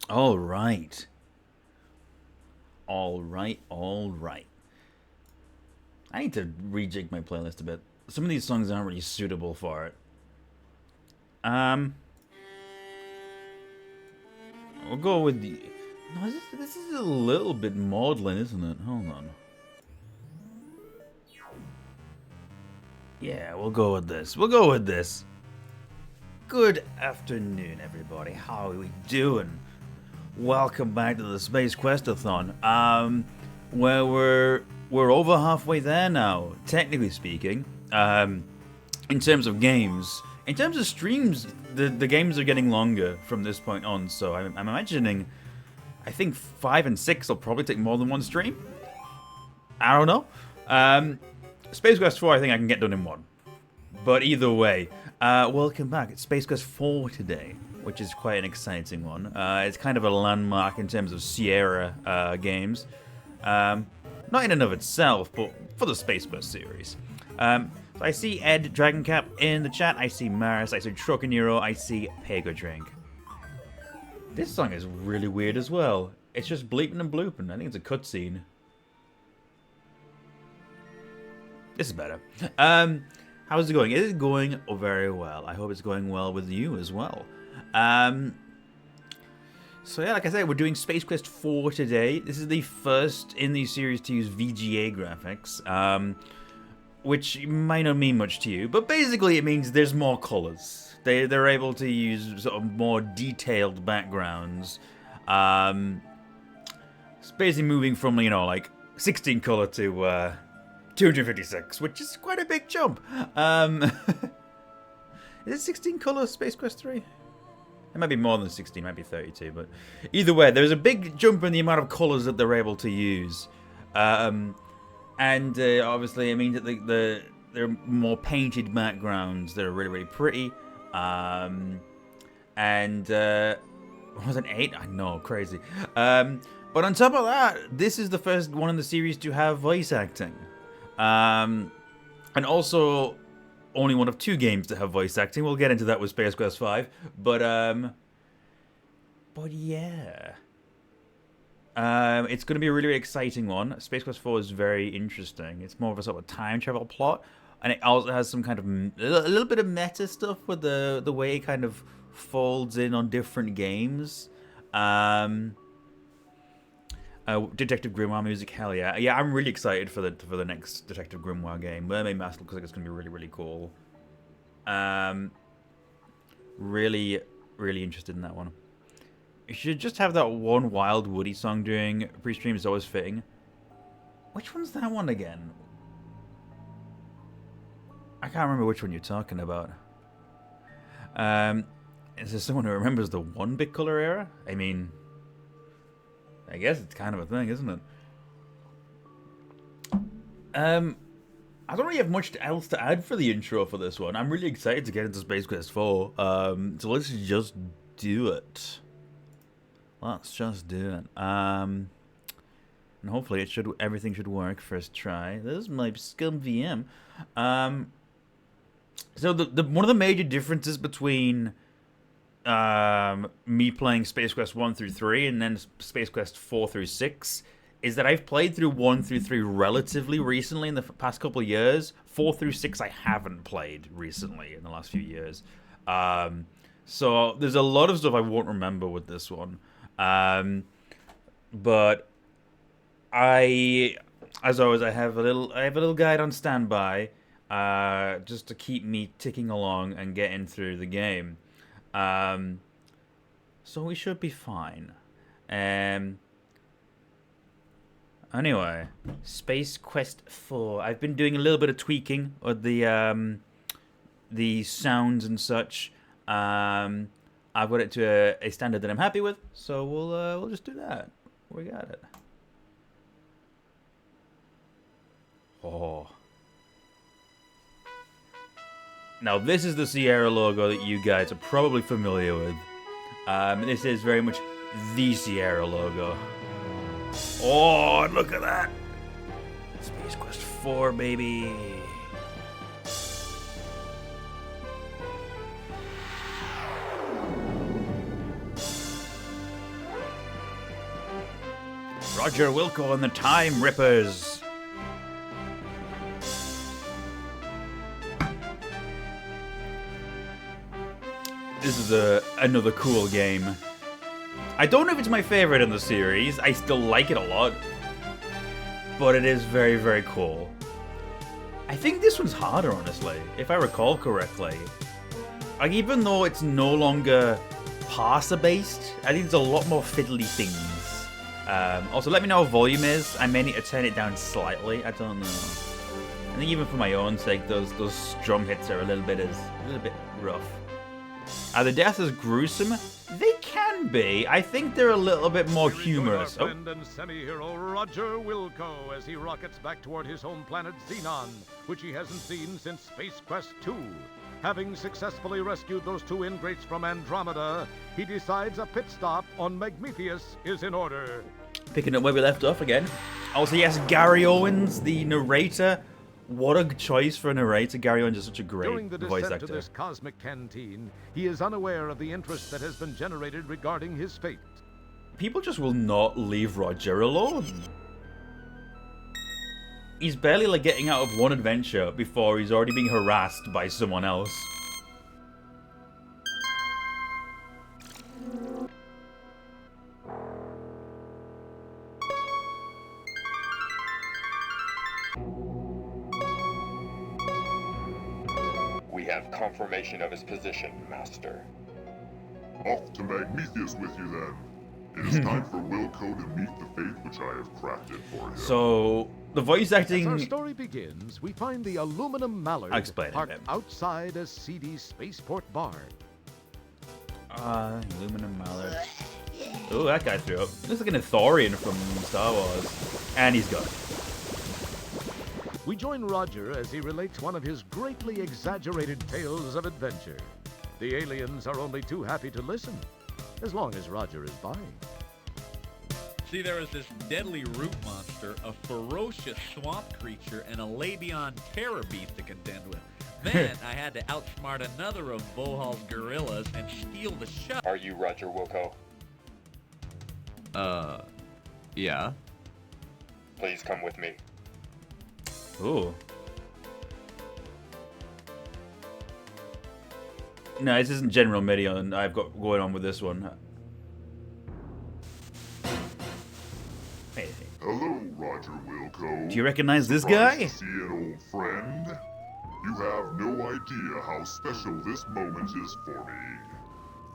All right. All right. All right. I need to rejig my playlist a bit. Some of these songs aren't really suitable for it. Um, we'll go with the. No, this is a little bit maudlin, isn't it? Hold on. Yeah, we'll go with this. We'll go with this. Good afternoon, everybody. How are we doing? Welcome back to the Space Questathon. Where we're over halfway there now, technically speaking. In terms of games, in terms of streams, the games are getting longer from this point on. So I'm imagining, I think 5 and 6 will probably take more than one stream. I don't know. Space Quest 4, I think I can get done in one. But either way, welcome back. It's Space Quest 4 today, which is quite an exciting one. It's kind of a landmark in terms of Sierra games. Not in and of itself, but for the Space Quest series. So I see Ed Dragoncap in the chat. I see Maris. I see Trocanero. I see Pego Drink. This song is really weird as well. It's just bleeping and blooping. I think it's a cutscene. This is better. How's it going? It is going very well. I hope it's going well with you as well. So yeah, like I said, we're doing Space Quest 4 today. This is the first in the series to use VGA graphics, which might not mean much to you, but basically it means there's more colors. They're able to use sort of more detailed backgrounds. It's basically moving from, you know, like 16 color to 256, which is quite a big jump. Is it 16 color Space Quest 3? It might be more than 16, it might be 32, but either way, there's a big jump in the amount of colors that they're able to use. Obviously, it means that there are more painted backgrounds that are really, really pretty. Was it 8? I know, crazy. But on top of that, this is the first one in the series to have voice acting. And also only one of 2 games to have voice acting. We'll get into that with Space Quest 5. But yeah. It's going to be a really, really exciting one. Space Quest 4 is very interesting. It's more of a sort of time travel plot. And it also has some kind of a little bit of meta stuff with the way it kind of folds in on different games. Detective Grimoire music, hell yeah. Yeah, I'm really excited for the next Detective Grimoire game. Mermaid Mask looks like it's going to be really, really cool. Really, really interested in that one. You should just have that one Wild Woody song during pre-stream. It's always fitting. Which one's that one again? I can't remember which one you're talking about. Is there someone who remembers the 1-bit color era? I mean, I guess it's kind of a thing, isn't it? I don't really have much else to add for the intro for this one. I'm really excited to get into Space Quest 4. So let's just do it. Let's just do it. And hopefully everything should work first try. This is my scum VM. So one of the major differences between me playing Space Quest 1 through 3 and then Space Quest 4 through 6 is that I've played through 1 through 3 relatively recently in the past couple of years. 4 through 6 I haven't played recently in the last few years. So there's a lot of stuff I won't remember with this one. But as always, I have a little guide on standby, just to keep me ticking along and getting through the game. So we should be fine. Anyway, Space Quest 4. I've been doing a little bit of tweaking with the sounds and such. I've got it to a standard that I'm happy with, so we'll just do that. We got it. Oh. Now this is the Sierra logo that you guys are probably familiar with. This is very much the Sierra logo. Oh, look at that! Space Quest 4, baby! Roger Wilco and the Time Rippers. This is another cool game. I don't know if it's my favorite in the series. I still like it a lot. But it is very, very cool. I think this one's harder, honestly, if I recall correctly. Like, even though it's no longer parser-based, I think there's a lot more fiddly things. Also, let me know how volume is. I may need to turn it down slightly. I don't know. I think even for my own sake, those drum hits are a little bit rough. Are the deaths as gruesome? They can be. I think they're a little bit more humorous. Our friend and semi-hero Roger Wilco as he rockets back toward his home planet Xenon, which he hasn't seen since Space Quest 2. Having successfully rescued those two ingrates from Andromeda, he decides a pit stop on Magmetheus is in order. Picking up where we left off again. Also, yes, Gary Owens, the narrator. What a choice for a narrator. Gary Owens is such a great During the voice descent actor. to this cosmic canteen, he is unaware of the interest that has been generated regarding his fate. People just will not leave Roger alone. He's barely like getting out of one adventure before he's already being harassed by someone else. We have confirmation of his position, Master. Off to Magmetheus with you then. It is time for Wilco to meet the fate which I have crafted for him. So, the voice acting... As our story begins, we find the aluminum mallard I'll explain it, parked babe. outside a seedy spaceport bar. Aluminum mallard. Oh, that guy threw up. Looks like an Ithorian from Star Wars. And he's gone. We join Roger as he relates one of his greatly exaggerated tales of adventure. The aliens are only too happy to listen, as long as Roger is by. See, there was this deadly root monster, a ferocious swamp creature, and a Labion terror beast to contend with. Then I had to outsmart another of Vohal's gorillas and steal the shot. Are you Roger Wilco? Yeah. Please come with me. Ooh. No, this isn't General Midian I've got going on with this one. Hey. Hello, Roger Wilco. Do you recognize this Surprised guy? to see an old friend? You have no idea how special this moment is for me.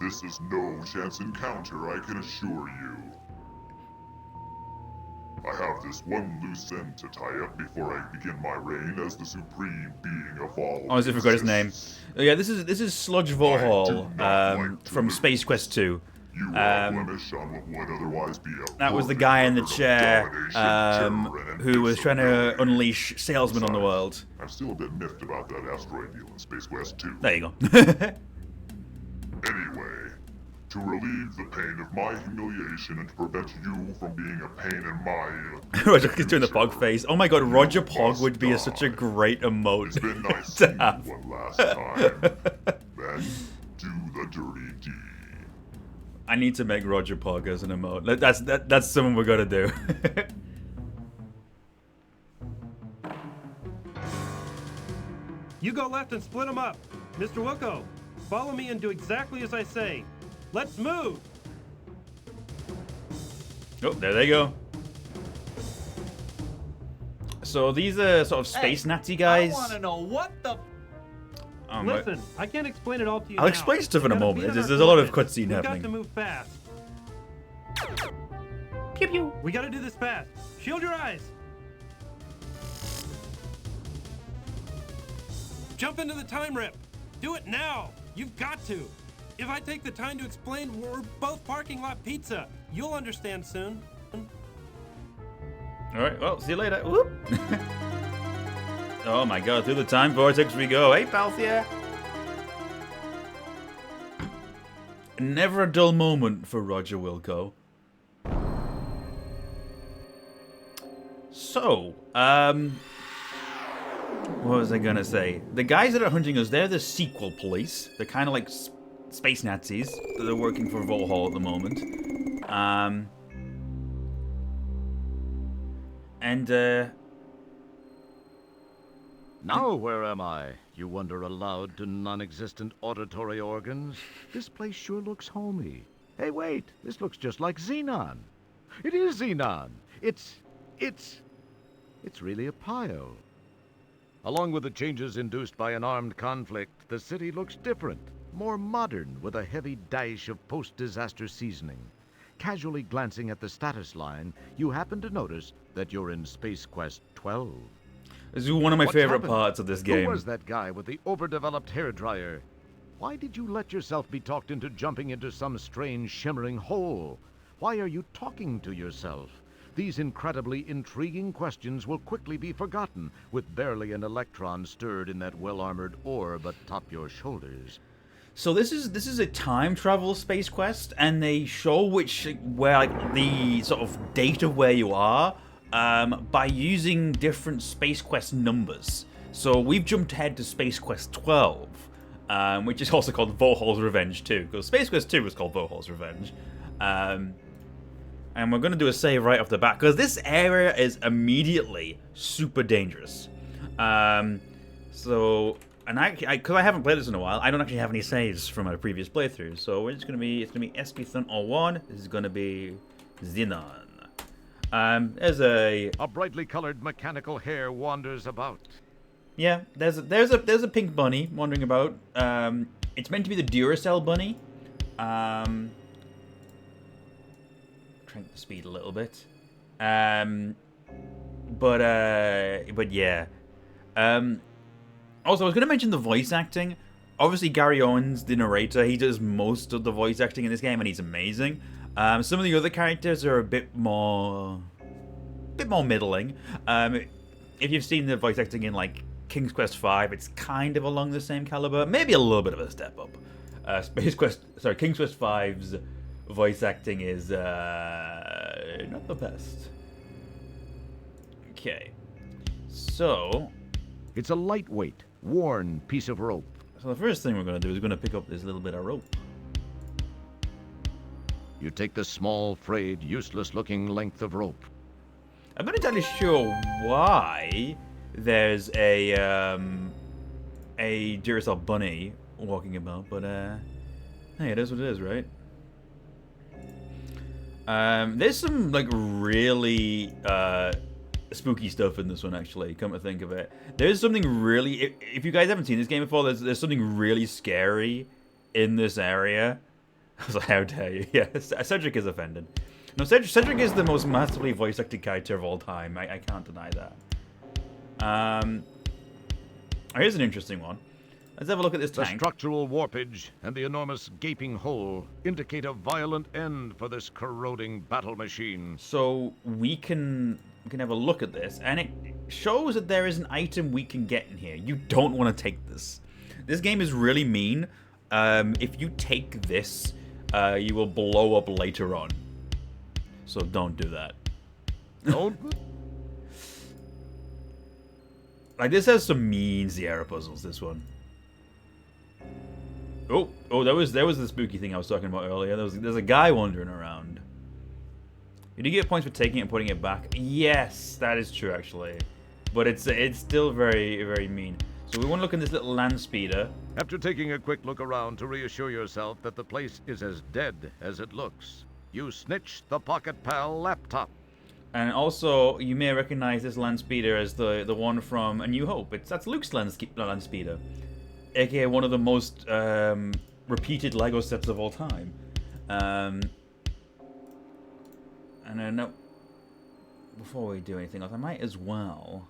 This is no chance encounter, I can assure you. I have this one loose end to tie up before I begin my reign as the supreme being of all. I honestly forgot his name. exists. Oh, yeah, this is Sludge Vohal from Space Quest 2. You are a blemish on what would otherwise be a That was the perfect guy in the record of chair domination, terror, and who was trying to rebellion. unleash salesmen on the world. I'm still a bit miffed about that asteroid deal in Space Quest 2. There you go. Anyway, to relieve the pain of my humiliation and to prevent you from being a pain in my... Roger is doing the Pog face. Oh my god, Roger Pog would be such a great emote It's been nice to seeing have. you one last time. Then, do the dirty deed. I need to make Roger Pog as an emote. That's something we're gonna do. You go left and split them up. Mr. Wilco, follow me and do exactly as I say. Let's move! Oh, there they go. So these are sort of space Nazi guys. I want to know what the... Listen, I can't explain it all to you I'll now. explain stuff We in a gotta moment. beat on There's our a lot of coordinates. cutscene We've happening. got to move fast. Pew pew. We gotta do this fast. Shield your eyes. Jump into the time rip. Do it now. You've got to. If I take the time to explain, we're both parking lot pizza. You'll understand soon. Alright, well, see you later. Whoop. Oh my god, through the time vortex we go. Hey, Palthia. Never a dull moment for Roger Wilco. So, what was I gonna say? The guys that are hunting us, they're the sequel police. They're kind of like space Nazis. They're working for Volhall at the moment. And, Now where am I? You wonder aloud to non-existent auditory organs. This place sure looks homey. Hey, wait, this looks just like Xenon. It is Xenon. It's really a Pio. Along with the changes induced by an armed conflict, the city looks different, more modern, with a heavy dash of post-disaster seasoning. Casually glancing at the status line, you happen to notice that you're in Space Quest 12. this is one of my What's favorite happened? parts of this game. Who was that guy with the overdeveloped hairdryer? Why did you let yourself be talked into jumping into some strange shimmering hole? Why are you talking to yourself? These incredibly intriguing questions will quickly be forgotten with barely an electron stirred in that well-armored orb atop your shoulders. So this is a time travel space quest, and they show where like the sort of date of where you are by using different space quest numbers. So we've jumped ahead to Space Quest 12, which is also called Vohal's Revenge 2, because Space Quest 2 was called Vohal's Revenge. And we're going to do a save right off the bat, because this area is immediately super dangerous. Because I haven't played this in a while, I don't actually have any saves from my previous playthroughs. So it's going to be SP Thun 01. This is going to be Xenon. There's a brightly colored mechanical hair wanders about. Yeah, there's a pink bunny wandering about. It's meant to be the Duracell bunny. Crank the speed a little bit. But yeah. Also, I was going to mention the voice acting. Obviously, Gary Owens, the narrator, he does most of the voice acting in this game, and he's amazing. Some of the other characters are a bit more middling. If you've seen the voice acting in like King's Quest V, it's kind of along the same caliber, maybe a little bit of a step up. King's Quest V's voice acting is not the best. Okay, so it's a lightweight, worn piece of rope. So the first thing we're going to do is we're going to pick up this little bit of rope. You take the small, frayed, useless-looking length of rope. I'm not entirely sure why there's a Duracell bunny walking about, but hey, it is what it is, right? There's some like really spooky stuff in this one, actually, come to think of it. There's something really, if you guys haven't seen this game before, there's something really scary in this area. I was like, how dare you? Yeah, Cedric is offended. No, Cedric is the most masterfully voice-acted character of all time. I can't deny that. Here's an interesting one. Let's have a look at this tank. The structural warpage and the enormous gaping hole indicate a violent end for this corroding battle machine. So we can have a look at this, and it shows that there is an item we can get in here. You don't want to take this. This game is really mean. If you take this, you will blow up later on. So don't do that. Don't. Like, this has some mean Sierra puzzles, this one. Oh, there was the spooky thing I was talking about earlier. There's a guy wandering around. You do get points for taking it and putting it back. Yes, that is true, actually. But it's still very, very mean. So we want to look in this little land speeder. After taking a quick look around to reassure yourself that the place is as dead as it looks, you snitch the Pocket Pal laptop. And also, you may recognize this land speeder as the one from A New Hope. That's Luke's land speeder, aka one of the most repeated Lego sets of all time. And I know, before we do anything else, I might as well.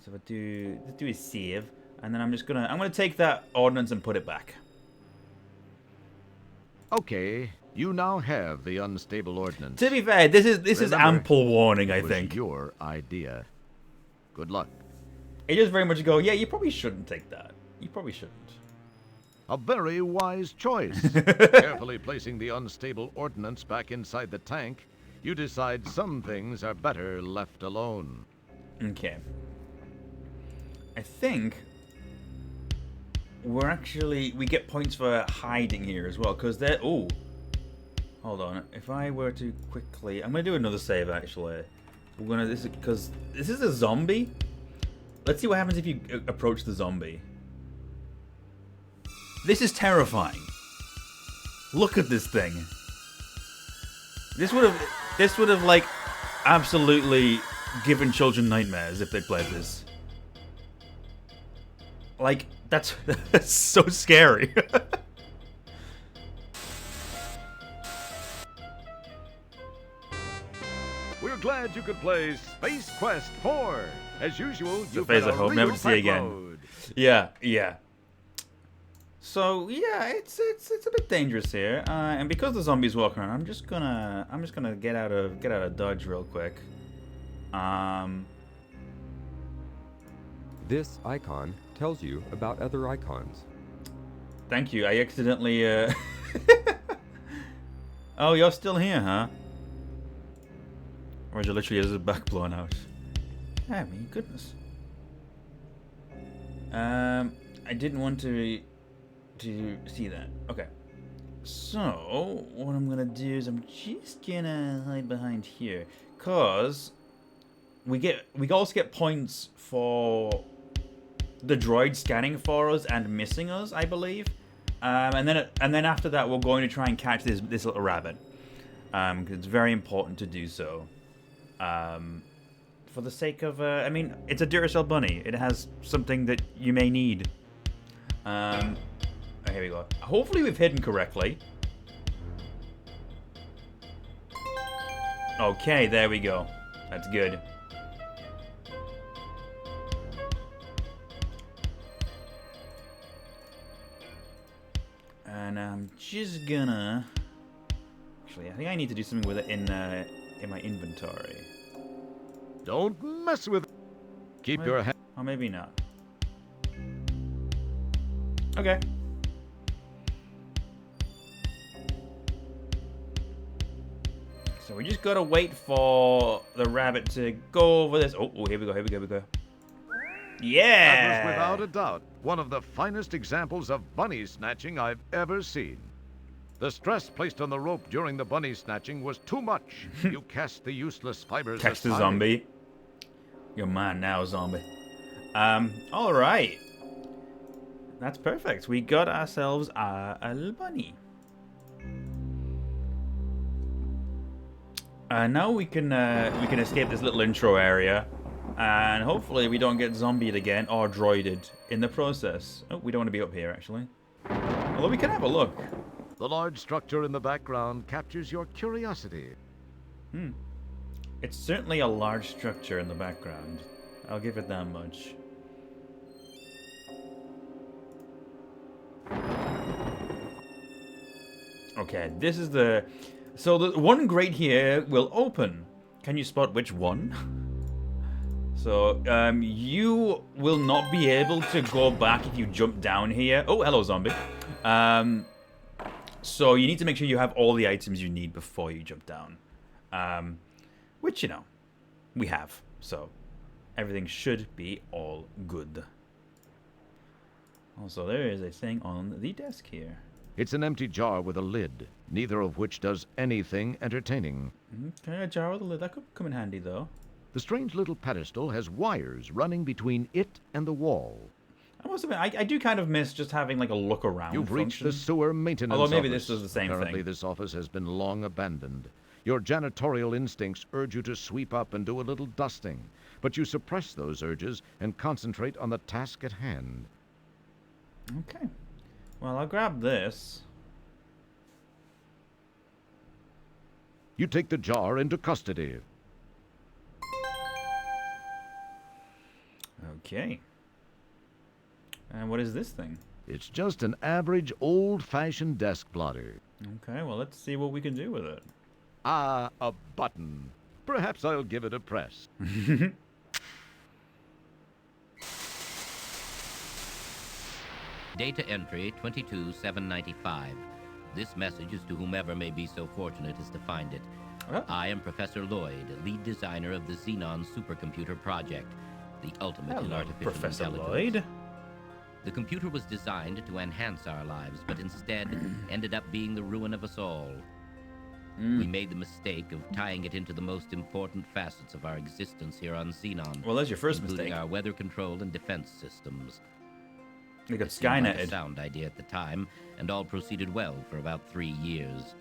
So let's do a save, and then I'm gonna take that ordnance and put it back. Okay, you now have the unstable ordnance. To be fair, this is ample warning, I think. Your idea. Good luck. It just very much go, yeah, you probably shouldn't take that. You probably shouldn't. A very wise choice. Carefully placing the unstable ordnance back inside the tank, you decide some things are better left alone. Okay. I think we get points for hiding here as well, because they're, hold on, if I were to quickly, I'm going to do another save, actually. we're gonna because this is a zombie. Let's see what happens if you approach the zombie. This is terrifying. Look at this thing. This would have like absolutely given children nightmares if they played this. Like that's so scary. We're glad you could play Space Quest 4. As usual, It's a you've phase got of a hope, never real to see tight again. load. Yeah. So yeah, it's a bit dangerous here, and because the zombies walking around, I'm just gonna get out of dodge real quick. This icon tells you about other icons. Thank you. I accidentally. Oh, you're still here, huh? Or is it literally his back blown out? I mean, goodness. I didn't want to see that. Okay. So, what I'm gonna do is I'm just gonna hide behind here. Cause we also get points for the droid scanning for us and missing us, I believe. And then after that we're going to try and catch this little rabbit. 'Cause it's very important to do so. For the sake of, I mean, it's a Duracell bunny. It has something that you may need. Oh, here we go. Hopefully we've hidden correctly. Okay, there we go. That's good. And I'm just gonna... Actually, I think I need to do something with it in my inventory. Don't mess with it. Keep your head. Or maybe not. Okay. So we just gotta wait for the rabbit to go over this. Oh, here we go. Yeah! That was without a doubt one of the finest examples of bunny snatching I've ever seen. The stress placed on the rope during the bunny snatching was too much. You cast the useless fibers Catch the aside. zombie. You're mine now, zombie. Alright. That's perfect. We got ourselves a little bunny. Now we can escape this little intro area. And hopefully we don't get zombied again or droided in the process. Oh, we don't want to be up here, actually. Although we can have a look. The large structure in the background captures your curiosity. It's certainly a large structure in the background. I'll give it that much. Okay, this is the... So the one grate here will open. Can you spot which one? So, you will not be able to go back if you jump down here. Oh, hello, zombie. So you need to make sure you have all the items you need before you jump down. Which, you know, we have. So, everything should be all good. Also, there is a thing on the desk here. It's an empty jar with a lid, neither of which does anything entertaining. Okay, a jar with a lid. That could come in handy, though. The strange little pedestal has wires running between it and the wall. I must admit, I do kind of miss just having, like, a look around You've reached function. the sewer maintenance Although maybe office. this is the same Currently, thing. this office has been long abandoned. Your janitorial instincts urge you to sweep up and do a little dusting, but you suppress those urges and concentrate on the task at hand. Okay. Well, I'll grab this. You take the jar into custody. Okay. And what is this thing? It's just an average old-fashioned desk blotter. Okay, well, let's see what we can do with it. Ah, a button. Perhaps I'll give it a press. Data entry 22795. This message is to whomever may be so fortunate as to find it. Oh. I am Professor Lloyd, lead designer of the Xenon supercomputer project, the ultimate in Hello, artificial Professor intelligence. Lloyd. The computer was designed to enhance our lives, but instead ended up being the ruin of us all. We made the mistake of tying it into the most important facets of our existence here on Xenon. Well, that's your first including mistake. our weather control and defense systems. They got It seemed like a Skynetted. sound idea at the time, and all proceeded well for about 3 years.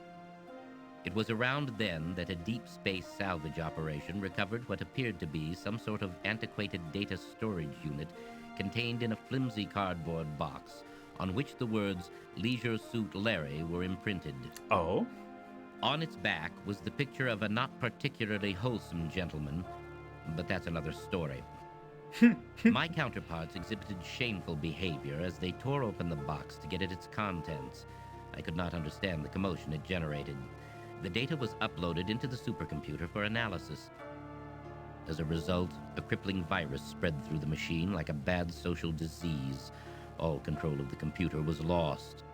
It was around then that a deep space salvage operation recovered what appeared to be some sort of antiquated data storage unit contained in a flimsy cardboard box on which the words Leisure Suit Larry were imprinted. Oh? On its back was the picture of a not particularly wholesome gentleman, but that's another story. My counterparts exhibited shameful behavior as they tore open the box to get at its contents. I could not understand the commotion it generated. The data was uploaded into the supercomputer for analysis. As a result, a crippling virus spread through the machine like a bad social disease. All control of the computer was lost.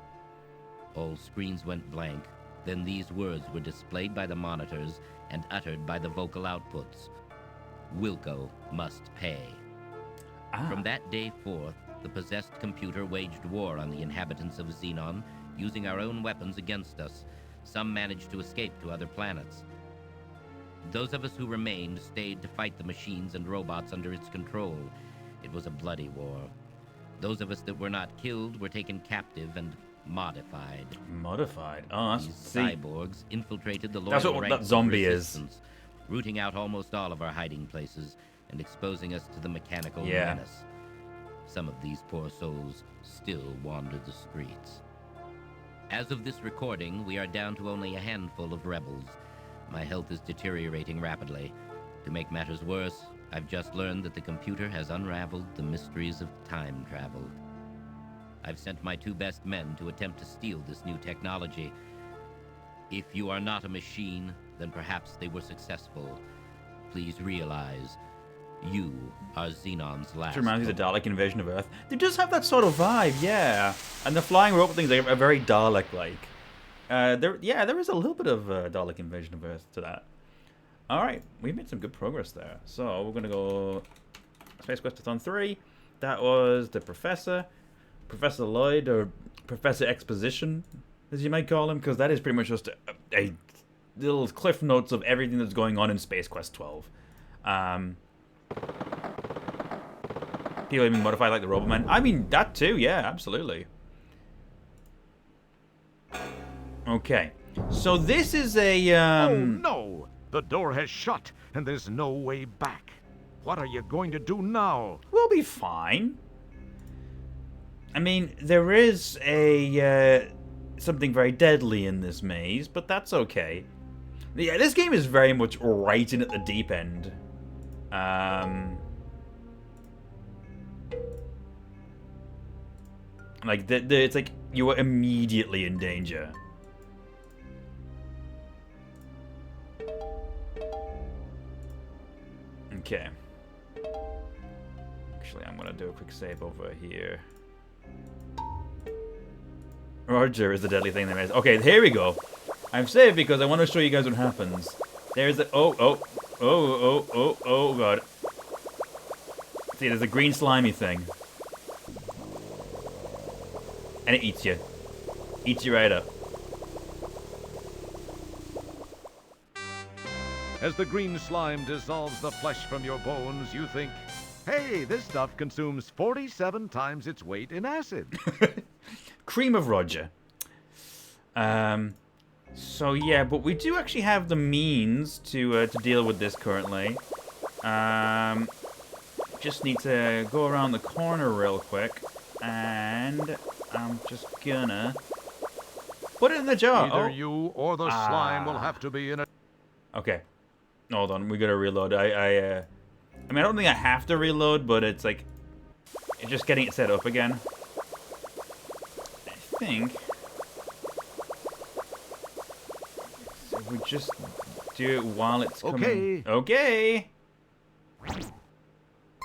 All screens went blank. Then these words were displayed by the monitors and uttered by the vocal outputs. Wilco must pay. From that day forth, the possessed computer waged war on the inhabitants of Xenon, using our own weapons against us. Some managed to escape to other planets. Those of us who remained stayed to fight the machines and robots under its control. It was a bloody war. Those of us that were not killed were taken captive and modified. Modified? Oh, that's... These See, cyborgs infiltrated the That's loyal what ranks that of zombie is. resistance, rooting out almost all of our hiding places and exposing us to the mechanical Yeah. menace. Some of these poor souls still wander the streets. As of this recording, we are down to only a handful of rebels. My health is deteriorating rapidly. To make matters worse, I've just learned that the computer has unraveled the mysteries of time travel. I've sent my 2 best men to attempt to steal this new technology. If you are not a machine, then perhaps they were successful. Please realize, you are Xenon's last it reminds me of the hope. Dalek invasion of Earth. It does have that sort of vibe, yeah. And the flying robot things are very Dalek-like. There is a little bit of Dalek invasion of Earth to that. Alright, we made some good progress there. So, we're going to go Space Questathon 3. That was the Professor. Professor Lloyd, or Professor Exposition, as you might call him, because that is pretty much just a little cliff notes of everything that's going on in Space Quest 12. People even modify like the Robotman. I mean, that too, yeah, absolutely. Okay, so this is a, Oh no! The door has shut, and there's no way back. What are you going to do now? We'll be fine. I mean, there is a, something very deadly in this maze, but that's okay. Yeah, this game is very much right in at the deep end. Like, it's like you are immediately in danger. Okay. Actually, I'm gonna do a quick save over here. Roger is the deadly thing that matters. Okay, here we go. I'm saved because I want to show you guys what happens. There's a... Oh, God. See, there's a green slimy thing. And it eats you. Eats you right up. As the green slime dissolves the flesh from your bones, you think, hey, this stuff consumes 47 times its weight in acid. Cream of Roger. So yeah, but we do actually have the means to deal with this currently. Just need to go around the corner real quick, and I'm just gonna put it in the jar. Either you or the slime will have to be in a... Okay, hold on, we gotta reload. I mean, I don't think I have to reload, but it's like just getting it set up again. I think so if we just do it while it's coming. Okay.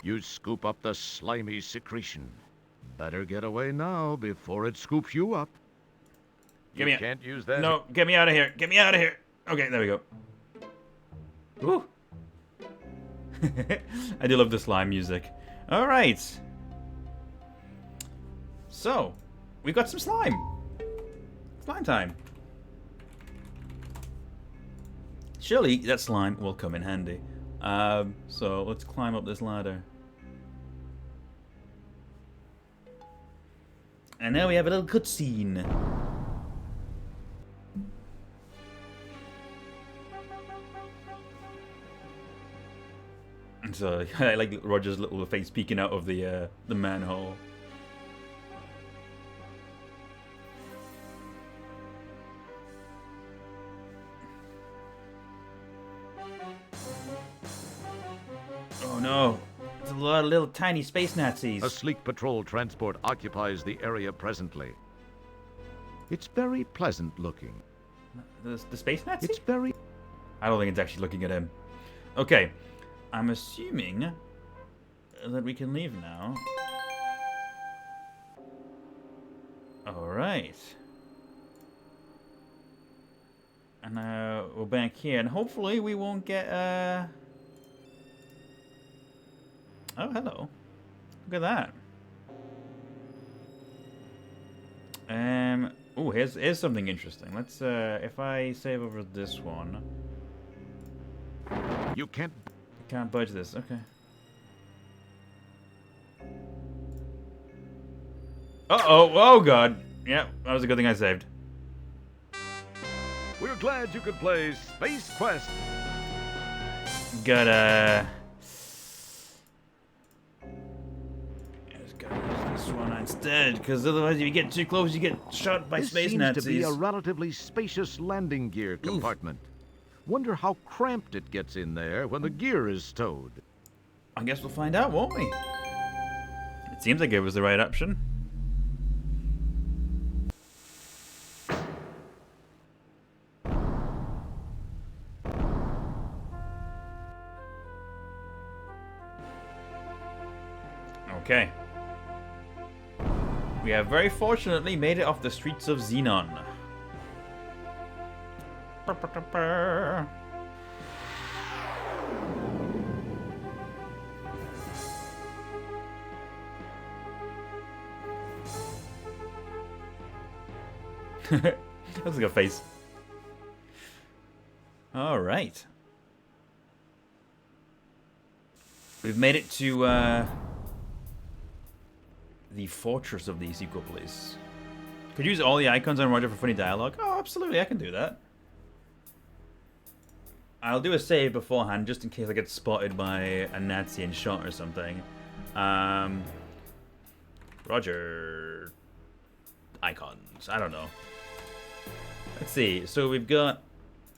You scoop up the slimy secretion. Better get away now before it scoops you up. Get me You out. can't use that. No, get me out of here. Get me out of here. Okay, there we go. Woo. I do love the slime music. All right. So, we've got some slime. Slime time. Surely that slime will come in handy. So let's climb up this ladder. And now we have a little cutscene. So I like Roger's little face peeking out of the manhole. Oh no! There's a lot of little tiny space Nazis. A sleek patrol transport occupies the area presently. It's very pleasant looking. The space Nazi? It's very... I don't think it's actually looking at him. Okay. I'm assuming that we can leave now. Alright. And now we're back here, and hopefully we won't get, Oh, hello. Look at that. Oh, here's something interesting. Let's, if I save over this one. You can't budge this, okay. Uh-oh, oh god. Yep, that was a good thing I saved. We're glad you could play Space Quest. Gotta... Just gotta use this one instead, because otherwise if you get too close, you get shot by This space seems Nazis. to be a relatively spacious landing gear compartment. Wonder how cramped it gets in there when the gear is stowed. I guess we'll find out, won't we? It seems like it was the right option. Okay. We have very fortunately made it off the streets of Xenon. Looks like a face. Alright. We've made it to the fortress of the sequel police. Could use all the icons on Roger for funny dialogue. Oh, absolutely, I can do that. I'll do a save beforehand just in case I get spotted by a Nazi and shot or something. Roger. Icons. I don't know. Let's see. So we've got...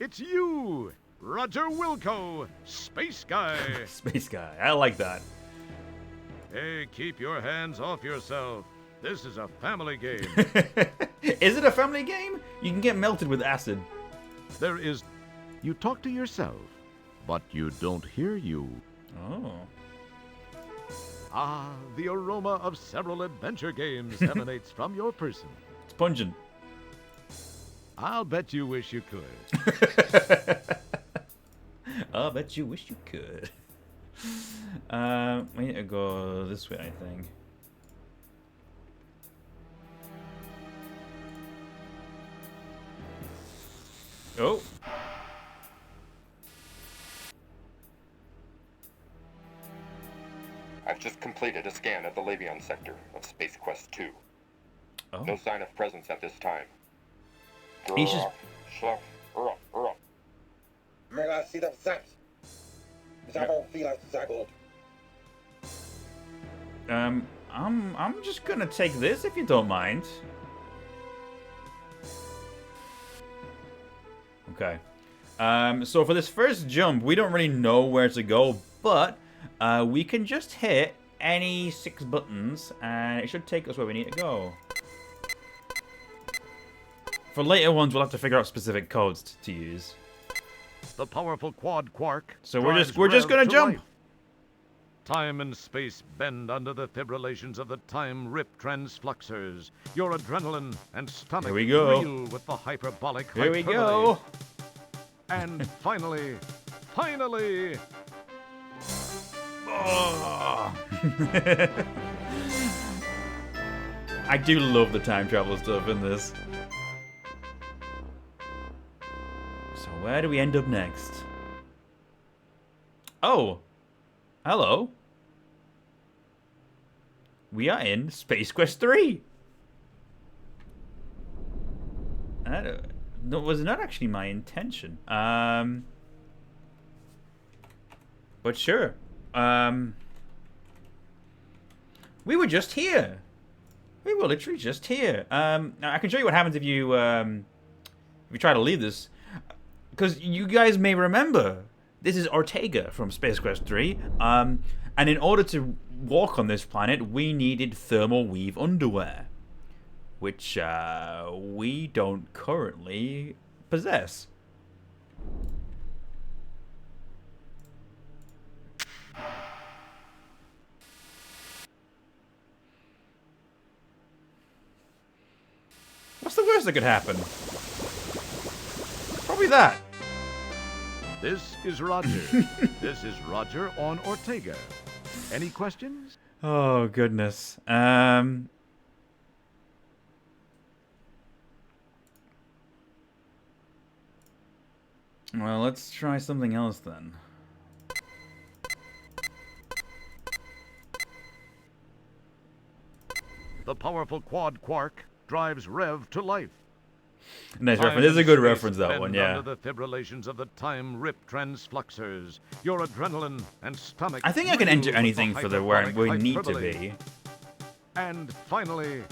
It's you, Roger Wilco, Space Guy. Space Guy. I like that. Hey, keep your hands off yourself. This is a family game. Is it a family game? You can get melted with acid. There is... You talk to yourself, but you don't hear you. Oh. Ah, the aroma of several adventure games emanates from your person. It's pungent. I'll bet you wish you could. I'll bet you wish you could. We need to go this way, I think. Oh. I've just completed a scan of the Labion sector of Space Quest 2. Oh. No sign of presence at this time. He's just... I'm just gonna take this if you don't mind. Okay. So for this first jump, we don't really know where to go, but we can just hit any 6 buttons, and it should take us where we need to go. For later ones, we'll have to figure out specific codes to use. The powerful quad quark. So we're just gonna jump. Life. Time and space bend under the fibrillations of the time rip transfluxers. Your adrenaline and stomach Here we go. reel with the hyperbolic Here we hyperbole. go. And finally, Oh. I do love the time travel stuff in this. So where do we end up next? Oh, hello. We are in Space Quest 3. That was not actually my intention. But sure. We were just here. We were literally just here. Now I can show you what happens if you try to leave this, because you guys may remember this is Ortega from Space Quest 3. And in order to walk on this planet, we needed thermal weave underwear, which we don't currently possess. What's the worst that could happen? Probably that. This is Roger. This is Roger on Ortega. Any questions? Oh, goodness. Well, let's try something else then. The powerful quad quark drives Rev to life. Nice Time reference. This is a and good space reference, that bend one, yeah. Under the fibrillations of the time rip transfluxers, your adrenaline and stomach. I think I can enter reel with anything for the where we hyperbolic need to hyperbole. be. And finally,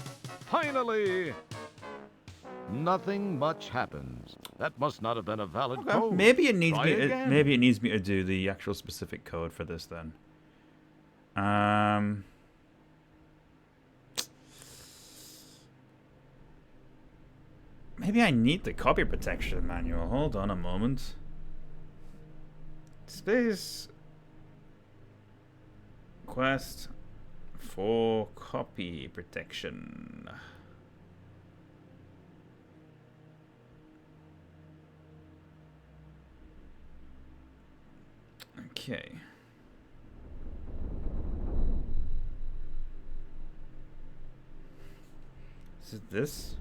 nothing much happens. That must not have been a valid Okay. code. Maybe it needs Try me. again. Maybe it needs me to do the actual specific code for this then. Maybe I need the copy protection manual. Hold on a moment. Space Quest for copy protection. Okay. Is it this?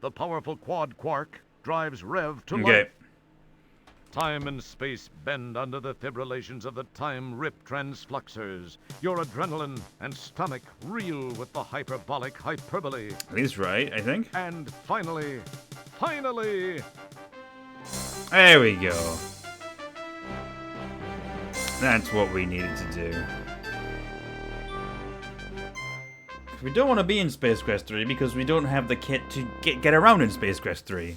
The powerful quad quark drives Rev to Okay. life. Time and space bend under the fibrillations of the time rip transfluxers. Your adrenaline and stomach reel with the hyperbolic hyperbole. He's right, I think. And finally, There we go. That's what we needed to do. We don't want to be in Space Quest 3 because we don't have the kit to get around in Space Quest 3.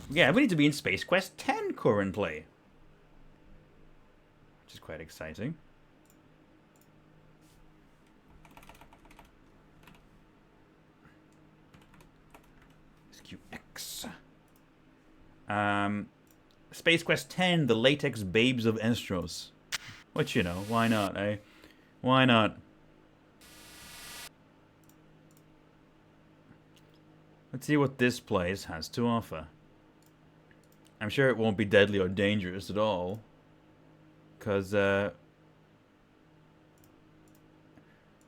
Yeah, we need to be in Space Quest 10 currently. Which is quite exciting. SQX. Space Quest 10, the Latex Babes of Estros. Which, you know, why not, eh? Why not? Let's see what this place has to offer. I'm sure it won't be deadly or dangerous at all. Because,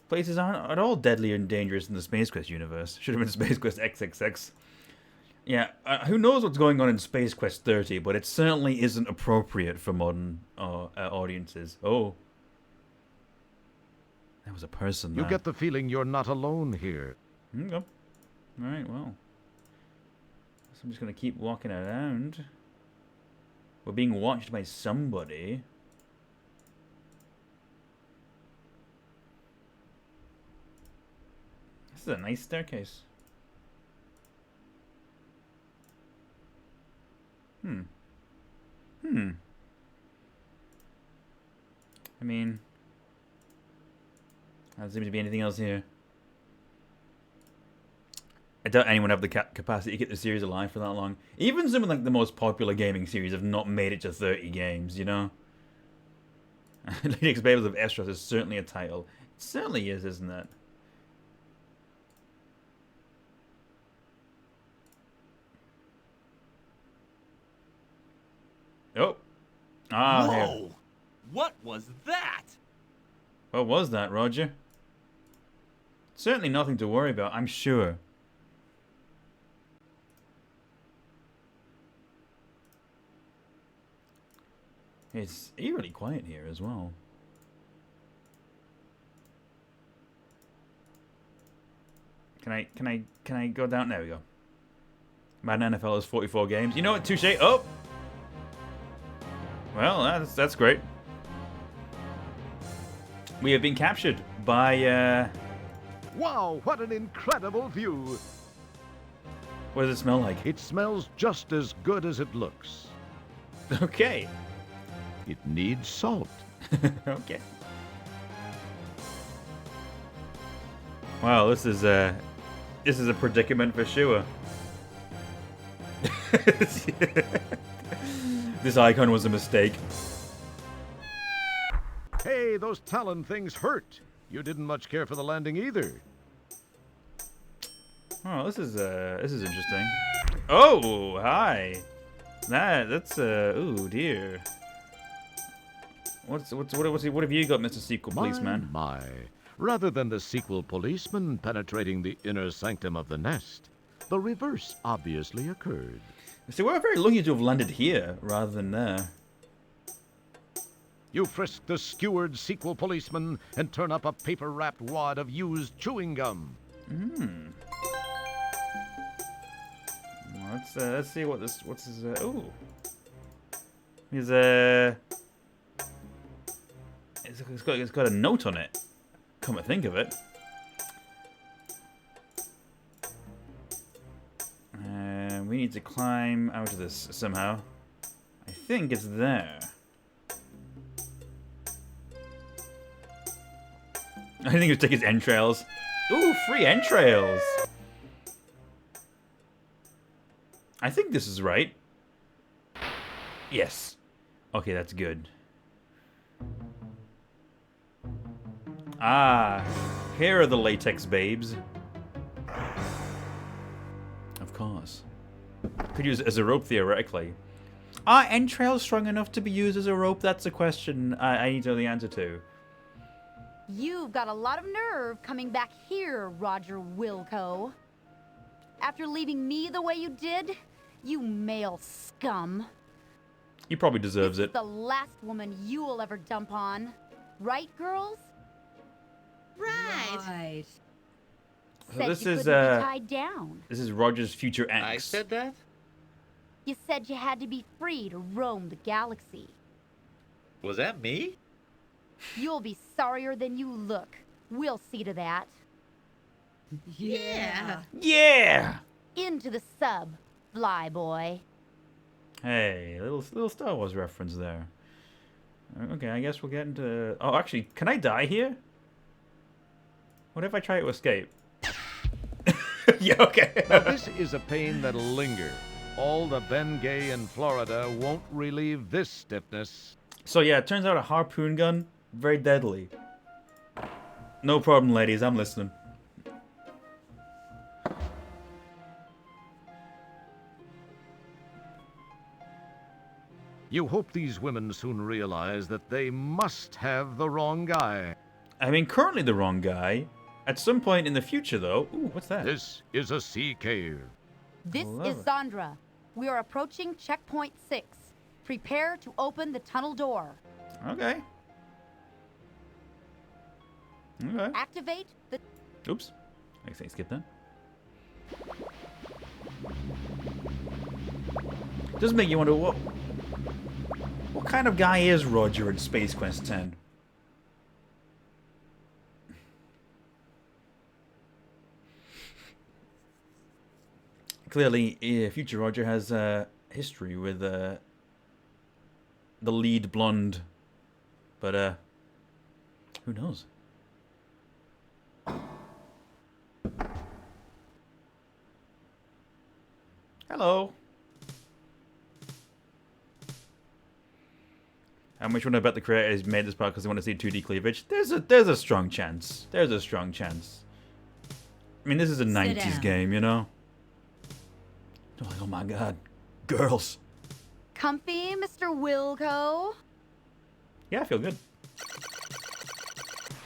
places aren't at all deadly and dangerous in the Space Quest universe. Should have been Space Quest XXX. Yeah, who knows what's going on in Space Quest 30, but it certainly isn't appropriate for modern audiences. Oh. There was a person there. you get the feeling you're not alone here. Okay. Alright, well. So I'm just going to keep walking around. We're being watched by somebody. This is a nice staircase. I mean, there doesn't seem to be anything else here. I doubt anyone have the capacity to keep the series alive for that long. Even some of like the most popular gaming series have not made it to 30 games, you know? Latex Babes of Estros is certainly a title. It certainly is, isn't it? Oh. Ah, here. Whoa! What was that? What was that, Roger? Certainly nothing to worry about, I'm sure. It's eerily quiet here as well. Can I go down? There we go. Madden NFL has 44 games. You know what? Touche. Oh! Well, that's great. We have been captured by, Wow, what an incredible view! what does it smell like? It smells just as good as it looks. Okay. It needs salt. Okay. Wow, this is a predicament for sure. This icon was a mistake. Hey, those Talon things hurt. You didn't much care for the landing either. Oh, this is interesting. Oh, hi. That's ooh dear. What have you got, Mr. Sequel Policeman? My. Rather than the sequel policeman penetrating the inner sanctum of the nest, the reverse obviously occurred. See, we're very lucky to have landed here rather than there. You frisk the skewered sequel policeman and turn up a paper-wrapped wad of used chewing gum. Well, let's see what this. What's his? Ooh. He's It's got a note on it. Come to think of it. We need to climb out of this somehow. I think it's there. I think it was take his entrails. Ooh, free entrails! I think this is right. Yes. Okay, that's good. Ah, here are the latex babes. Of course. Could use it as a rope theoretically. Are entrails strong enough to be used as a rope? That's a question I need to know the answer to. You've got a lot of nerve coming back here, Roger Wilco. After leaving me the way you did, you male scum. He probably deserves This is it. the last woman you will ever dump on. Right, girls? Right. So Said this you is couldn't be tied down. this is Roger's future ex. I said that? You said you had to be free to roam the galaxy. Was that me? You'll be sorrier than you look. We'll see to that. Yeah. Yeah. Into the sub, fly boy. Hey, little Star Wars reference there. Okay, I guess we'll get into. Oh, actually, can I die here? What if I try to escape? Yeah, okay. Now, this is a pain that'll linger. All the Bengay in Florida won't relieve this stiffness. So yeah, it turns out a harpoon gun, very deadly. No problem, ladies. I'm listening. You hope these women soon realize that they must have the wrong guy. I mean, currently the wrong guy. At some point in the future, though. Ooh, what's that? This is a sea cave. This love is it. Zandra. We are approaching checkpoint 6. Prepare to open the tunnel door. Okay. Okay. Activate the... Oops. I guess I skip that. Does make you wonder what kind of guy is Roger in Space Quest 10? Clearly, future Roger has history with the lead blonde, but who knows? Hello. How much would I bet the creators made this part because they want to see 2D cleavage? There's a strong chance. There's a strong chance. I mean, this is a 90s down. game, you know? They're like, oh my god, girls. Comfy, Mr. Wilco? Yeah, I feel good.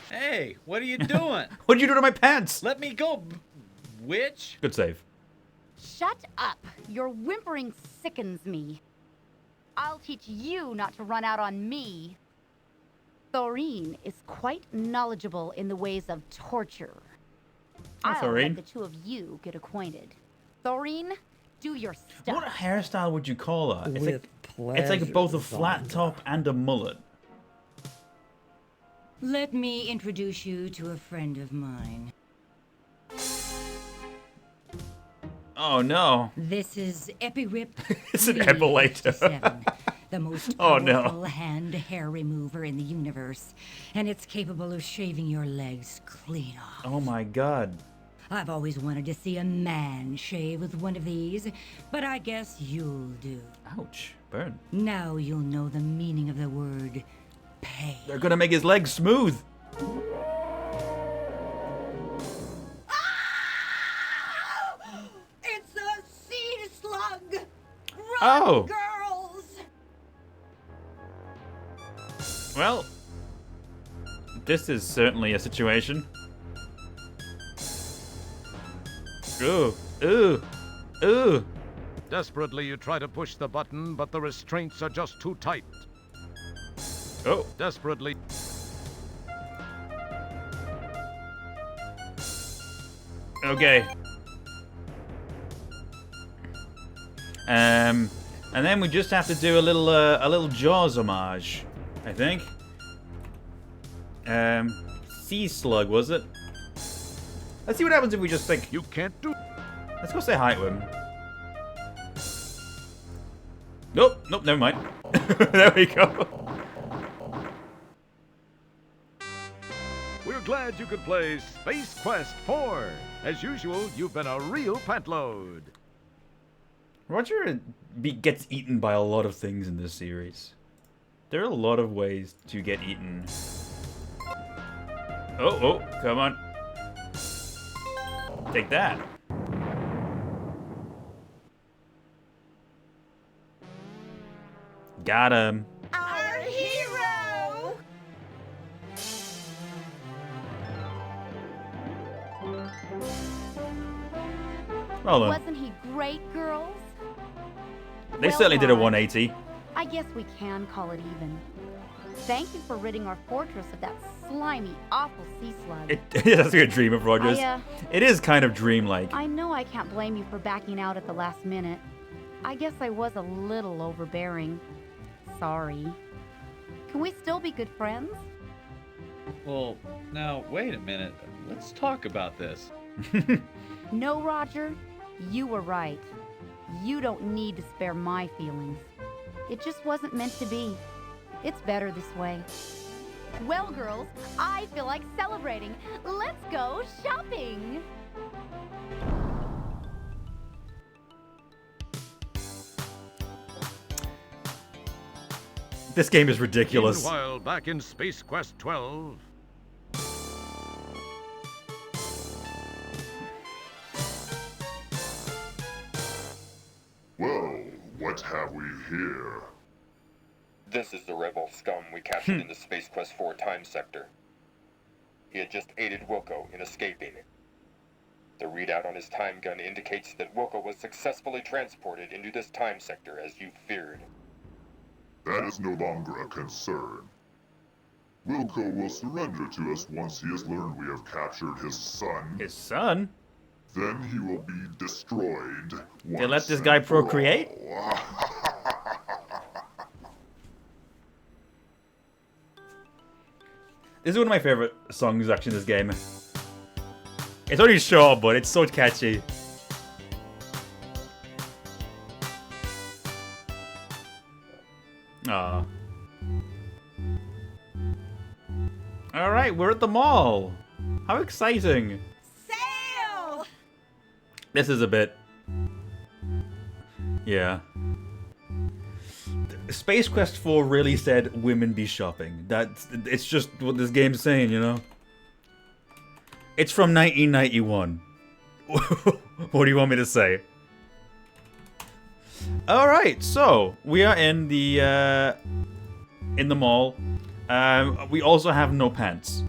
Hey, what are you doing? What'd you do to my pants? Let me go, witch. Good save. Shut up. Your whimpering sickens me. I'll teach you not to run out on me. Thorine is quite knowledgeable in the ways of torture. I'll Thorine. let the two of you get acquainted. Thorine, do your stuff. What hairstyle would you call that? With It's like both a pleasure, flat Zandra. top and a mullet. Let me introduce you to a friend of mine. Oh no. This is Epirip. It's an epilator. 357, the most Oh, no. powerful hand hair remover in the universe, and it's capable of shaving your legs clean off. Oh my god. I've always wanted to see a man shave with one of these, but I guess you'll do. Ouch. Burn. Now you'll know the meaning of the word pain. They're gonna make his legs smooth. It's a sea slug! Run, Oh. girls! Well, this is certainly a situation. Ooh, ooh, ooh. Desperately, you try to push the button, but the restraints are just too tight. Oh, Desperately. okay. And then we just have to do a little Jaws homage, I think. Sea slug, was it? Let's see what happens if we just think. You can't do. Let's go say hi to him. Nope, nope, never mind. There we go. We're glad you could play Space Quest 4. As usual, you've been a real pantload. Roger gets eaten by a lot of things in this series. There are a lot of ways to get eaten. Oh, oh, come on. Take that. Got him. Our hero! Well done. Wasn't he great, girls? They Well certainly did a done. 180. I guess we can call it even. Thank you for ridding our fortress of that slimy, awful sea slug. That's like a dream of Roger's. I, It is kind of dreamlike. I know I can't blame you for backing out at the last minute. I guess I was a little overbearing. Sorry. Can we still be good friends? Well, now, wait a minute. Let's talk about this. No, Roger. You were right. You don't need to spare my feelings. It just wasn't meant to be. It's better this way. Well, girls, I feel like celebrating. Let's go shopping! This game is ridiculous. Meanwhile, back in Space Quest 12. Well, what have we here? This is the rebel scum we captured in the Space Quest 4 time sector. He had just aided Wilco in escaping. The readout on his time gun indicates that Wilco was successfully transported into this time sector as you feared. That is no longer a concern. Wilco will surrender to us once he has learned we have captured his son. His son? Then he will be destroyed. They let this guy procreate? This is one of my favorite songs actually in this game. It's only short, but it's so catchy. Aw. Alright, we're at the mall. How exciting. Sale! This is a bit... Yeah. Space Quest 4 really said women be shopping. It's just what this game's saying, you know? It's from 1991. What do you want me to say? Alright, so we are in the mall. We also have no pants.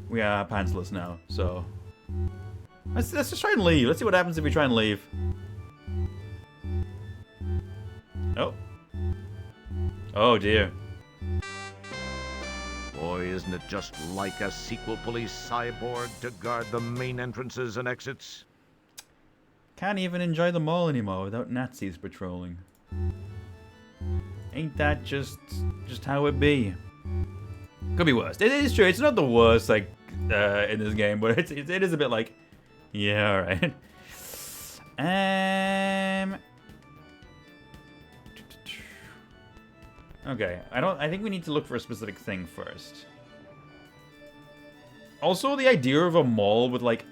We are pantsless now, so let's just try and leave. Let's see what happens if we try and leave. Oh. Oh dear. Boy, isn't it just like a sequel police cyborg to guard the main entrances and exits? Can't even enjoy the mall anymore without Nazis patrolling. Ain't that just how it be? Could be worse. It is true. It's not the worst like in this game, but it is a bit like, yeah, all right. Okay. I think we need to look for a specific thing first. Also, the idea of a mall with like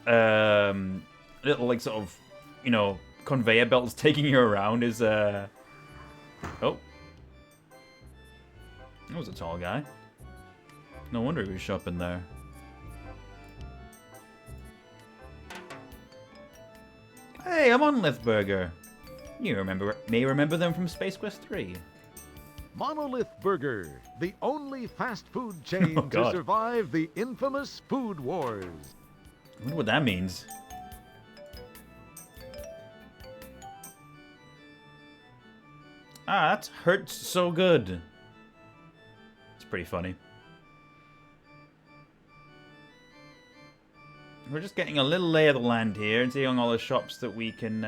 little like sort of, you know, conveyor belts taking you around is oh. That was a tall guy. No wonder he was shopping there. Hey, I'm on Burger. You may remember them from Space Quest 3. Monolith Burger, the only fast food chain Oh, to God. survive the infamous Food Wars. I wonder what that means. Ah, that hurts so good. It's pretty funny. We're just getting a little lay of the land here and seeing all the shops that we can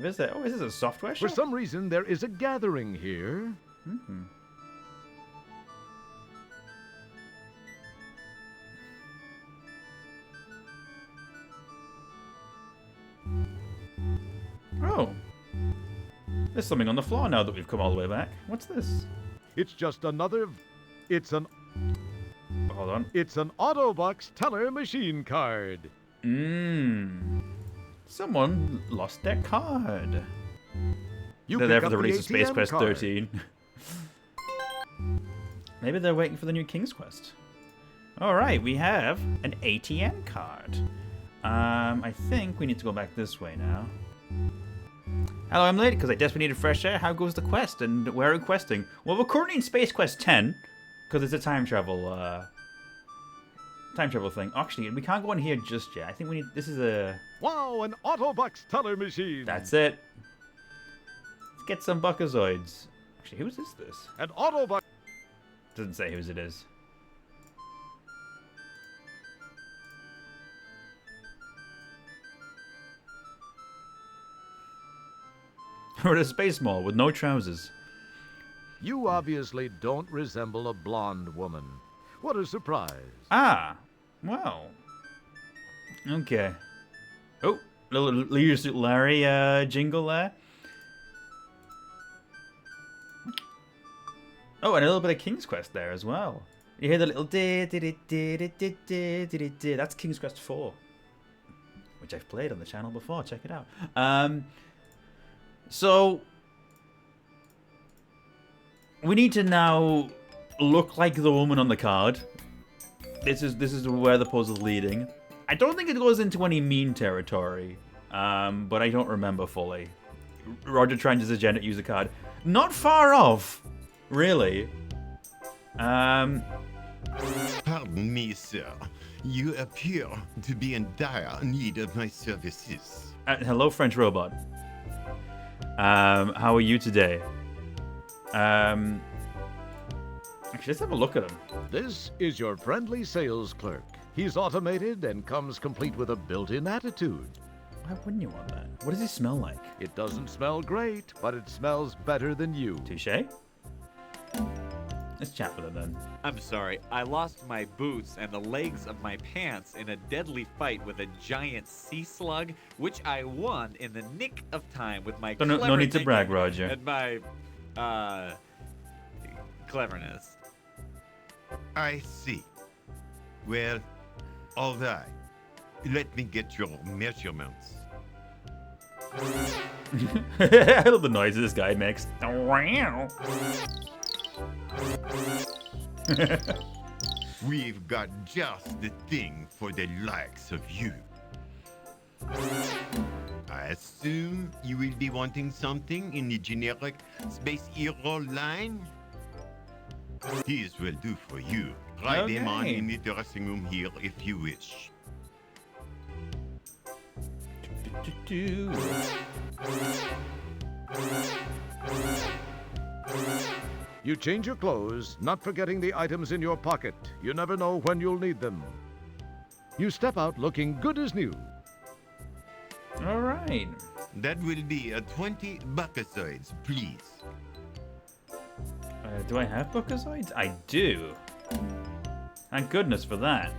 visit. Oh, is this a software shop? For some reason, there is a gathering here. Mm-hmm. Oh. There's something on the floor now that we've come all the way back. What's this? It's just another... It's an... Hold on. It's an Autobox teller machine card. Someone lost their card. You They're pick there for up the release of Space ATM Quest card. 13. Maybe they're waiting for the new King's Quest. Alright, we have an ATM card. I think we need to go back this way now. Hello, I'm late because I desperately needed fresh air. How goes the quest and where are we questing? Well, we're currently in Space Quest 10 because it's a time travel thing. Actually, we can't go in here just yet. I think we need... This is a... Wow, an Autobox teller machine. That's it. Let's get some Buckazoids. Actually, whose is this? An Autobox... Doesn't say whose it is. We're at a space mall with no trousers. You obviously don't resemble a blonde woman. What a surprise. Ah, well. Okay. Oh, little Leisure Suit Larry jingle there. Oh, and a little bit of King's Quest there as well. You hear the little that's King's Quest 4, which I've played on the channel before. Check it out. So we need to now look like the woman on the card. This is where the puzzle's leading. I don't think it goes into any mean territory, but I don't remember fully. Roger trying to suggest use the card. Not far off, really. Pardon me, sir. You appear to be in dire need of my services. Hello, French robot. How are you today? Actually, let's have a look at him. This is your friendly sales clerk. He's automated and comes complete with a built-in attitude. Why wouldn't you want that? What does he smell like? It doesn't smell great, but it smells better than you. Touché? Let's chat with him then. I'm sorry, I lost my boots and the legs of my pants in a deadly fight with a giant sea slug, which I won in the nick of time with my No clever need to brag, thinking Roger. and my, cleverness. I see. Well, all right. Let me get your measurements. I love the noises this guy makes. We've got just the thing for the likes of you. I assume you will be wanting something in the generic Space Hero line? These will do for you. Try them on Okay. in the dressing room here if you wish. You change your clothes, not forgetting the items in your pocket. You never know when you'll need them. You step out looking good as new. All right. That will be a 20 buckazoids, please. Do I have buckazoids? I do. Thank goodness for that.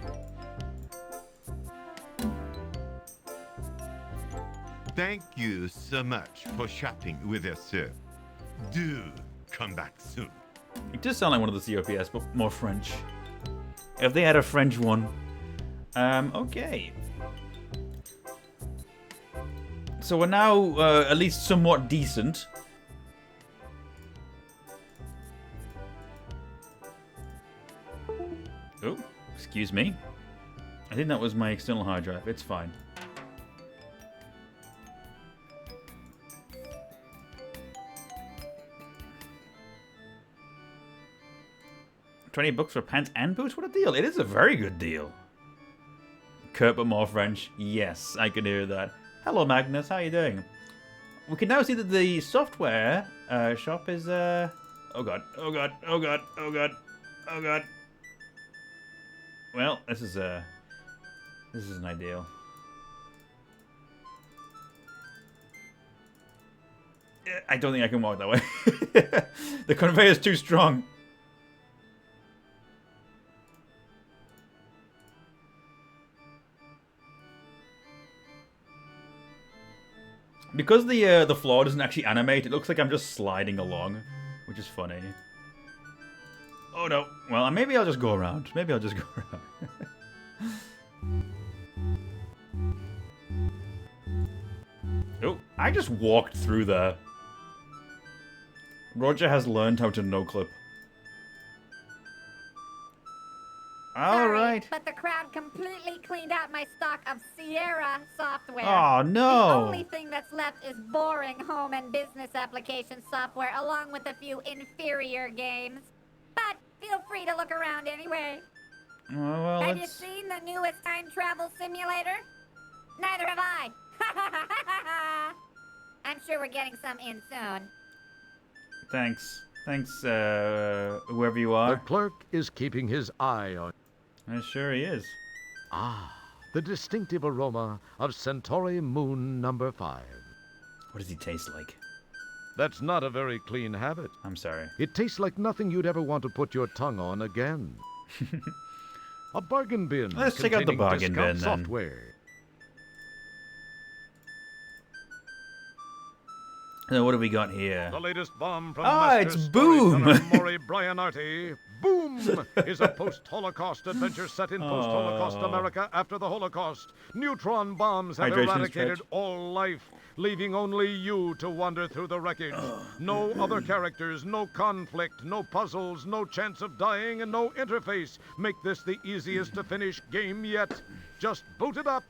Thank you so much for shopping with us, sir. Do come back soon. It does sound like one of the COPS, but more French. If they had a French one. Okay. So we're now at least somewhat decent. Oh, excuse me. I think that was my external hard drive. It's fine. $20 for pants and boots? What a deal. It is a very good deal. Kurt, but more French. Yes, I can hear that. Hello, Magnus. How are you doing? We can now see that the software shop is... Oh, God. Oh, God. Oh, God. Oh, God. Oh, God. Well, this isn't ideal. I don't think I can walk that way. The conveyor is too strong. Because the floor doesn't actually animate, it looks like I'm just sliding along, which is funny. Oh no. Well, maybe I'll just go around. Maybe I'll just go around. Oh, I just walked through there. Roger has learned how to no-clip. Alright. But the crowd completely cleaned out my stock of Sierra software. Oh, no. The only thing that's left is boring home and business application software, along with a few inferior games. But feel free to look around anyway. Well, have you seen the newest time travel simulator? Neither have I. I'm sure we're getting some in soon. Thanks. Thanks, whoever you are. The clerk is keeping his eye on... Sure he is. Ah, the distinctive aroma of Centauri Moon number 5. What does he taste like? That's not a very clean habit. I'm sorry. It tastes like nothing you'd ever want to put your tongue on again. A bargain bin. Let's check out the bargain bin then. Software. So what do we got here? The latest bomb from it's Boom! Maury Bryanarty. Boom is a post-Holocaust adventure set in post-Holocaust America after the Holocaust. Neutron bombs have eradicated all life, leaving only you to wander through the wreckage. No other characters, no conflict, no puzzles, no chance of dying, and no interface make this the easiest to finish game yet. Just boot it up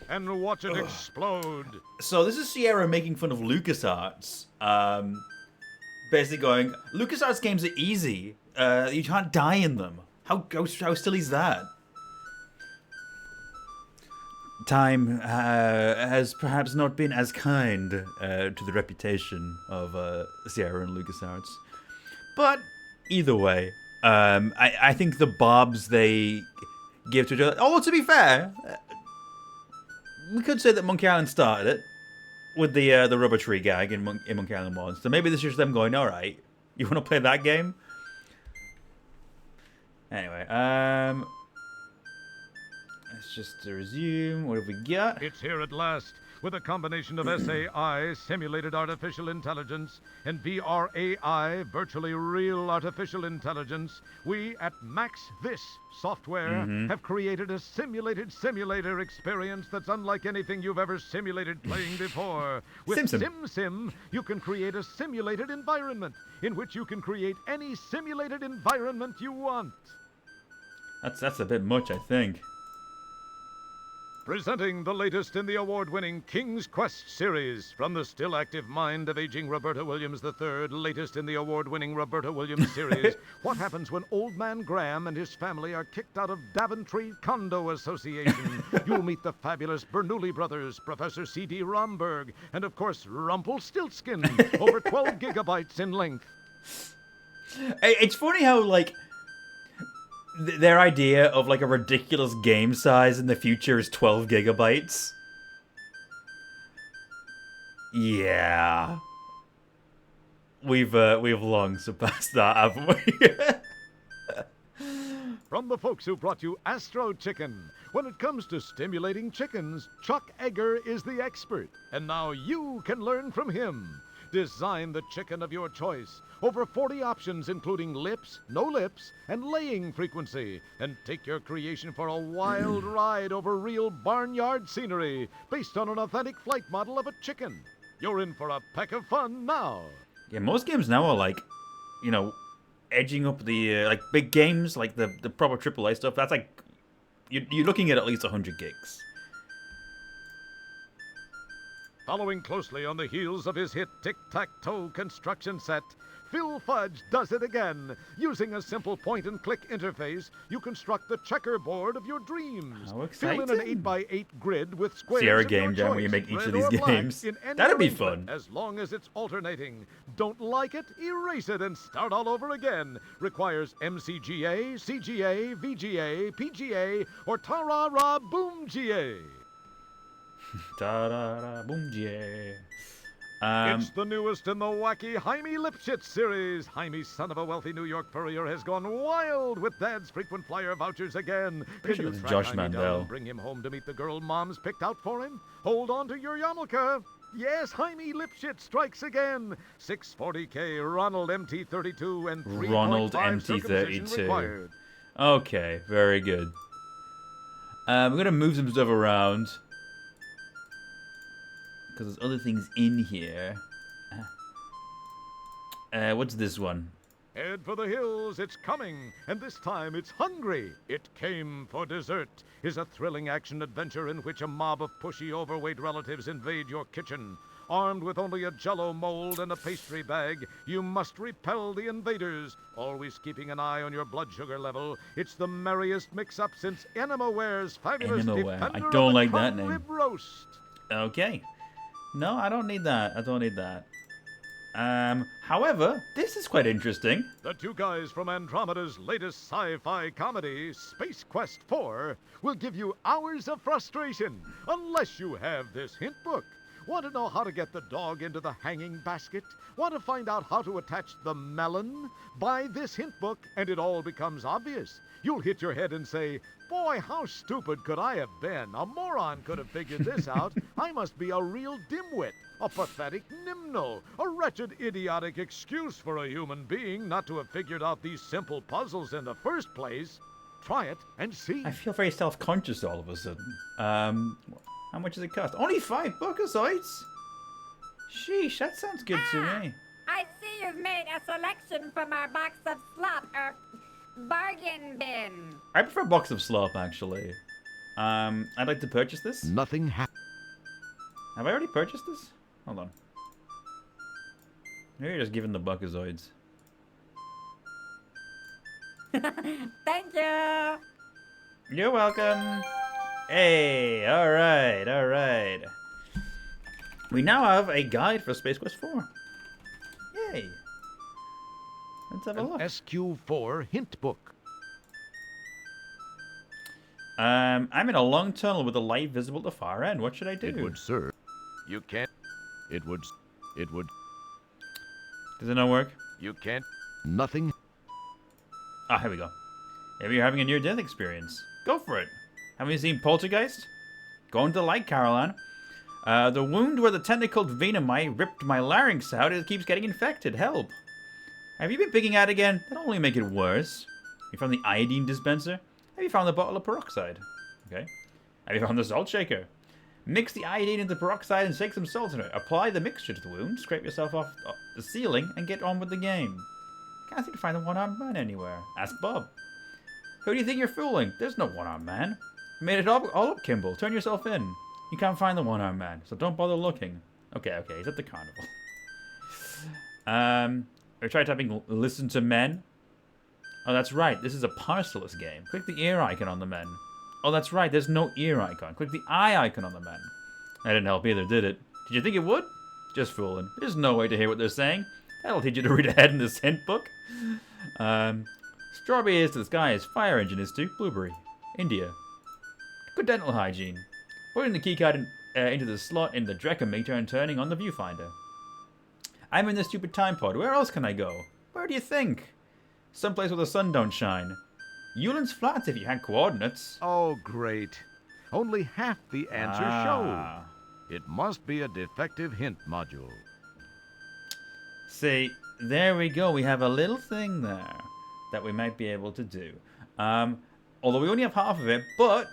and watch it explode. So this is Sierra making fun of LucasArts. Basically going, LucasArts games are easy. You can't die in them. How silly is that? Time has perhaps not been as kind to the reputation of Sierra and LucasArts. But either way, I think the bobs they give to each other... Oh, to be fair... we could say that Monkey Island started it with the rubber tree gag in Monkey Island 1. So maybe this is just them going, all right, you want to play that game? Anyway, let's just resume. What have we got? It's here at last. With a combination of SAI, simulated artificial intelligence, and VRAI, virtually real artificial intelligence, we at Max This Software have created a simulated simulator experience that's unlike anything you've ever simulated playing before. With SimSim, you can create a simulated environment in which you can create any simulated environment you want. That's a bit much, I think. Presenting the latest in the award-winning King's Quest series from the still active mind of aging Roberta Williams III, latest in the award-winning Roberta Williams series. What happens when Old Man Graham and his family are kicked out of Daventry Condo Association? You'll meet the fabulous Bernoulli brothers, Professor C.D. Romberg, and of course Rumpelstiltskin, over 12 gigabytes in length. It's funny how, like, their idea of, like, a ridiculous game size in the future is 12 gigabytes. Yeah. We've long surpassed that, haven't we? From the folks who brought you Astro Chicken. When it comes to stimulating chickens, Chuck Egger is the expert. And now you can learn from him. Design the chicken of your choice. Over 40 options including lips, no lips, and laying frequency. And take your creation for a wild ride over real barnyard scenery based on an authentic flight model of a chicken. You're in for a peck of fun now. Yeah, most games now are like, you know, edging up the, like, big games, like the proper AAA stuff. That's like, you're looking at least 100 gigs. Following closely on the heels of his hit tic-tac-toe construction set, Phil Fudge does it again. Using a simple point-and-click interface, you construct the checkerboard of your dreams. How Fill in an exciting. 8x8 grid with squares Sierra of your game jam where you choice, make each of red these or black, games. in any That'd be arrangement, fun. as long as it's alternating. Don't like it? Erase it and start all over again. Requires MCGA, CGA, VGA, PGA, or ta-ra-ra boom GA. Da-da-da, boom, yeah. It's the newest in the wacky Jaime Lipschitz series. Jaime, son of a wealthy New York furrier, has gone wild with Dad's frequent flyer vouchers again. Pretty Can sure you that's track Josh Jaime down Mandel. and bring him home to meet the girl Mom's picked out for him? Hold on to your yarmulke. Yes, Jaime Lipschitz strikes again. 640K Ronald MT32 and 3.5 Ronald circumcision MT32. required. Okay, very good. We're gonna move some stuff around. Because there's other things in here. What's this one? Head for the hills, it's coming, and this time it's hungry. It Came for Dessert is a thrilling action-adventure in which a mob of pushy, overweight relatives invade your kitchen. Armed with only a jello mold and a pastry bag, you must repel the invaders, always keeping an eye on your blood sugar level. It's the merriest mix-up since Enemoware's fabulous Enemaware. Defender I of don't the like that Crumb name. Rib Roast. Okay. No, I don't need that. I don't need that. However, this is quite interesting. The two guys from Andromeda's latest sci-fi comedy, Space Quest 4, will give you hours of frustration unless you have this hint book. Want to know how to get the dog into the hanging basket? Want to find out how to attach the melon? Buy this hint book and it all becomes obvious. You'll hit your head and say, boy, how stupid could I have been? A moron could have figured this out. I must be a real dimwit, a pathetic nimno, a wretched, idiotic excuse for a human being not to have figured out these simple puzzles in the first place. Try it and see. I feel very self-conscious all of a sudden. How much does it cost? Only $5 Zoids? Sheesh, that sounds good to me. I see you've made a selection from our box of slop, bargain bin. I prefer a box of slop, actually. I'd like to purchase this. Nothing happened. Have I already purchased this? Hold on. Maybe you're just giving the Buckazoids. Thank you. You're welcome. Hey, alright, alright. We now have a guide for Space Quest 4. Yay. Let's have a look. SQ4 hint book. I'm in a long tunnel with a light visible at the far end. What should I do? It would serve. You can't. It would. Does it not work? You can't. Nothing. Ah, here we go. Maybe you're having a near-death experience. Go for it. Haven't you seen Poltergeist? Go into the light, Caroline. The wound where the tentacled venomite ripped my larynx out, it keeps getting infected. Help. Have you been picking at again? That'll only make it worse. You found the iodine dispenser? Have you found the bottle of peroxide? Okay. Have you found the salt shaker? Mix the iodine into peroxide and shake some salt in it. Apply the mixture to the wound, scrape yourself off the ceiling, and get on with the game. Can't seem to find the one-armed man anywhere. Ask Bob. Who do you think you're fooling? There's no one-armed man. You made it all up, Kimball. Turn yourself in. You can't find the one-armed man, so don't bother looking. Okay, he's at the carnival. I tried typing listen to men. Oh, that's right. This is a parceless game. Click the ear icon on the men. Oh, that's right. There's no ear icon. Click the eye icon on the men. That didn't help either, did it? Did you think it would? Just fooling. There's no way to hear what they're saying. That'll teach you to read ahead in this hint book. Strawberry is to the sky as fire engine is to blueberry. India. Good dental hygiene. Putting the keycard into the slot in the Drecometer and turning on the viewfinder. I'm in the stupid time pod. Where else can I go? Where do you think? Someplace where the sun don't shine. Euland's Flats if you had coordinates. Oh, great. Only half the answer showed. It must be a defective hint module. See, there we go. We have a little thing there that we might be able to do. Although we only have half of it, but...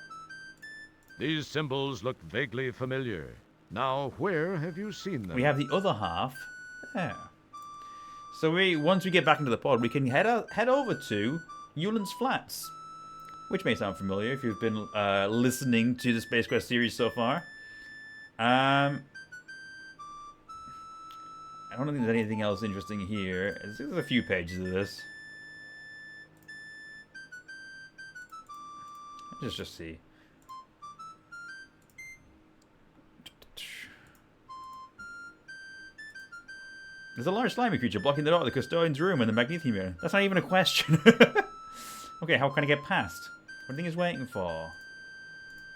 These symbols look vaguely familiar. Now, where have you seen them? We have the other half there. So once we get back into the pod, we can head over to Euland's Flats. Which may sound familiar if you've been listening to the Space Quest series so far. I don't think there's anything else interesting here. There's a few pages of this. Let's just see. There's a large slimy creature blocking the door to the custodian's room in the magnesium mirror. That's not even a question. Okay, how can I get past? What do you think he's waiting for?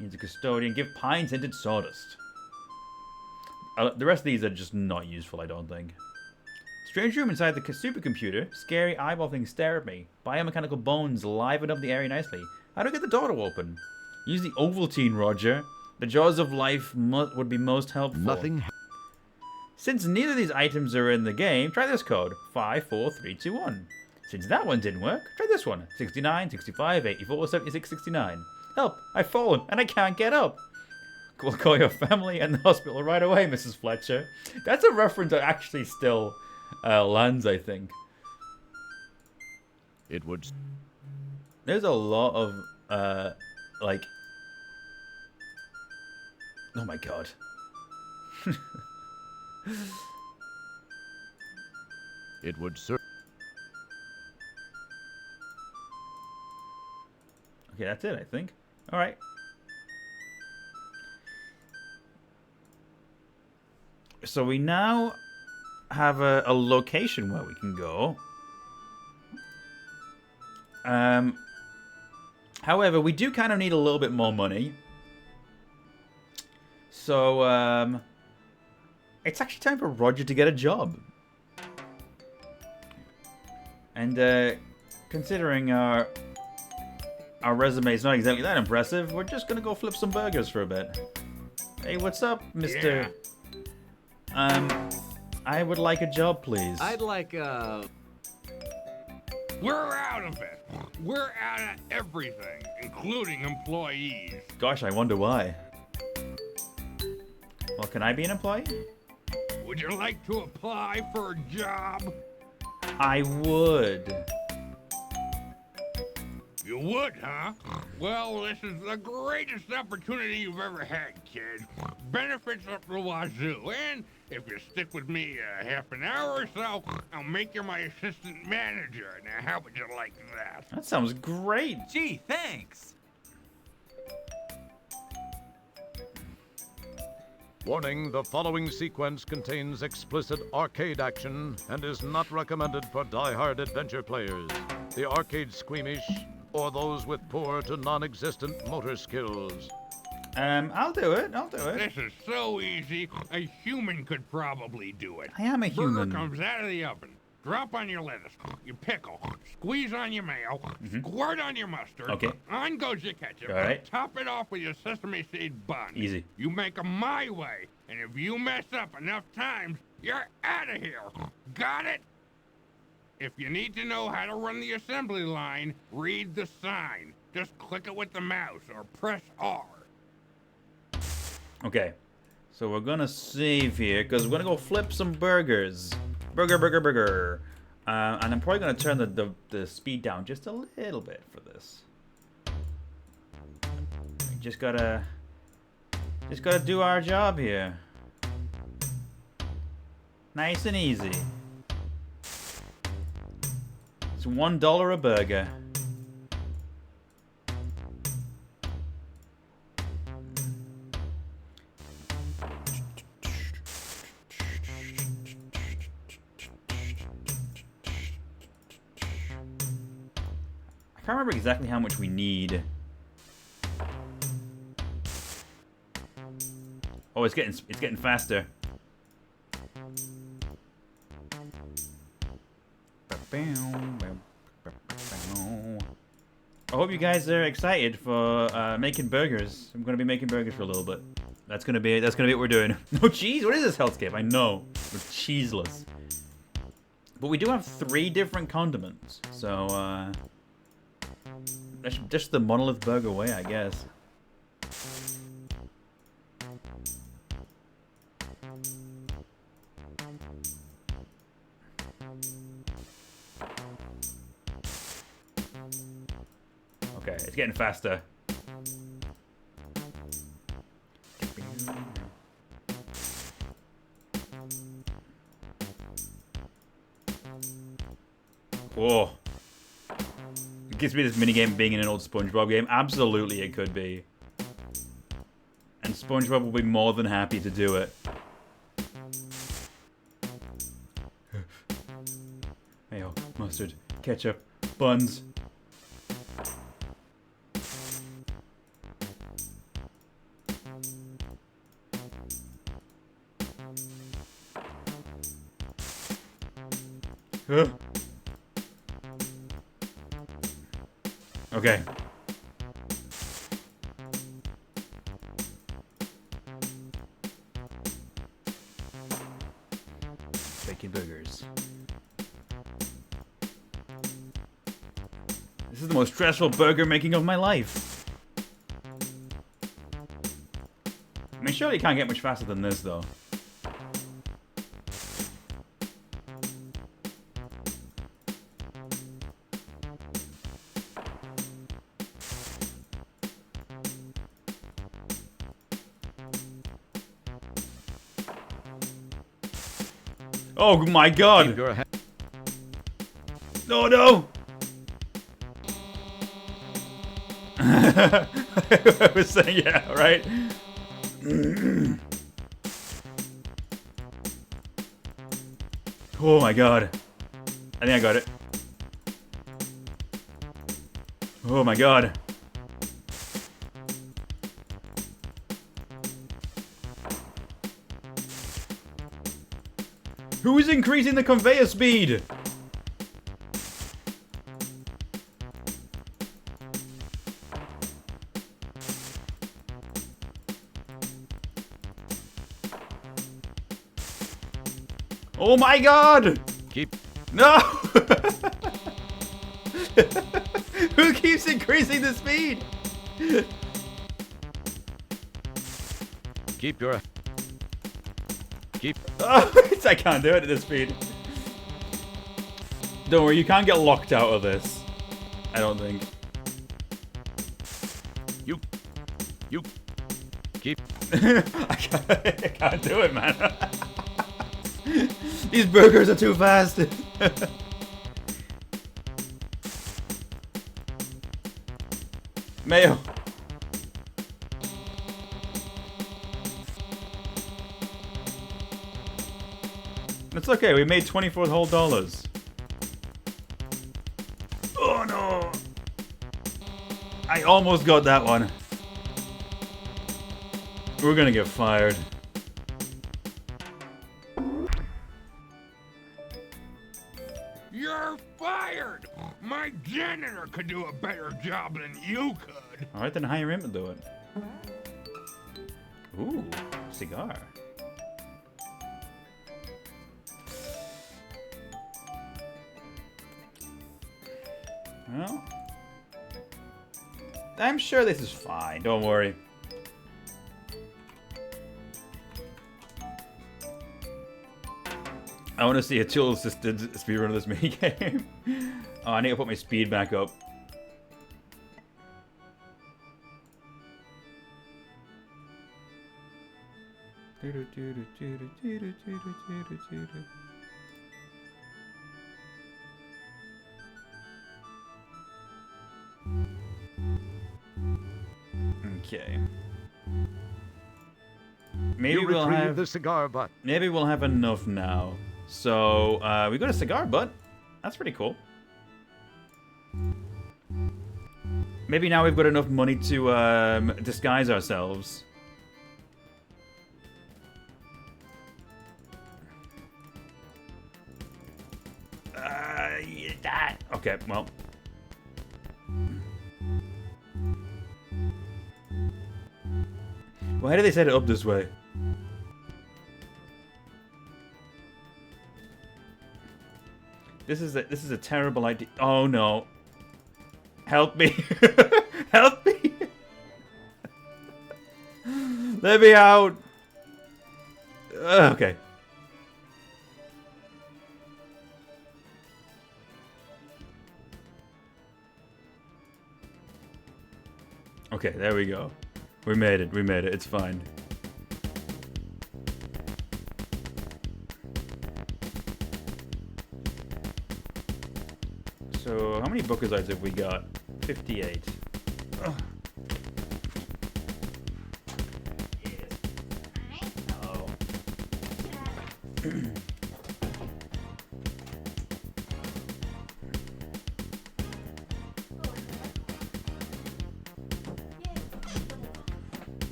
Needs a custodian. Give pine scented sawdust. The rest of these are just not useful, I don't think. Strange room inside the supercomputer. Scary eyeball things stare at me. Biomechanical bones liven up the area nicely. How do I get the door to open? Use the Ovaltine, Roger. The jaws of life would be most helpful. Nothing. Since neither of these items are in the game, try this code. 54321. Since that one didn't work, try this one. 69, 65, 84, 76, 69. Help! I've fallen and I can't get up. We'll call your family and the hospital right away, Mrs. Fletcher. That's a reference that actually still lands, I think. It would. There's a lot of, like... Oh my god. It would serve. Okay, that's it, I think. Alright. So we now have a location where we can go. However, we do kind of need a little bit more money. So, it's actually time for Roger to get a job. And, considering our resume is not exactly that impressive, we're just gonna go flip some burgers for a bit. Hey, what's up, Mr. Yeah. I would like a job, please. I'd like We're out of it. We're out of everything, including employees. Gosh, I wonder why. Well, can I be an employee? Would you like to apply for a job? I would. You would, huh? Well, this is the greatest opportunity you've ever had, kid. Benefits up the wazoo, and if you stick with me half an hour or so, I'll make you my assistant manager. Now, how would you like that? That sounds great. Gee, thanks. Warning, the following sequence contains explicit arcade action and is not recommended for die-hard adventure players, the arcade squeamish, or those with poor to non-existent motor skills. I'll do it. This is so easy, a human could probably do it. I am a human. Burger comes out of the oven. Drop on your lettuce, your pickle, squeeze on your mayo, squirt on your mustard. Okay. On goes your ketchup. All right. Top it off with your sesame seed bun. Easy. You make 'em my way, and if you mess up enough times, you're out of here. Got it? If you need to know how to run the assembly line, read the sign. Just click it with the mouse or press R. Okay. So we're gonna save here, because we're gonna go flip some burgers. Burger. And I'm probably gonna turn the speed down just a little bit for this. Just gotta do our job here. Nice and easy. It's $1 a burger. can't remember exactly how much we need. Oh, it's getting faster. I hope you guys are excited for making burgers. I'm gonna be making burgers for a little bit. That's gonna be what we're doing. No cheese? What is this hellscape? I know. We're cheeseless. But we do have 3 different condiments. So that's just the monolith burger way, I guess. Okay, it's getting faster. Whoa. It gives me this minigame being in an old SpongeBob game. Absolutely it could be. And SpongeBob will be more than happy to do it. Mayo, mustard, ketchup, buns. Okay. Bacon burgers. This is the most stressful burger making of my life. I mean, surely you can't get much faster than this, though. Oh my god! No, no! I was saying, yeah, right? Oh my god. I think I got it. Oh my god. Who is increasing the conveyor speed? Oh my god! Keep. No! Who keeps increasing the speed? Keep your. Keep. Oh, I can't do it at this speed. Don't worry, you can't get locked out of this. I don't think. You. Keep. I can't do it, man. These burgers are too fast. Mayo. It's okay, we made $24 whole. Oh no! I almost got that one. We're gonna get fired. You're fired! My janitor could do a better job than you could. Alright, then hire him to do it. Ooh, cigar. Well, I'm sure this is fine. Don't worry. I want to see a tool-assisted speedrun of this minigame. Oh, I need to put my speed back up. Okay. Maybe we'll have the cigar butt. Maybe we'll have enough now. So we got a cigar butt. That's pretty cool. Maybe now we've got enough money to disguise ourselves. Okay, well. Why did they set it up this way? This is a terrible idea. Oh no. Help me. Help me. Let me out. Okay. Okay, there we go. We made it. We made it. It's fine. So, how many Bookazoids have we got? 58. Ugh. Oh.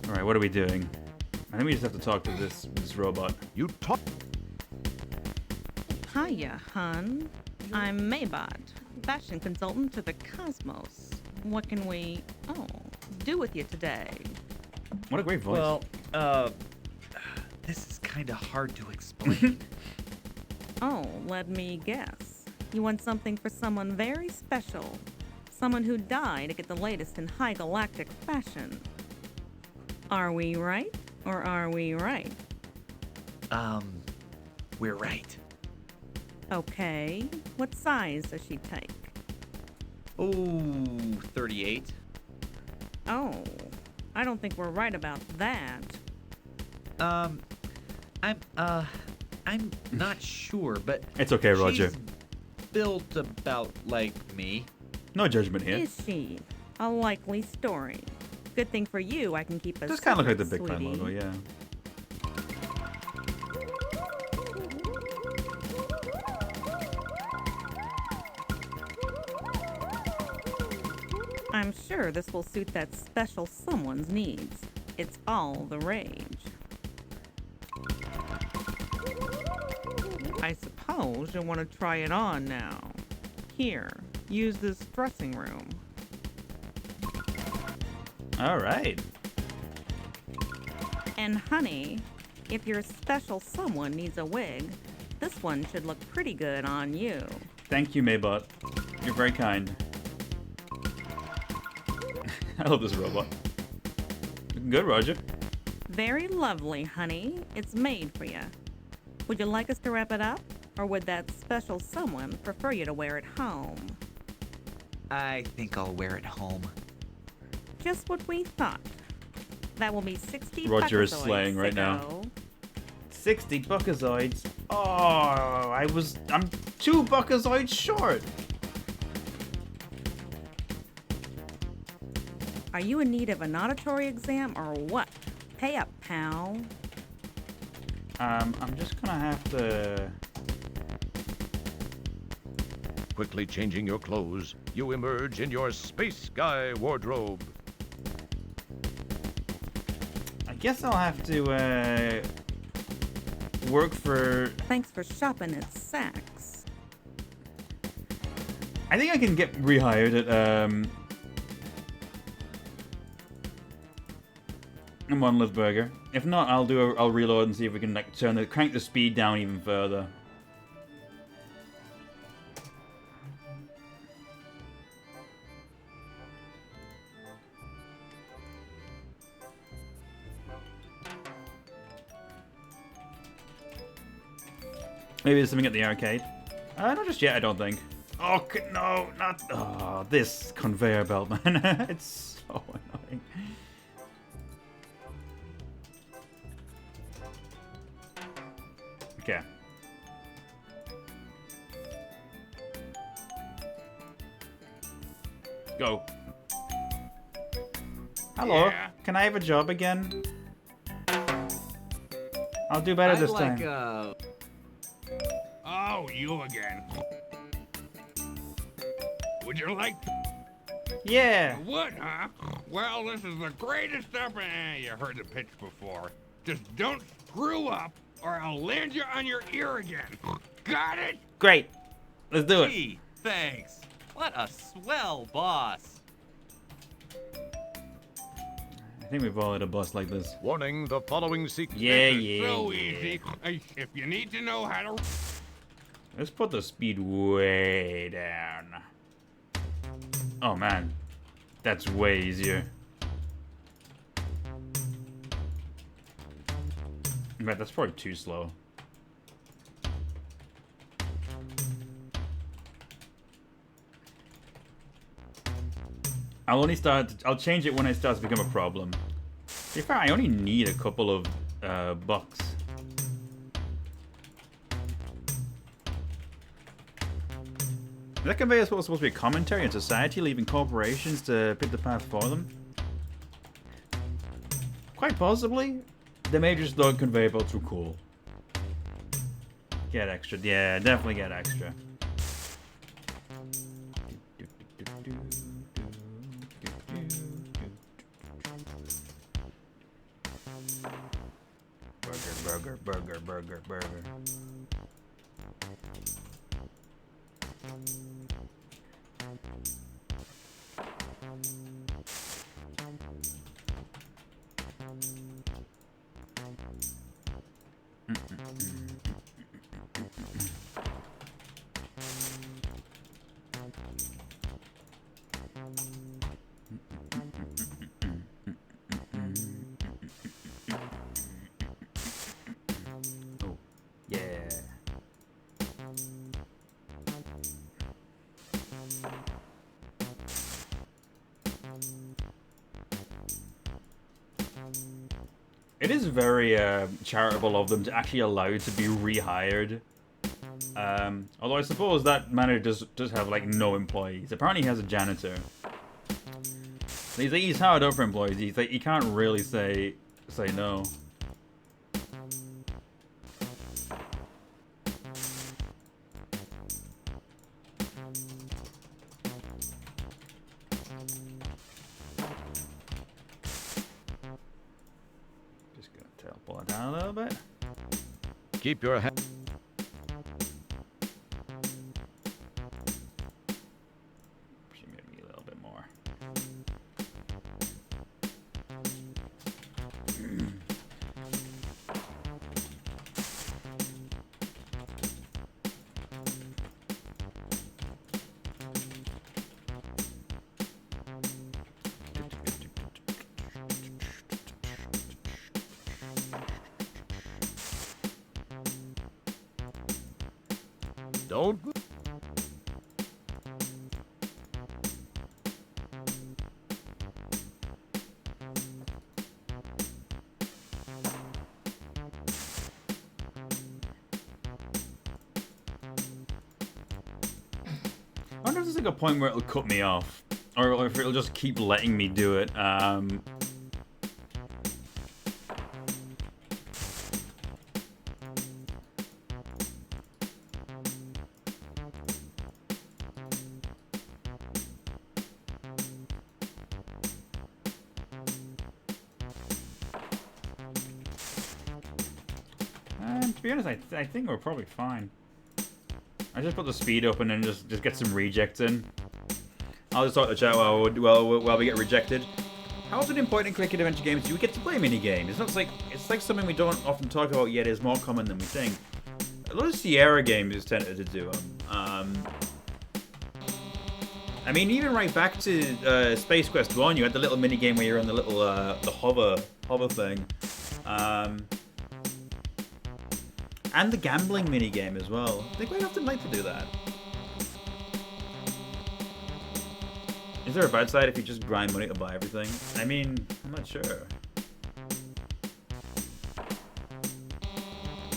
Alright, what are we doing? I think we just have to talk to this robot. You talk. Hiya, hun. I'm Maybot, fashion consultant to the Cosmos. What can we, do with you today? What a great voice. Well, this is kind of hard to explain. Oh, let me guess. You want something for someone very special. Someone who died to get the latest in high galactic fashion. Are we right, or are we right? We're right. Okay. What size does she take? Oh, 38. Oh, I don't think we're right about that. I'm not sure, but It's okay, Roger. she's built about like me. No judgment here. Is she? A likely story. Good thing for you, I can keep a Does kind of look like the secret, Big Time sweetie. logo, yeah. I'm sure this will suit that special someone's needs. It's all the rage. I suppose you'll want to try it on now. Here, use this dressing room. Alright. And honey, if your special someone needs a wig, this one should look pretty good on you. Thank you, Maybot. You're very kind. I love this robot. Looking good, Roger. Very lovely, honey. It's made for you. Would you like us to wrap it up? Or would that special someone prefer you to wear it home? I think I'll wear it home. Just what we thought. That will be 60 Roger is Buckazoids, slaying right now. sicko. 60 Buckazoids. Oh, I'm 2 Buckazoids short. Are you in need of an auditory exam or what? Pay up, pal. I'm just gonna have to... Quickly changing your clothes, you emerge in your space guy wardrobe. I guess I'll have to, work for... Thanks for shopping at Saks. I think I can get rehired at, a Monolith Burger. If not, I'll reload and see if we can like crank the speed down even further. Maybe there's something at the arcade. Not just yet, I don't think. Oh, no, not... Oh, this conveyor belt, man. It's so annoying. Okay. Go. Hello. Yeah. Can I have a job again? I'll do better this time. Oh, you again. Would you like Yeah. What, huh? Well, this is the greatest ever. You heard the pitch before. Just don't screw up, or I'll land you on your ear again. Got it? Great. Let's do it. Gee, thanks. What a swell boss. I think we've all had a boss like this. Warning, the following sequence. Yeah, This is yeah, so yeah. easy. If you need to know how to... Let's put the speed way down. Oh man, that's way easier. Man, that's probably too slow. I'll change it when it starts to become a problem. In fact, I only need a couple of bucks. Is that conveyor supposed to be a commentary on society, leaving corporations to pick the path for them? Quite possibly. They may just thought conveyor belts were cool. Get extra. Yeah, definitely get extra. Burger, burger, burger, burger. Oh, yeah. It is very charitable of them to actually allow you to be rehired. Although I suppose that manager does have like no employees. Apparently he has a janitor. He's hard up for employees. He's like, he can't really say no. Just gonna pull it down a little bit. Keep your head. Maybe a little bit more. Don't. I wonder if there's like a point where it'll cut me off, or if it'll just keep letting me do it. To be honest, I think we're probably fine. I just put the speed up and then just get some rejects in. I'll just talk to chat while we get rejected. How often in point-and-click adventure games do we get to play mini-games? It's like something we don't often talk about yet is more common than we think. A lot of Sierra games tended to do them. I mean, even right back to Space Quest 1, you had the little mini-game where you're on the little the hover thing. And the gambling minigame as well. They quite often like to do that. Is there a bad side if you just grind money to buy everything? I mean, I'm not sure.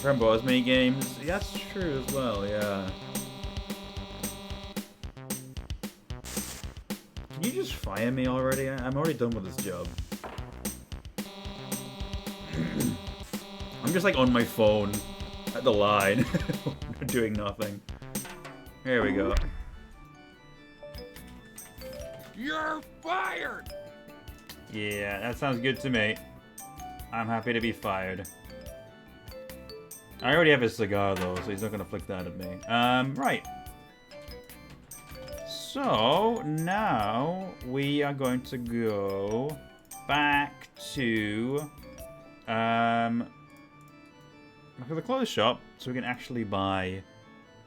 Rainbow's minigames, yeah, that's true as well, yeah. Can you just fire me already? I'm already done with this job. I'm just like on my phone. At the line, doing nothing. Here we go. You're fired! Yeah, that sounds good to me. I'm happy to be fired. I already have his cigar though, so he's not gonna flick that at me. Right. So now we are going to go back to back to the clothes shop so we can actually buy.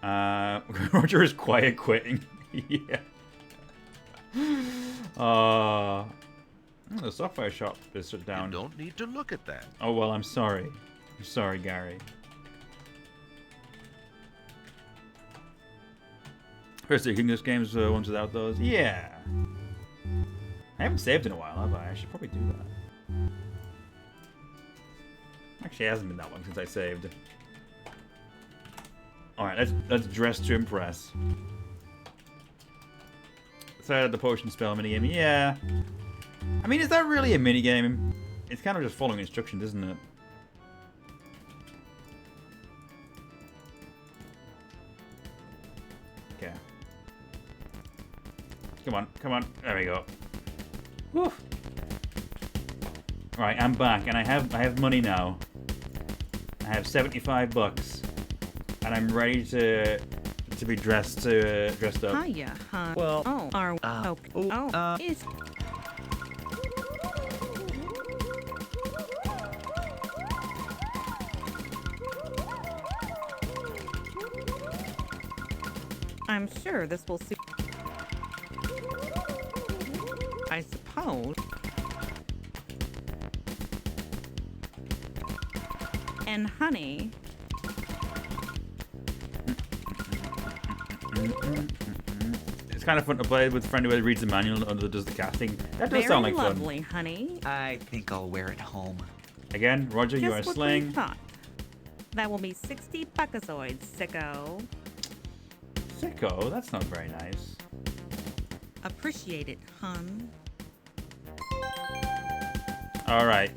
Roger is quiet quitting. Yeah. The software shop is shut down. You don't need to look at that. Oh well, I'm sorry. I'm sorry, Gary. First, you can this games ones without those. Yeah. I haven't saved in a while, have I? I should probably do that. Actually, it hasn't been that long since I saved. All right, let's dress to impress. So the potion spell minigame. Yeah. I mean, is that really a minigame? It's kind of just following instructions, isn't it? Okay. Come on, come on. There we go. Woo. Right, I'm back, and I have money now. I have 75 bucks, and I'm ready to be dressed up. Hiya, huh? Well, is. I'm sure this will suit. I suppose. And honey. It's kind of fun to play with a friend who reads the manual and does the casting. That does sound like fun. Very lovely, honey. I think I'll wear it home. Again, Roger, you are Just what slaying. we thought. That will be 60 buckazoids, sicko. Sicko? That's not very nice. Appreciate it, hun. All right.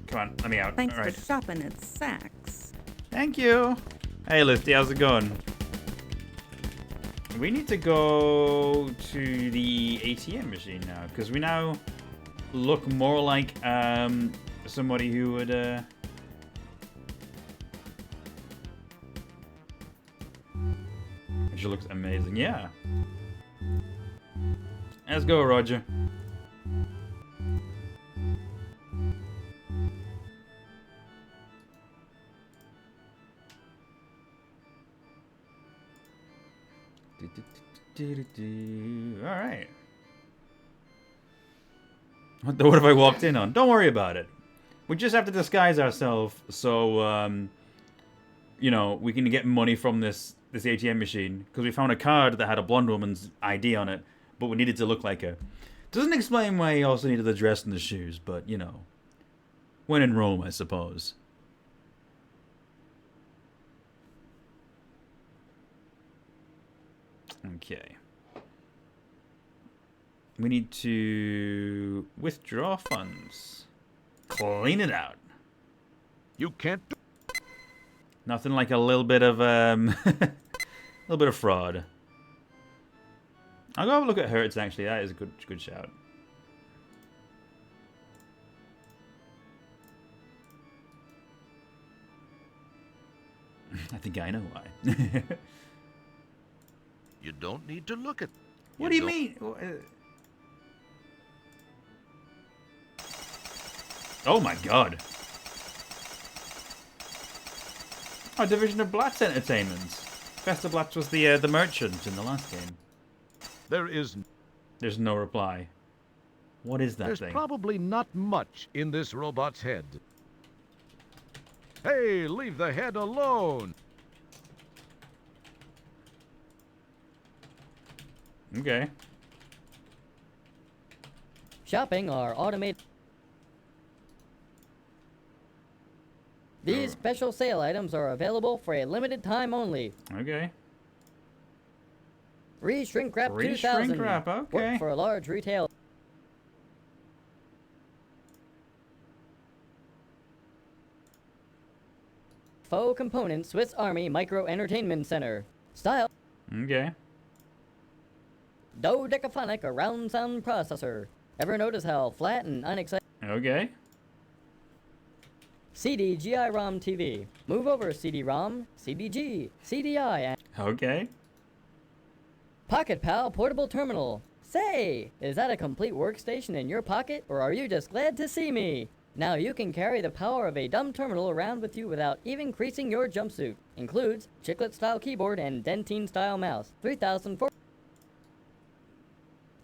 Come on, let me out. Thanks All right. for shopping at Saks. Thank you. Hey, Lifty, how's it going? We need to go to the ATM machine now, because we now look more like somebody who would. She looks amazing. Yeah. Let's go, Roger. All right. What have I walked in on? Don't worry about it. We just have to disguise ourselves so, you know, we can get money from this ATM machine. Because we found a card that had a blonde woman's ID on it, but we needed to look like her. Doesn't explain why you also needed the dress and the shoes, but, you know. When in Rome, I suppose. Okay. We need to withdraw funds. Clean it out. You can't do. Nothing like a little bit of a little bit of fraud. I'll go have a look at Hertz actually. That is a good shout. I think I know why. You don't need to look at. What do you mean? Oh my god. Oh, Division of Blatz Entertainments. Fester Blatz was the merchant in the last game. There's no reply. What is that There's thing? probably not much in this robot's head. Hey, leave the head alone. Okay. Shopping are automated. These special sale items are available for a limited time only. Okay. Free shrink wrap Free 2000. shrink wrap, okay. Work for a large retail. Faux Component Swiss Army Micro Entertainment Center. Style. Okay. Dodecaphonic Around Sound Processor. Ever notice how flat and unexciting? Okay. CD-GI-ROM TV. Move over CD-ROM, CDG, CDI, and... Okay. Pocket Pal Portable Terminal. Say, is that a complete workstation in your pocket, or are you just glad to see me? Now you can carry the power of a dumb terminal around with you without even creasing your jumpsuit. Includes chiclet-style keyboard and dentine-style mouse. 3,004.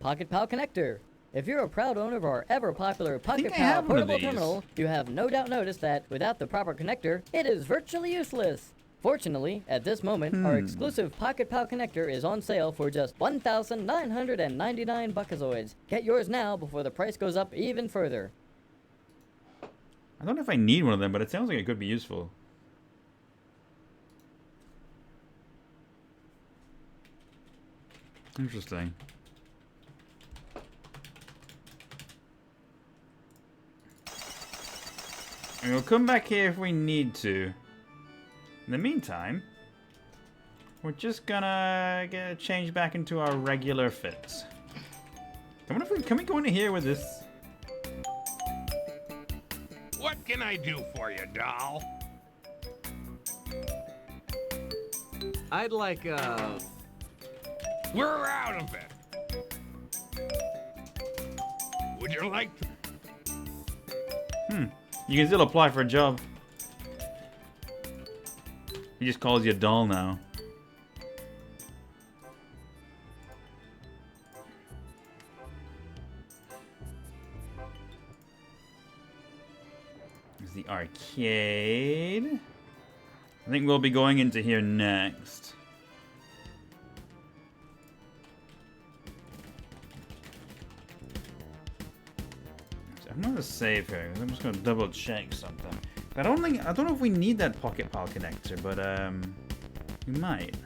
Pocket Pal Connector. If you're a proud owner of our ever-popular Pocket Pal portable terminal, you have no doubt noticed that without the proper connector, it is virtually useless. Fortunately, at this moment, our exclusive Pocket Pal connector is on sale for just 1,999 buckazoids. Get yours now before the price goes up even further. I don't know if I need one of them, but it sounds like it could be useful. Interesting. And we'll come back here if we need to. In the meantime, we're just gonna get changed back into our regular fits. Can we go into here with this? What can I do for you, doll? I'd like, We're out of it. Would you like to... You can still apply for a job. He just calls you a doll now. There's the arcade. I think we'll be going into here next. I'm gonna save here. I'm just gonna double check something. I don't know if we need that Pocket Pal connector, but we might.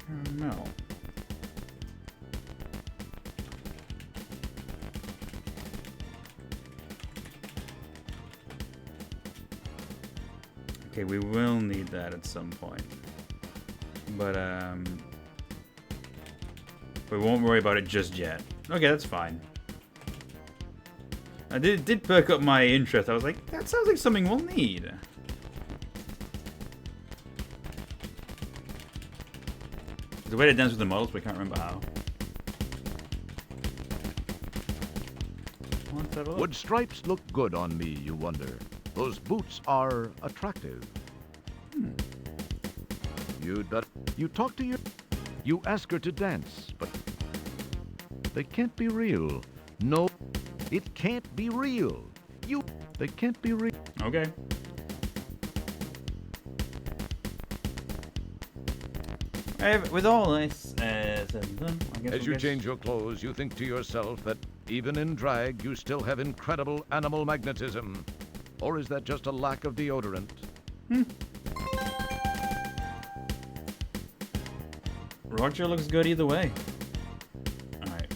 I don't know. Okay, we will need that at some point, but we won't worry about it just yet. Okay, that's fine. I did perk up my interest. I was like, that sounds like something we'll need. There's a way to dance with the models, but I can't remember how. Let's have a look. Would stripes look good on me, you wonder? Those boots are attractive. You talk to your... You ask her to dance, but they can't be real. No, it can't be real. They can't be real. Okay. With all this, as you change your clothes, you think to yourself that even in drag, you still have incredible animal magnetism. Or is that just a lack of deodorant? Roger looks good either way. Alright.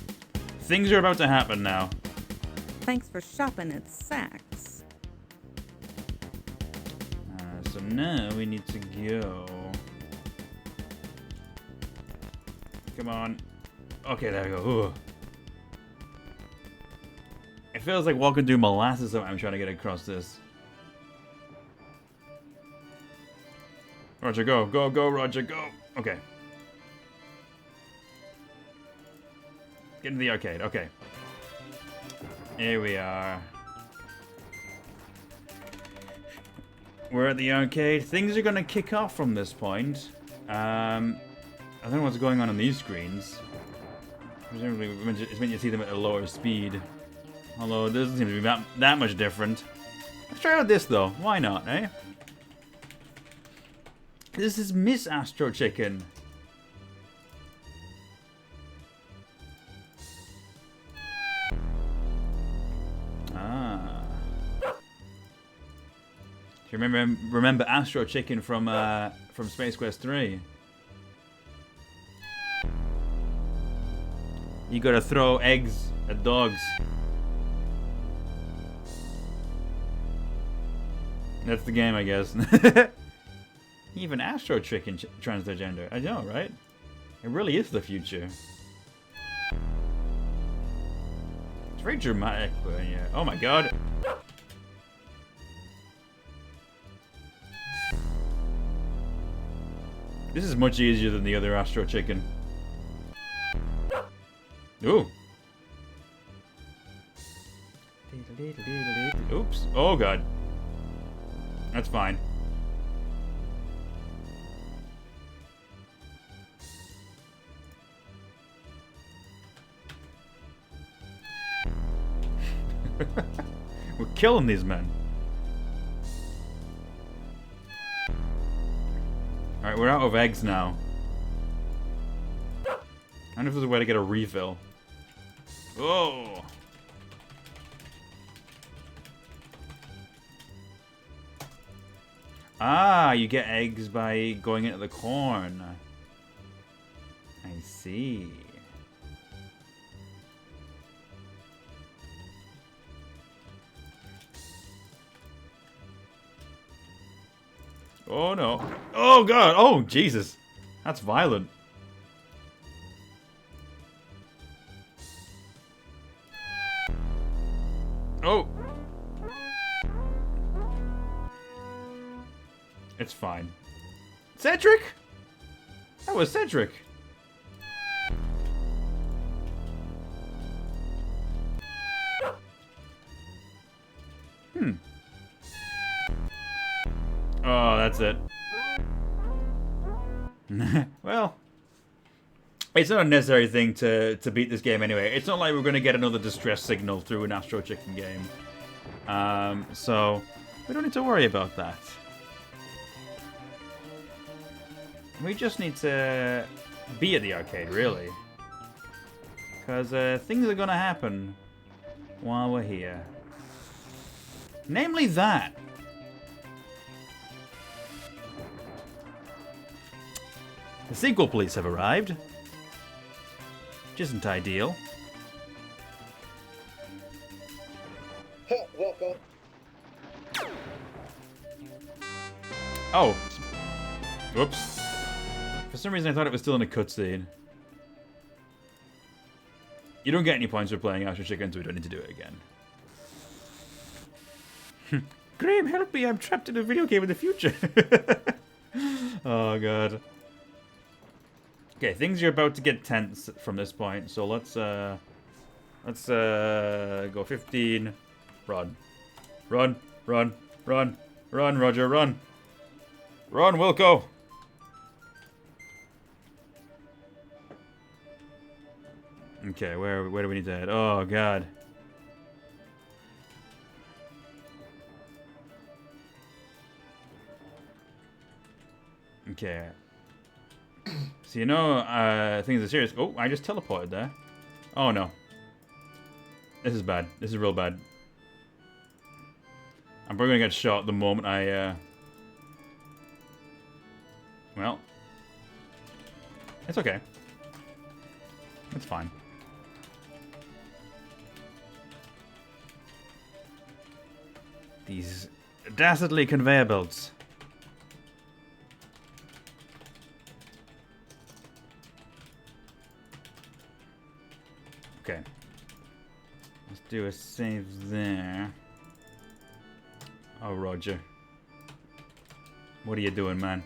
Things are about to happen now. Thanks for shopping at Saks. So now we need to go. Come on. Okay, there we go. Ooh. It feels like walking through molasses so I'm trying to get across this. Roger, go. Go, go, Roger, go. Okay. Get into the arcade. Okay. Here we are. We're at the arcade. Things are going to kick off from this point. I don't know what's going on these screens. Presumably it's meant you see them at a lower speed. Although it doesn't seem to be that much different. Let's try out this though. Why not, eh? This is Miss Astro Chicken. Ah. Do you remember Astro Chicken from Space Quest 3? You gotta throw eggs at dogs. That's the game, I guess. Even Astro Chicken transgender. I know, right? It really is the future. It's very dramatic, but yeah. Oh my god. This is much easier than the other Astro Chicken. Ooh. Oops. Oh god. That's fine. We're killing these men. Alright, we're out of eggs now. I wonder if there's a way to get a refill. Oh! Ah, you get eggs by going into the corn. I see. Oh no. Oh god. Oh Jesus. That's violent. Oh. It's fine. Cedric? That was Cedric. Oh, that's it. Well, it's not a necessary thing to beat this game anyway. It's not like we're going to get another distress signal through an Astro Chicken game. So, we don't need to worry about that. We just need to be at the arcade, really. Because things are going to happen while we're here. Namely that. The sequel police have arrived. Which isn't ideal. Hey, Wilco. Oh. Whoops. For some reason I thought it was still in a cutscene. You don't get any points for playing Astro Chicken, so we don't need to do it again. Graham, help me! I'm trapped in a video game in the future. Oh god. Okay, things are about to get tense from this point, so let's go 15. Run. Run, run, run, run, Roger, run. Run, Wilco. Okay, where do we need to head? Oh god. Okay. So you know, things are serious. Oh, I just teleported there. Oh no. This is bad. This is real bad. I'm probably gonna get shot the moment I, Well. It's okay. It's fine. These dastardly conveyor belts. Okay. Let's do a save there. Oh, Roger. What are you doing, man?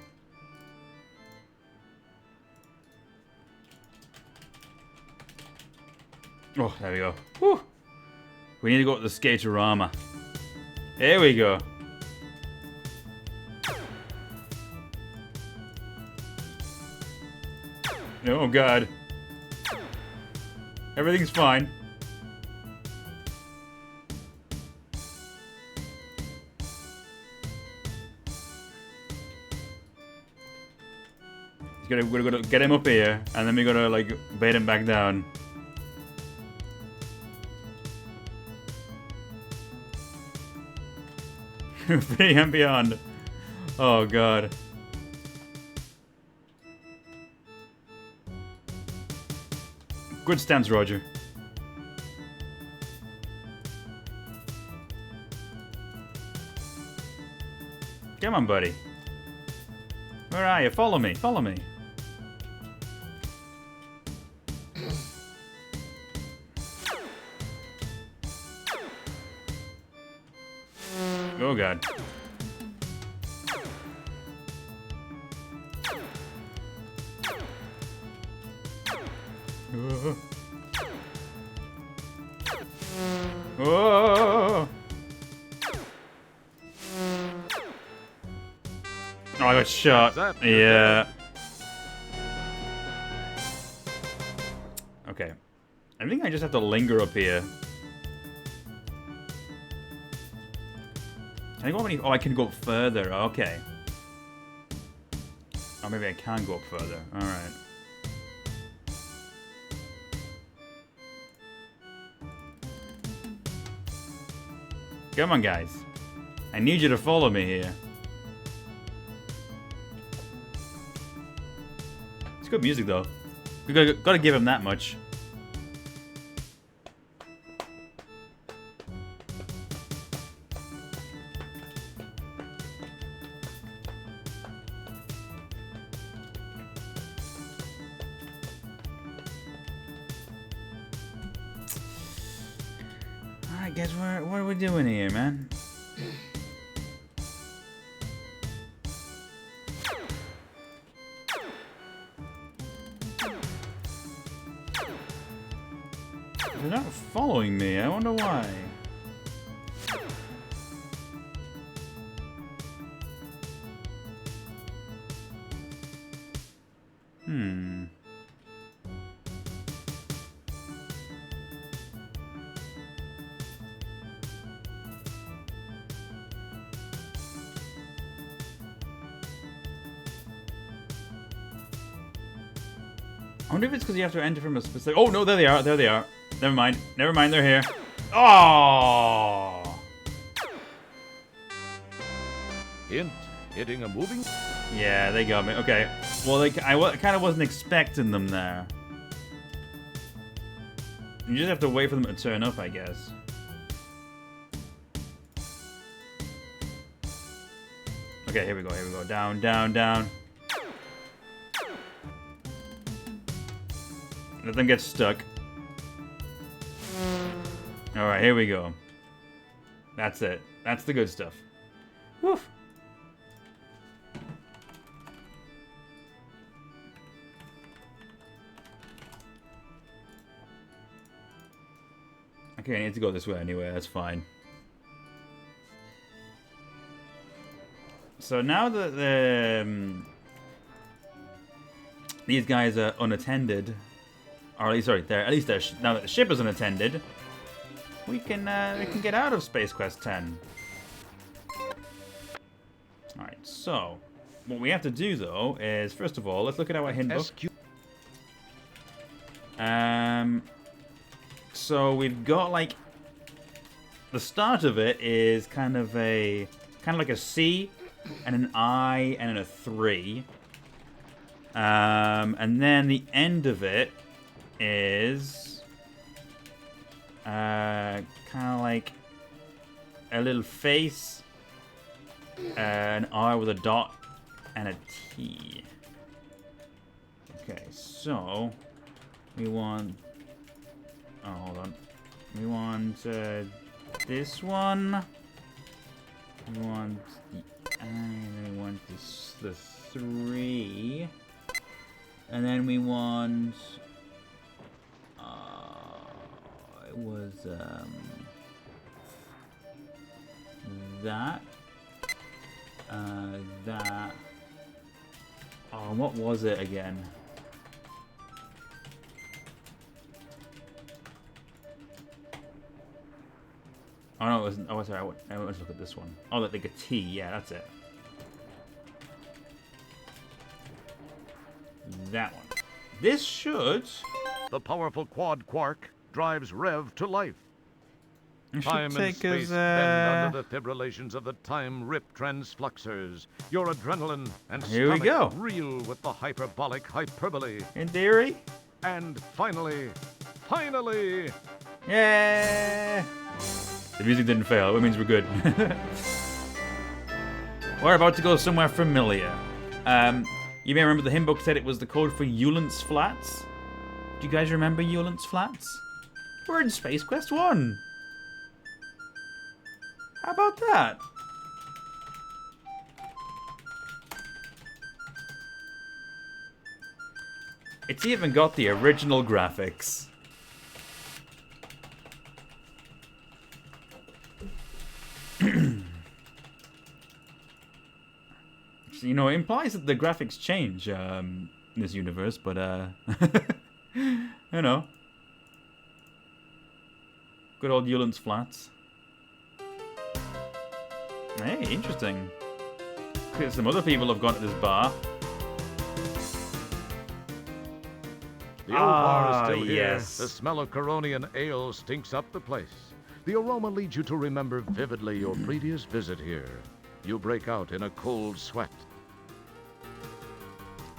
Oh, there we go. Whew. We need to go to the Skaterama. There we go. Oh, God. Everything's fine. We're gonna get him up here, and then we're gonna, like, bait him back down. Free and beyond. Oh, God. Good stance, Roger. Come on, buddy. Where are you? Follow me. Follow me. Oh, God. Oh! Oh, I got shot. Yeah. Okay. I think I just have to linger up here. Can I go any? Oh, I can go up further. Okay. Oh, maybe I can go up further. All right. Come on, guys. I need you to follow me here. It's good music, though. We gotta give him that much. Alright, guys, what are we doing here, man? They're not following me. I wonder why. I wonder if it's because you have to enter from a specific... Oh, no, there they are. There they are. Never mind. Never mind, they're here. Oh! Hint, hitting a moving... Yeah, they got me. Okay. Well, I kind of wasn't expecting them there. You just have to wait for them to turn up, I guess. Okay, here we go, here we go. Down, down, down. Let them get stuck. Alright, here we go. That's it. That's the good stuff. Woof. Okay, I need to go this way anyway, that's fine. So now that these guys are unattended, or at least, sorry, now that the ship is unattended, we can get out of Space Quest 10. Alright, so what we have to do though is, first of all, let's look at our hint book. So we've got like the start of it is kind of like a C and an I and a 3. And then the end of it is kind of like a little face, an R with a dot, and a T. Okay, so we want... Oh, hold on. We want this one. We want the I, and we want this, the 3. And then we want... it was, that. That. Oh, what was it again? Oh no, it wasn't. Oh, sorry. I want to look at this one. Oh, like a T. Yeah, that's it. That one. This should... The powerful quad quark drives Rev to life. Time and space bend under the fibrillations of the time rip transfluxers. Your adrenaline and Here we stomach go. reel with the hyperbolic hyperbole. In theory. And finally... Yeah. The music didn't fail. It means we're good. We're about to go somewhere familiar. You may remember the hymn book said it was the code for Eulance Flats. Do you guys remember Eulance Flats? We're in Space Quest 1. How about that? It's even got the original graphics. You know, it implies that the graphics change in this universe, but you know. Good old Eulance Flats. Hey, interesting. Some other people have gone to this bar. The old bar is still yes. here. The smell of Coronian ale stinks up the place. The aroma leads you to remember vividly your previous visit here. You break out in a cold sweat.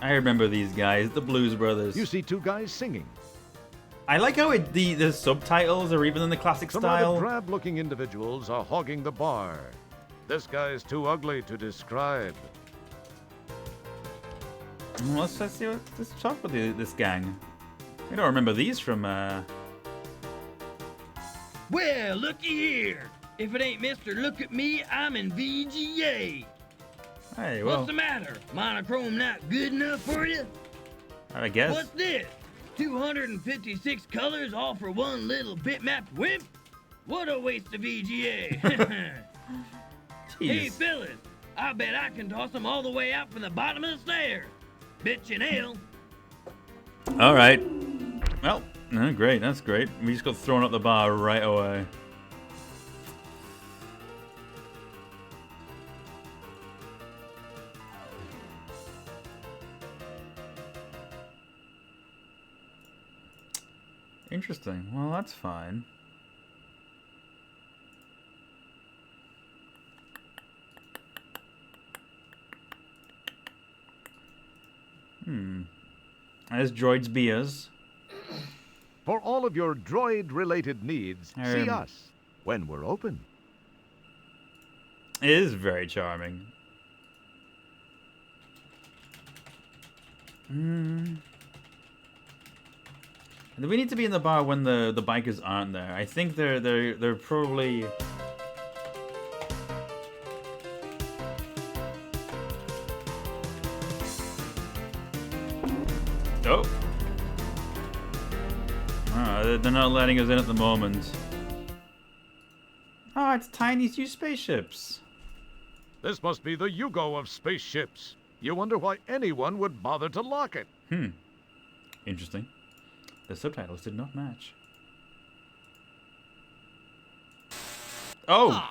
I remember these guys, the Blues Brothers. You see two guys singing. I like how the subtitles are even in the classic Some style. rather drab-looking individuals are hogging the bar. This guy's too ugly to describe. Let's see let's talk with this gang. I don't remember these from Well, looky here. If it ain't Mr. Look at Me, I'm in VGA. Hey, well. What's the matter? Monochrome not good enough for you? I guess. What's this? 256 colors all for one little bitmap wimp? What a waste of VGA. Hey, fellas, I bet I can toss them all the way out from the bottom of the stairs. Bitch and ale. All right. Well, great. That's great. We just got thrown up the bar right away. Interesting. Well, that's fine. As droids be us. For all of your droid-related needs, see us when we're open. It is very charming. Do we need to be in the bar when the bikers aren't there? I think they're probably. Oh. They're not letting us in at the moment. Oh, it's Tiny's new spaceships. This must be the Yugo of spaceships. You wonder why anyone would bother to lock it. Interesting. The subtitles did not match. Oh!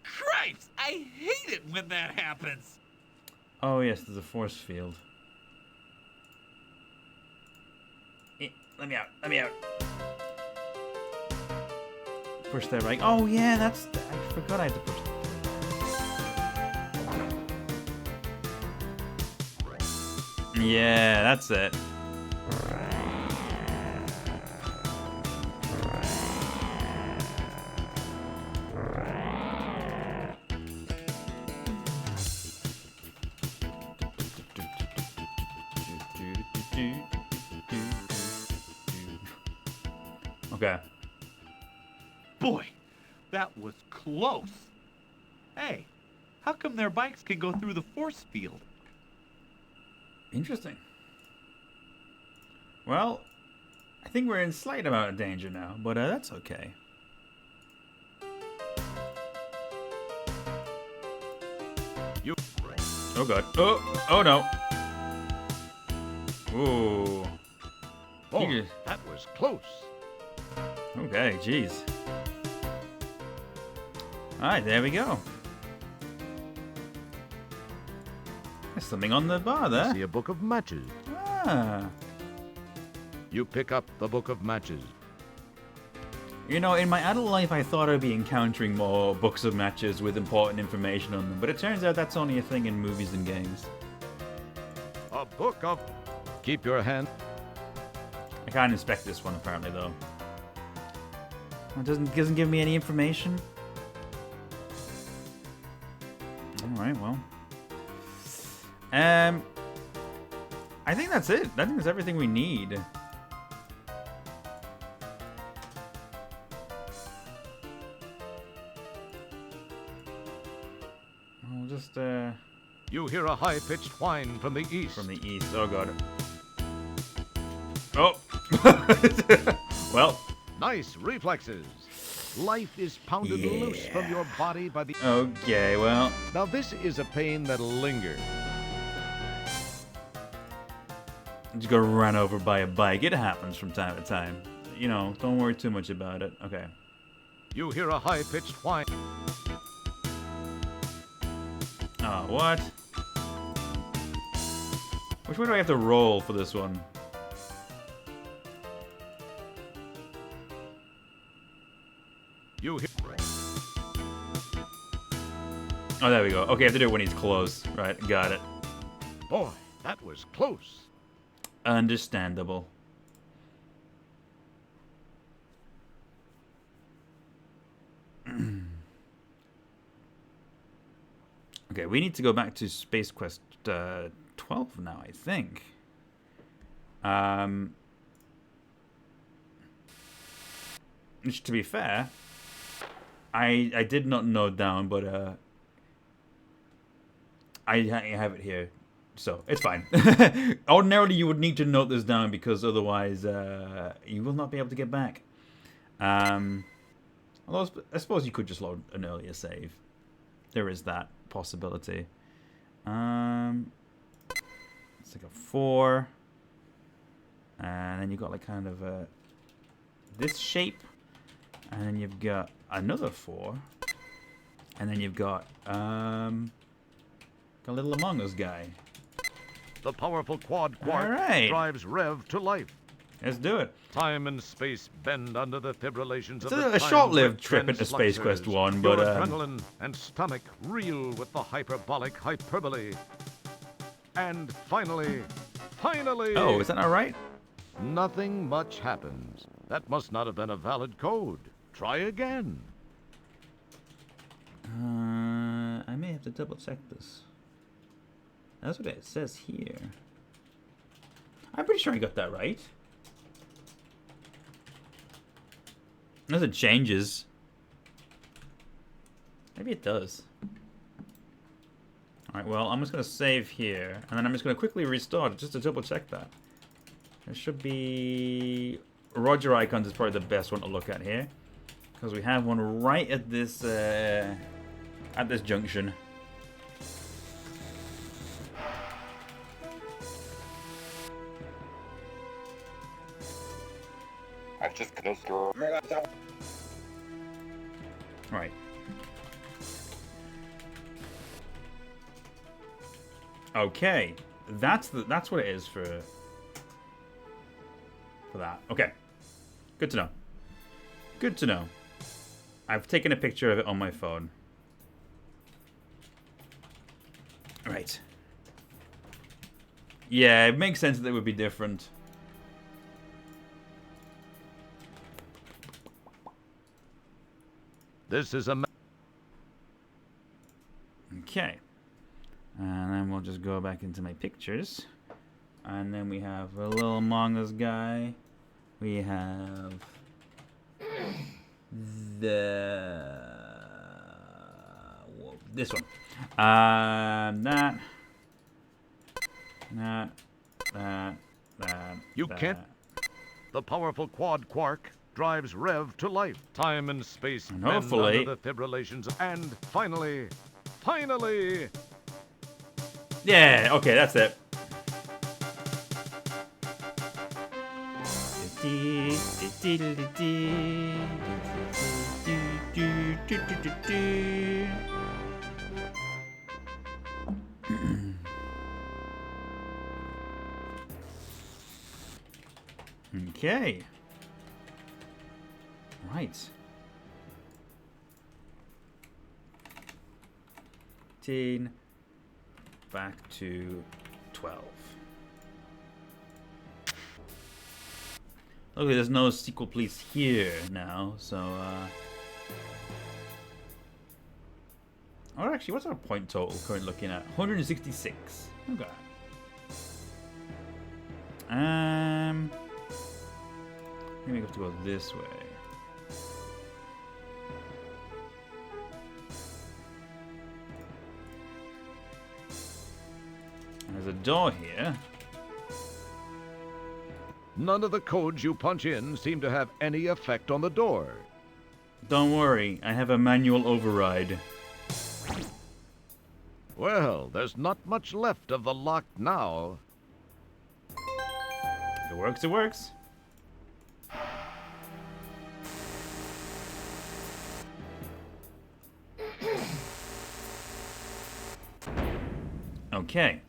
Cripes! I hate it when that happens! Oh yes, there's a force field. Let me out. Let me out. Push that right. Oh yeah, that's. I forgot I had to push that. Yeah, that's it. Okay. Boy, that was close. Hey, how come their bikes can go through the force field? Interesting. Well, I think we're in slight amount of danger now, but that's okay. Oh god. Oh no. Ooh. Oh, that was close. Okay, jeez. Alright, there we go. There's something on the bar there. I see a book of matches. Ah. You pick up the book of matches. You know, in my adult life, I thought I'd be encountering more books of matches with important information on them, but it turns out that's only a thing in movies and games. A book of... Keep your hand... I can't inspect this one, apparently, though. It doesn't give me any information. Alright, well. I think that's it. I think that's everything we need. I'll just, You hear a high-pitched whine from the east. From the east. Oh, God. Oh! Well. Nice reflexes. Life is pounded loose from your body by the... Okay, well... Now this is a pain that'll linger. Just got run over by a bike. It happens from time to time. You know, don't worry too much about it. Okay. You hear a high-pitched whine. Oh, what? Which way do I have to roll for this one? You hear... Oh, there we go. Okay, I have to do it when he's close. Right, got it. Boy, that was close. Understandable. Okay, we need to go back to Space Quest 12 now, I think. Which, to be fair, I did not note down, but I have it here, so it's fine. Ordinarily, you would need to note this down because otherwise you will not be able to get back. Although I suppose you could just load an earlier save. There is that possibility. It's like a 4, and then you've got like kind of this shape, and then you've got another 4, and then you've got a little Among Us guy. The powerful quad quark drives Rev to life. Let's do it. Time and space bend under the fibrillations It's of the a short-lived trip into Space Quest 1, but your adrenaline and stomach reel with the hyperbolic hyperbole. And finally... Oh, is that not right? Nothing much happens. That must not have been a valid code. Try again. I may have to double check this. That's what it says here. I'm pretty sure I got that right. Unless it changes. Maybe it does. Alright, well, I'm just going to save here. And then I'm just going to quickly restart just to double check that. There should be... Roger Icons is probably the best one to look at here. Because we have one right at this junction. I've just closed your... Right. Okay, that's what it is for that. Okay, good to know. Good to know. I've taken a picture of it on my phone. All right. Yeah, it makes sense that it would be different. This is a... Okay. And then we'll just go back into my pictures. And then we have a little Among Us guy. We have this one. That. You can't... The powerful quad quark drives Rev to life. Time and space and bend hopefully under the fibrillations. And finally... Yeah, okay, that's it. Okay. Right. 15 back to 12. Okay, there's no sequel police here now, so Or actually, what's our point total currently looking at? 166. Okay. I think we have to go this way. There's a door here. None of the codes you punch in seem to have any effect on the door. Don't worry, I have a manual override. Well, there's not much left of the lock now. If it works, it works. Okay.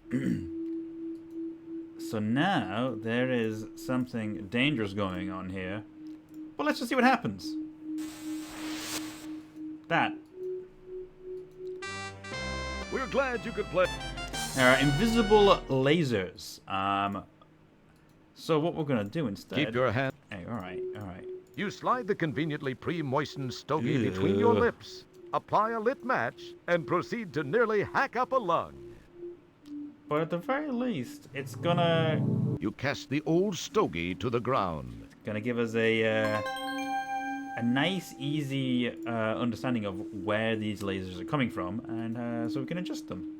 So now there is something dangerous going on here. Well, let's just see what happens. That. We're glad you could play. There are invisible lasers. So what we're gonna do instead? Keep your hand. Hey, all right. You slide the conveniently pre-moistened stogie between your lips, apply a lit match, and proceed to nearly hack up a lung. But at the very least, it's gonna... You cast the old stogie to the ground. It's gonna give us a nice, easy understanding of where these lasers are coming from, and so we can adjust them.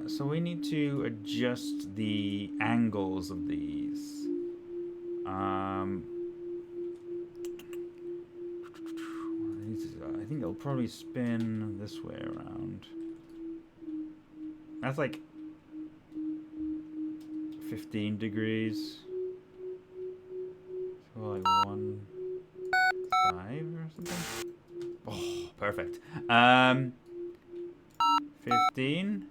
So we need to adjust the angles of these. I think they'll probably spin this way around. That's like 15 degrees. So like 1, 5 or something. Oh, perfect. 15.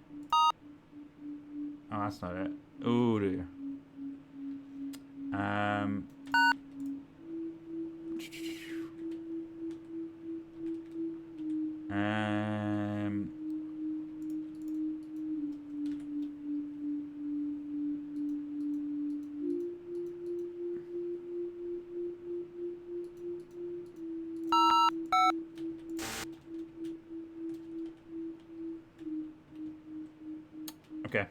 Oh, that's not it. Oh dear. Okay.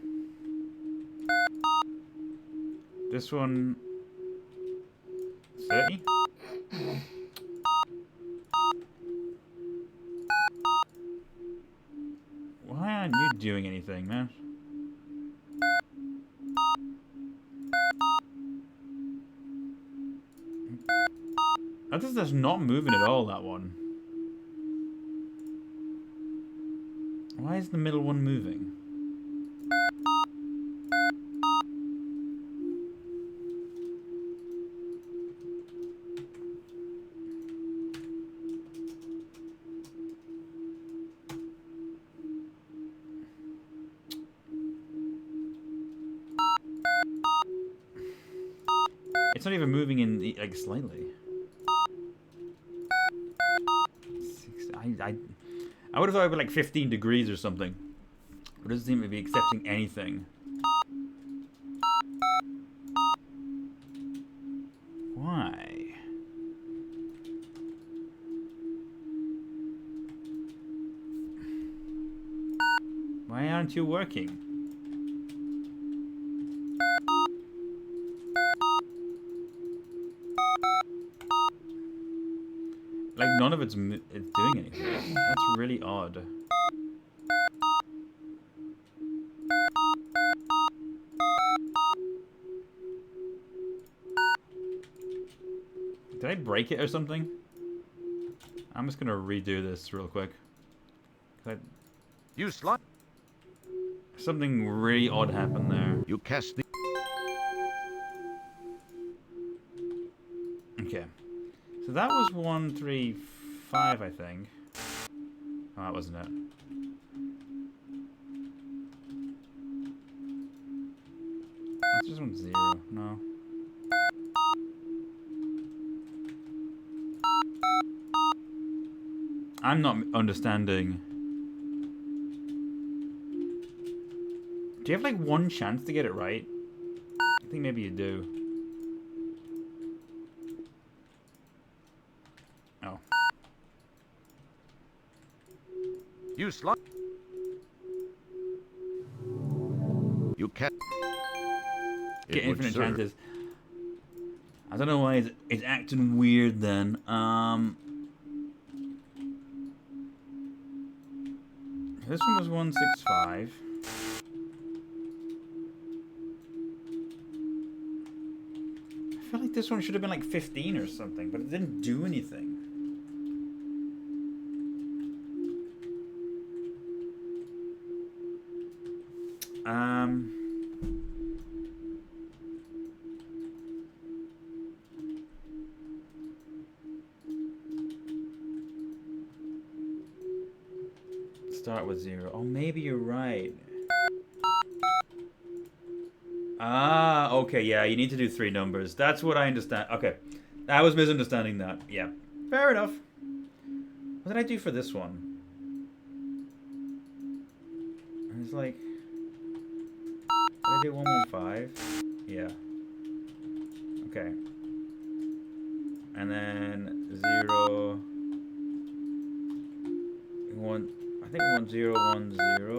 This one 30. Why aren't you doing anything, man? That is not moving at all, that one. Why is the middle one moving? It's not even moving in the, like, slightly. I would have thought it would be like 15 degrees or something. It doesn't seem to be accepting anything. Why? Why aren't you working? Like, none of it's doing anything. That's really odd. Did I break it or something? I'm just gonna redo this real quick. You slide. Something really odd happened there. You cast the... Okay. So that was 135, I think. Oh, that wasn't it. That's just 10. No. I'm not understanding. Do you have like one chance to get it right? I think maybe you do. Oh. You slide. You can't. Get It would infinite serve. chances. I don't know why it's acting weird then. This one was 165. I feel like this one should have been like 15 or something, but it didn't do anything. Start with 0. Oh, maybe you're right. Ah, okay, yeah, you need to do 3 numbers. That's what I understand. Okay, I was misunderstanding that. Yeah, fair enough. What did I do for this one? It's like... Did I do 115? Yeah. Okay. And then 0... 1... I think 1010.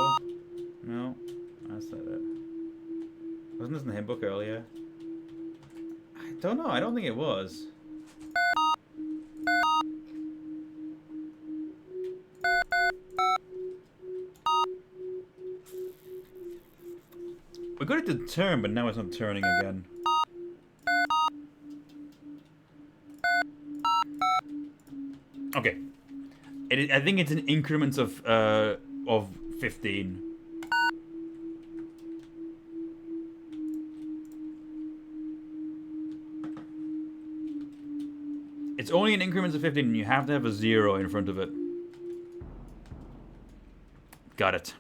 No, that's not it. Wasn't this in the hymn book earlier? I don't know. I don't think it was. We got it to turn, but now it's not turning again. Okay. I think it's in increments of 15. It's only in increments of 15, and you have to have a 0 in front of it. Got it.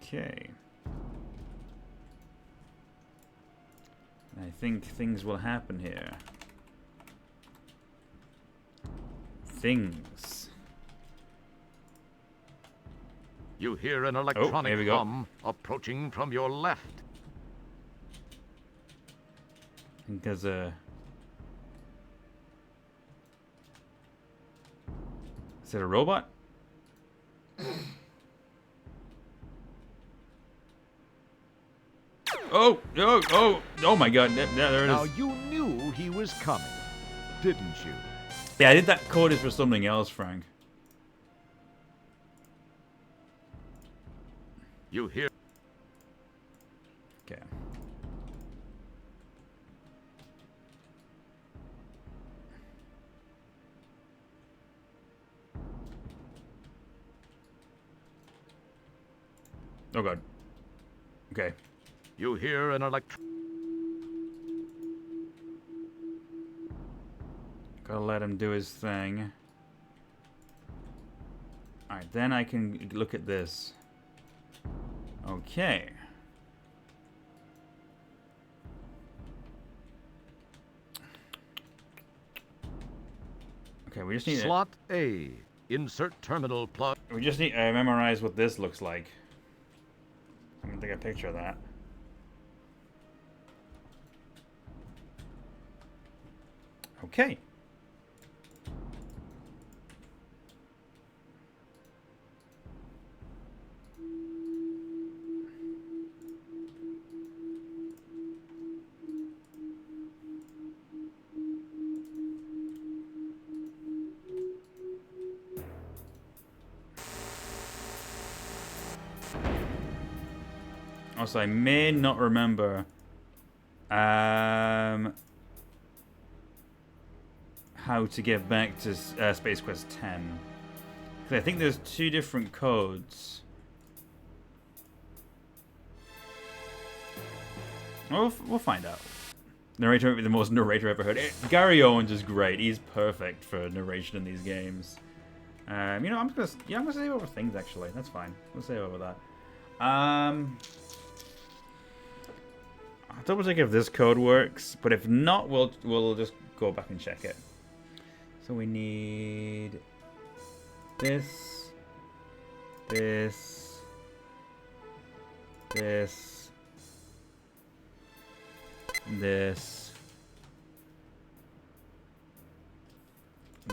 Okay. I think things will happen here. Things. You hear an here electronic we go. hum approaching from your left. I think there's a... Is it a robot? Oh my god, there it Now is. you knew he was coming, didn't you? Yeah, I think that code is for something else, Frank. You hear... Okay. Oh god. Okay. You hear an Gotta let him do his thing. Alright, then I can look at this. Okay. Okay, we just need Slot A. Insert terminal plug. We just need to memorize what this looks like. I'm gonna take a picture of that. Okay. Also, I may not remember how to get back to Space Quest 10. 'Cause I think there's 2 different codes. We'll find out. Narrator, the most narrator I've ever heard. Gary Owens is great. He's perfect for narration in these games. You know, I'm gonna save over things actually. That's fine. We'll save over that. I'll double check if this code works, but if not, we'll just go back and check it. So we need this, this, this,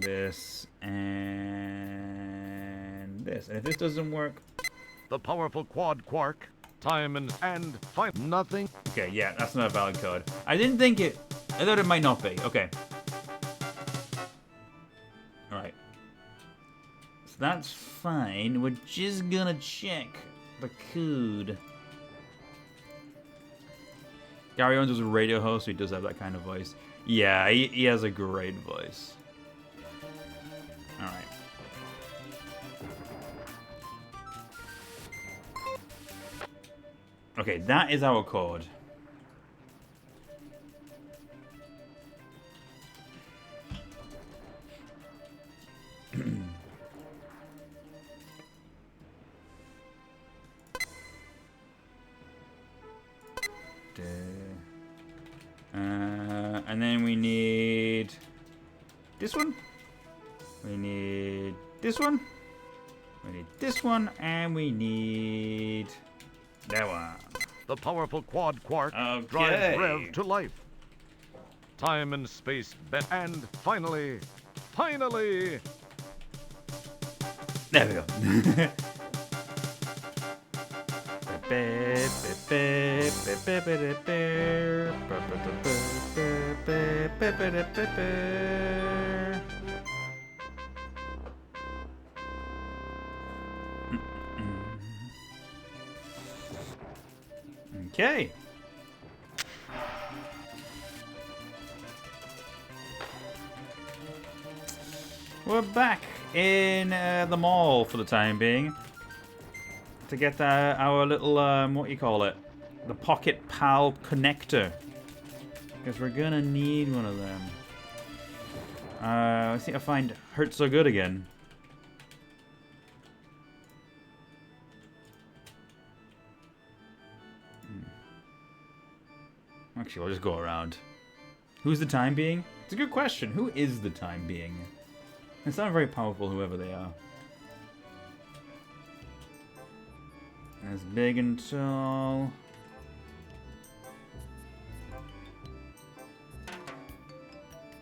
this, and this. And if this doesn't work... The powerful quad quark, time and find nothing. Okay, yeah, that's not a valid code. I didn't think it... I thought it might not be. Okay. Alright. So that's fine. We're just gonna check the code. Gary Owens was a radio host, so he does have that kind of voice. Yeah, he has a great voice. Alright. Okay, that is our code. And then we need this one. We need this one. We need this one, and we need that one. The powerful quad quark Okay. drives Rev to life. Time and space bend, and finally, There we go. Okay. We're back in the mall for the time being to get our little, what do you call it? The Pocket Pal connector. Because we're gonna need one of them. I think I find Hurt So Good again. Actually, we'll just go around. Who's the time being? It's a good question. Who is the time being? They sound very powerful, whoever they are. As big and tall.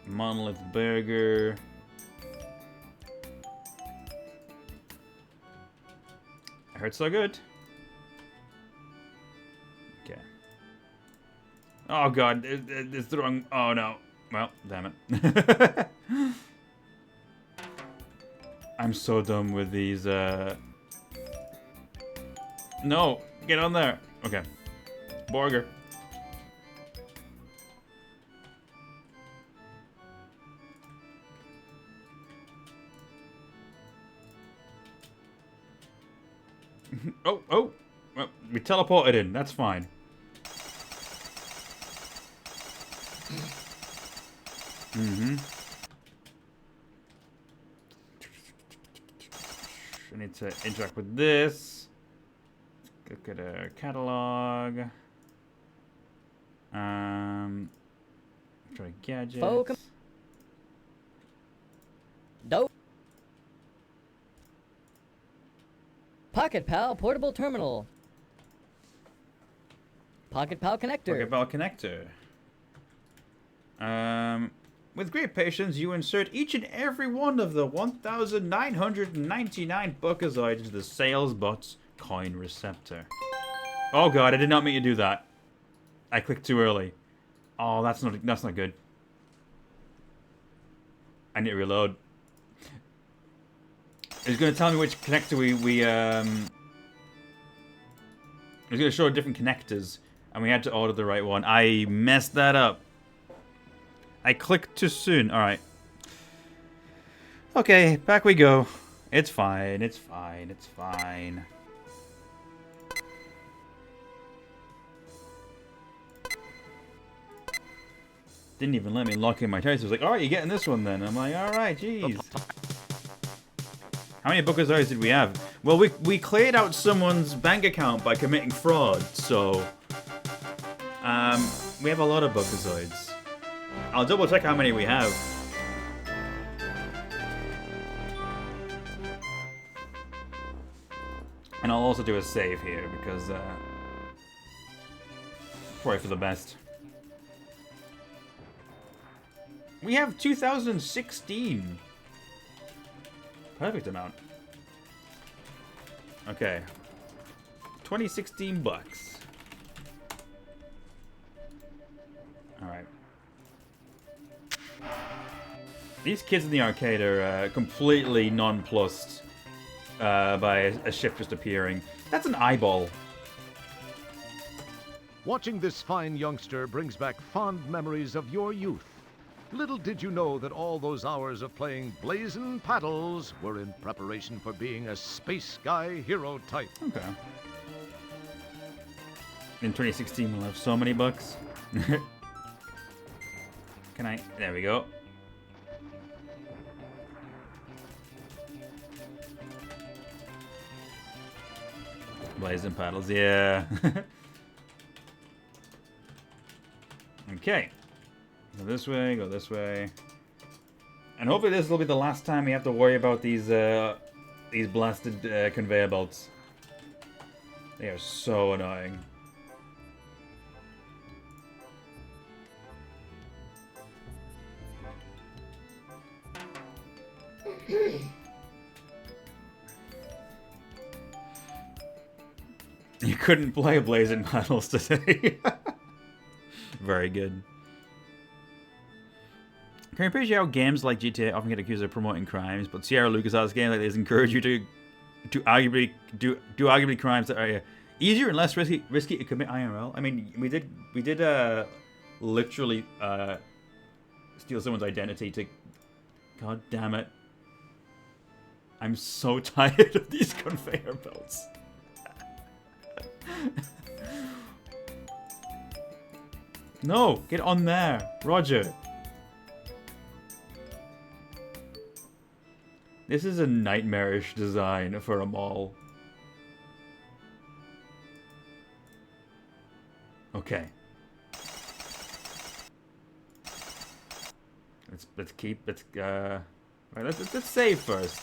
Monolith Burger. I heard so good. Okay. Oh god, it's the wrong... Oh no. Well, damn it. I'm so done with these, No! Get on there! Okay. Borger. Oh! Well, we teleported in. That's fine. Mm-hmm. I need to interact with this. Let's look at our catalog. Try gadgets. Focus. Dope. Pocket Pal portable terminal. Pocket Pal connector. Pocket Pal connector. With great patience, you insert each and every one of the 1,999 Buckazoids into the sales bot's coin receptor. Oh god, I did not mean to do that. I clicked too early. Oh, that's not good. I need to reload. It's gonna tell me which connector it's gonna show different connectors, and we had to order the right one. I messed that up. I clicked too soon. Alright. Okay, back we go. It's fine, it's fine, it's fine. Didn't even let me lock in my choice. It was like, alright, you're getting this one then. I'm like, alright, jeez. How many Buckazoids did we have? Well, we cleared out someone's bank account by committing fraud, so... we have a lot of Buckazoids. I'll double check how many we have. And I'll also do a save here because probably for the best. We have 2016. Perfect amount. Okay. 2016 bucks. Alright. These kids in the arcade are completely nonplussed by a ship just appearing. That's an eyeball. Watching this fine youngster brings back fond memories of your youth. Little did you know that all those hours of playing blazing paddles were in preparation for being a space guy hero type. Okay. In 2016, we'll have so many bucks. Can I? There we go. Blazing paddles, yeah. Okay. Go this way, go this way. And hopefully this will be the last time we have to worry about these blasted conveyor belts. They are so annoying. You couldn't play Blazing Paddles today. Very good. Can you appreciate how games like GTA often get accused of promoting crimes, but Sierra LucasArts games like this encourage you to arguably do crimes that are easier and less risky to commit IRL? I mean, we did literally steal someone's identity to. God damn it! I'm so tired of these conveyor belts. No, get on there, Roger. This is a nightmarish design for a mall. Okay. Let's save first.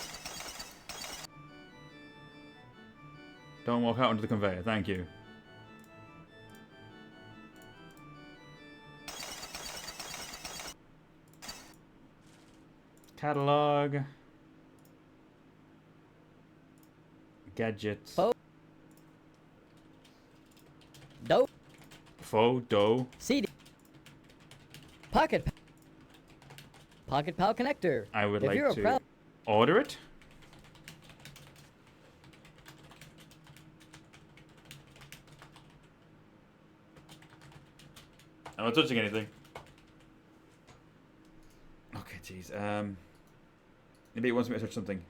Don't walk out onto the conveyor, thank you. Catalog. Gadgets. Photo. CD. Pocket Pal connector. I would like to order it. I'm not touching anything. Okay, jeez. Maybe it wants me to touch something.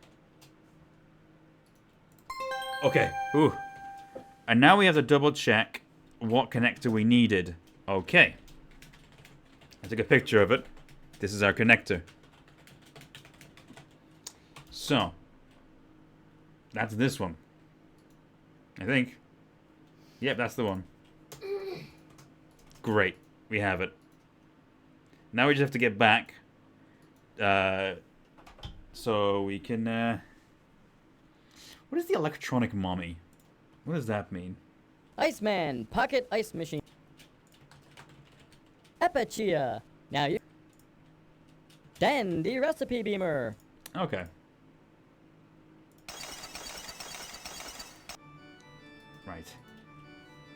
Okay. Ooh. And now we have to double check what connector we needed. Okay. I took a picture of it. This is our connector. So. That's this one. I think. Yep, that's the one. Great. We have it. Now we just have to get back. So we can... What is the electronic mommy? What does that mean? Iceman, pocket ice machine. Epachia. Now you. Dandy recipe beamer. Okay. Right.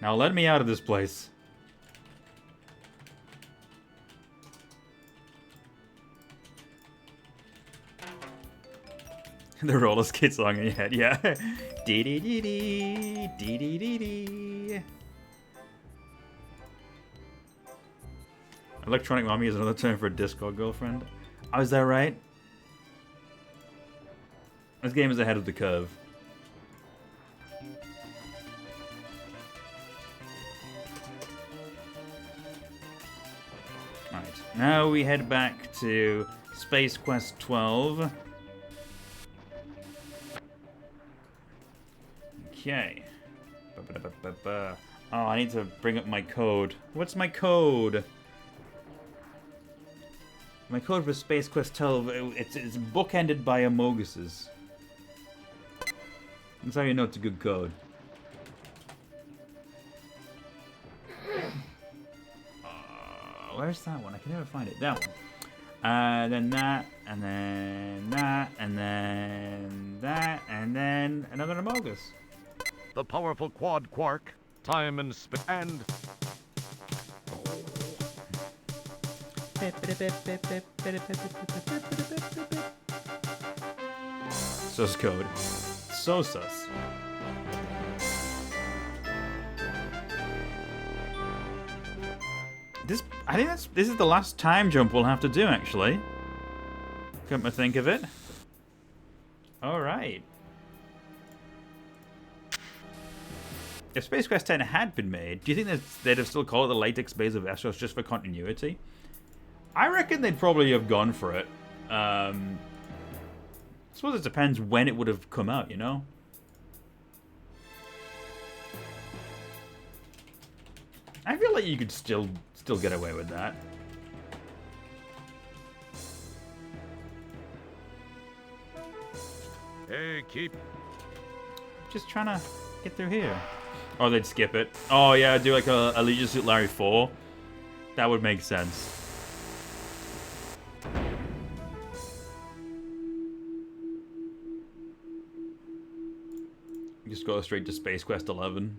Now let me out of this place. The roller skate song in your head, yeah. Dee dee dee dee dee dee dee dee. Electronic mommy is another term for a Discord girlfriend. Oh, is that right? This game is ahead of the curve. Alright, now we head back to Space Quest 12. Okay. Oh, I need to bring up my code. What's my code? My code for Space Quest 12, it's bookended by Amoguses. That's how you know it's a good code. Where's that one? I can never find it. That one. Then that, and then that, and then that, and then another Amogus. The powerful quad quark, time and space, and Sus code. So sus. I think this is the last time jump we'll have to do, actually. Come to think of it. Alright. If Space Quest 10 had been made, do you think they'd have still called it the latex base of Essos just for continuity? I reckon they'd probably have gone for it. I suppose it depends when it would have come out, you know? I feel like you could still get away with that. hey, keep. Just trying to get through here. Or they'd skip it. Oh yeah, do like a Leisure Suit Larry 4. That would make sense. Just go straight to Space Quest 11.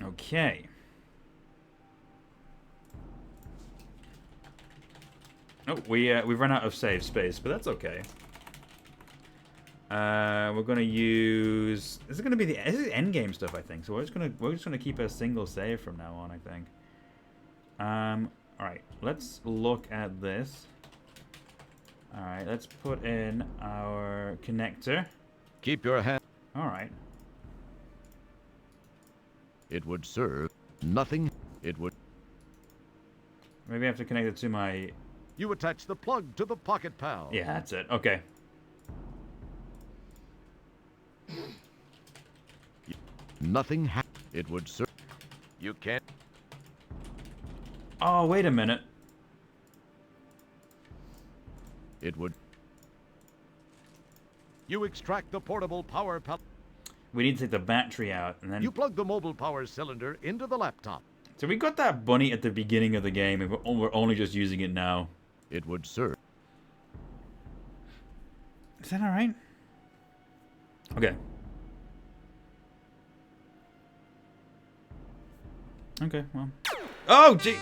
Okay. Oh, we've run out of save space, but that's okay. We're gonna use. This is gonna be this is endgame stuff, I think. So we're just gonna keep a single save from now on, I think. All right. Let's look at this. All right. Let's put in our connector. Keep your hand. All right. It would serve nothing. It would. Maybe I have to connect it to my. You attach the plug to the Pocket Pal. Yeah, that's it. Okay. Nothing. It would serve. You can't. Oh, wait a minute. It would. You extract the portable power pal. We need to take the battery out, and then... You plug the mobile power cylinder into the laptop. So we got that bunny at the beginning of the game, and we're only just using it now. It would serve. Is that alright? Okay. Okay, well... Oh, gee!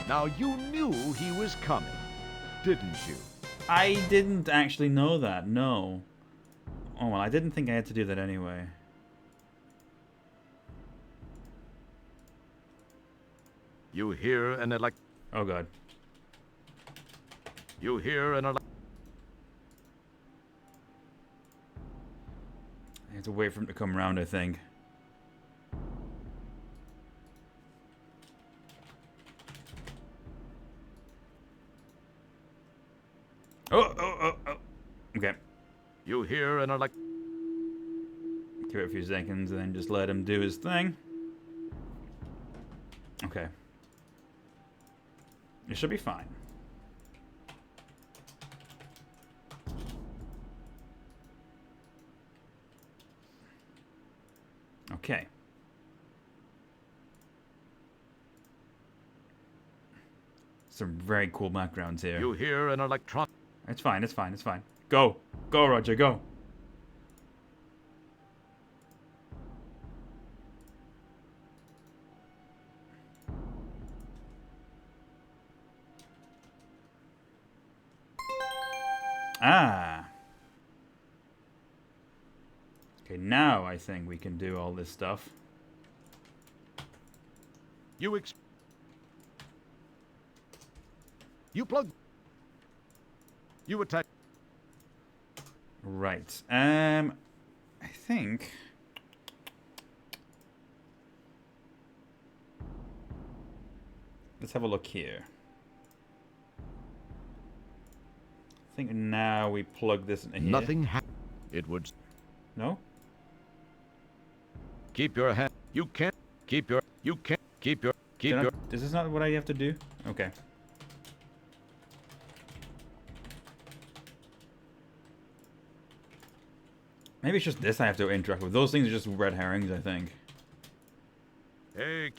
Now, you knew he was coming, didn't you? I didn't actually know that, no. Oh, well, I didn't think I had to do that anyway. You hear an Oh, God. You hear an I have to wait for him to come around, I think. Oh. Okay. You hear an Give it a few seconds and then just let him do his thing. Okay. It should be fine. Okay. Some very cool backgrounds here. You hear an electron. It's fine, it's fine, it's fine. Go. Go, Roger, go. Ah. Okay, now I think we can do all this stuff. You plug. You attack. Right. I think. Let's have a look here. I think now we plug this in here. Nothing it would. No? Keep your hand. You can't keep your. You can't keep your. Keep your. Is this not what I have to do? Okay. Maybe it's just this I have to interact with. Those things are just red herrings, I think. Hey.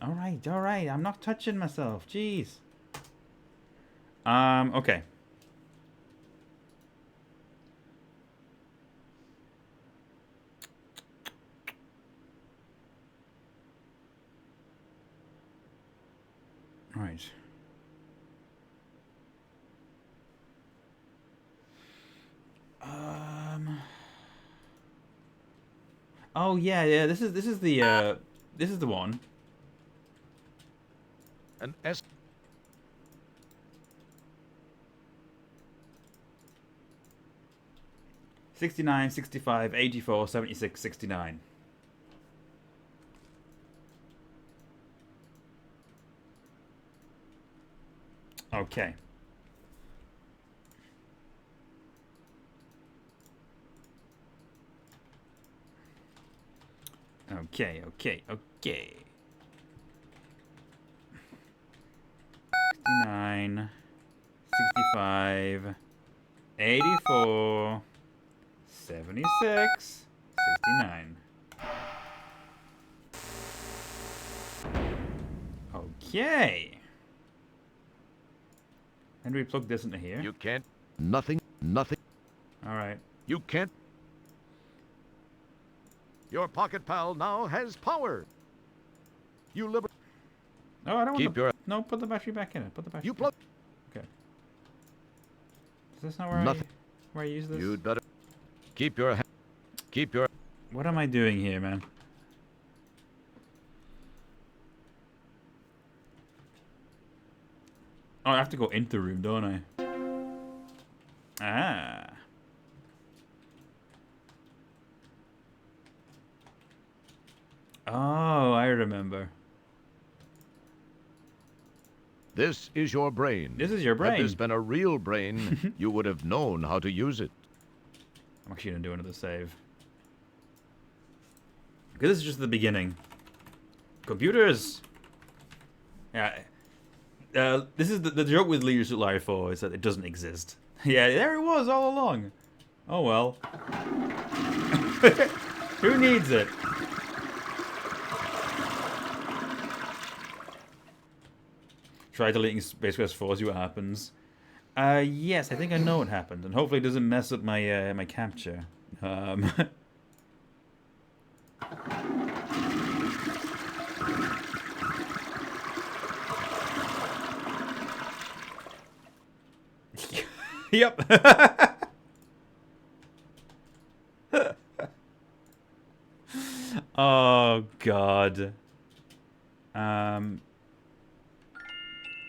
All right. I'm not touching myself. Jeez. Okay. All right. Oh yeah. This is the one. An S. 69, 65, 84, 76, 69. Okay. Okay. 69, 65, 84, 76, 69. Okay. And we plug this into here. You can't. Nothing. All right. You can't. Your pocket pal now has power. You liberate. No, I don't Keep want to. your. No, put the battery back in it. Put the battery. You plug. Okay. Is this not where I use this? You'd better keep your. Keep your. What am I doing here, man? Oh, I have to go into the room, don't I? Ah. Oh, I remember. This is your brain. This is your brain. Had this been a real brain, you would have known how to use it. I'm actually gonna do another save. Because this is just the beginning. Computers! Yeah. This is the joke with Leisure Suit Larry 4 is that it doesn't exist. Yeah, there it was all along. Oh well. Who needs it? Try deleting Space Quest 4, see what happens. Yes, I think I know what happened, and hopefully it doesn't mess up my my capture. Yep. Oh God.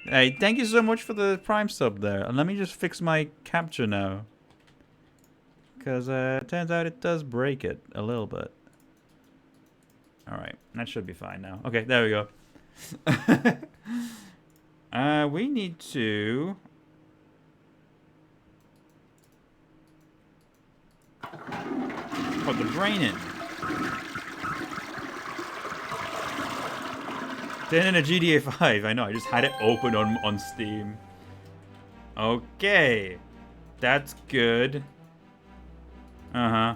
Hey, thank you so much for the Prime sub there. And let me just fix my capture now. Because it turns out it does break it a little bit. Alright, that should be fine now. Okay, there we go. We need to... put the brain in. Then in a GTA 5, I know, I just had it open on Steam. Okay. That's good. Uh-huh.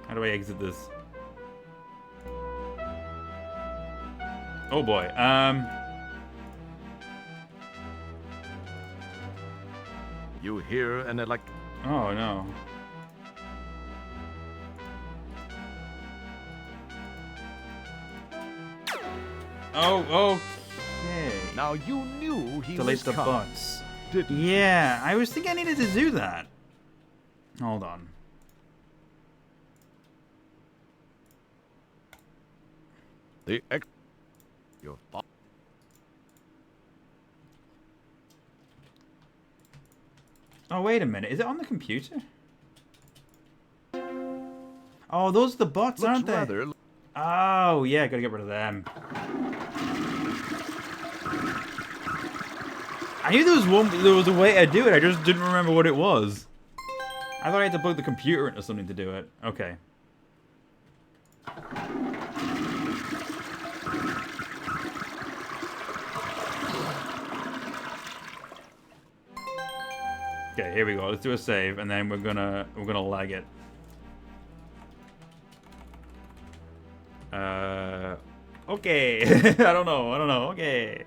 How do I exit this? Oh boy, You hear an oh no. Oh, okay. Now you knew he Delete was the coming, bots. didn't you? Yeah, I was thinking I needed to do that. Hold on. Your Oh, wait a minute. Is it on the computer? Oh, those are the bots, aren't they? Oh, yeah, gotta get rid of them. I knew there was a way to do it, I just didn't remember what it was. I thought I had to plug the computer into something to do it. Okay. Okay, here we go. Let's do a save, and then we're gonna lag it. Okay. I don't know. Okay.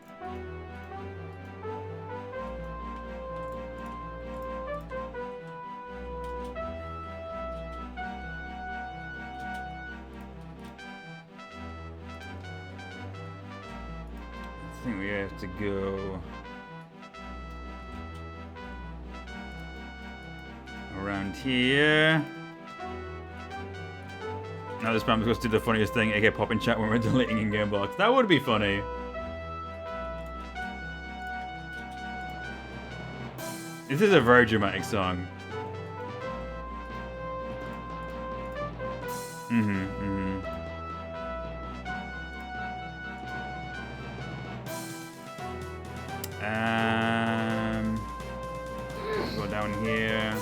I think we have to go around here. Now this time I'm supposed to do the funniest thing, aka pop in chat when we're deleting in-game blocks. That would be funny. This is a very dramatic song. Go down here.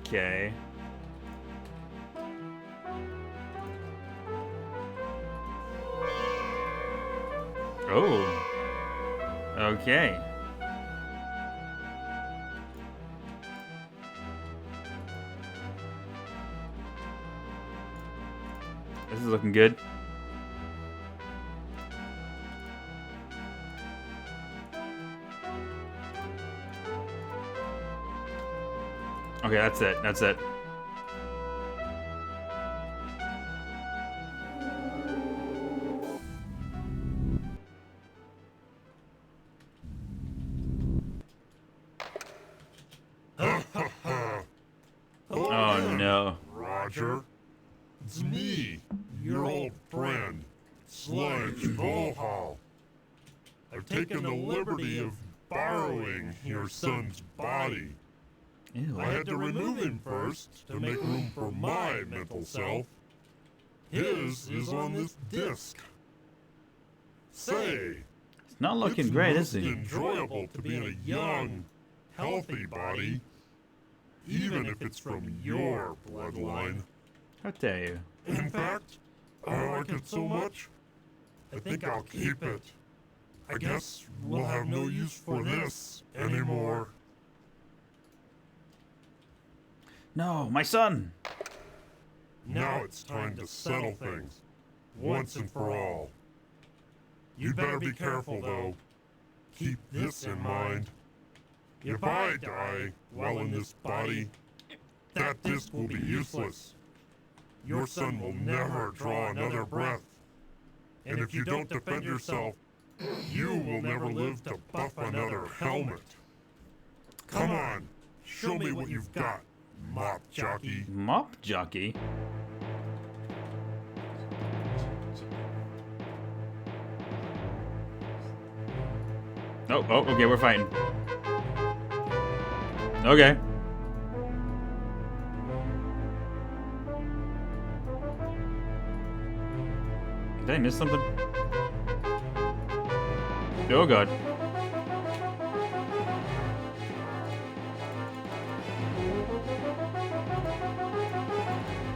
Okay. Oh. Okay. This is looking good. Okay, that's it. That's it. Oh no. Roger. It's me, your old friend, Sludge Volhall. I've taken the liberty of borrowing your son's body. Ew. I had to remove him first to make room for my mental self. His is on this disc. Say, It's not looking great, is it's he? enjoyable to be in a young, healthy body, even if it's from your bloodline. How dare you? In fact, I like it so much, I think I'll keep it. I guess we'll have no use for this anymore. No, my son! Now it's time to settle things, once and for all. You'd better be careful, though. Keep this in mind. If I die while in this body, that disc will be useless. Your son will never draw another breath. And if you don't defend yourself, you will never live to buff another helmet. Come on, show me what you've got, mop jockey. Mop jockey? Oh, okay, we're fighting. Okay. Did I miss something? Oh god.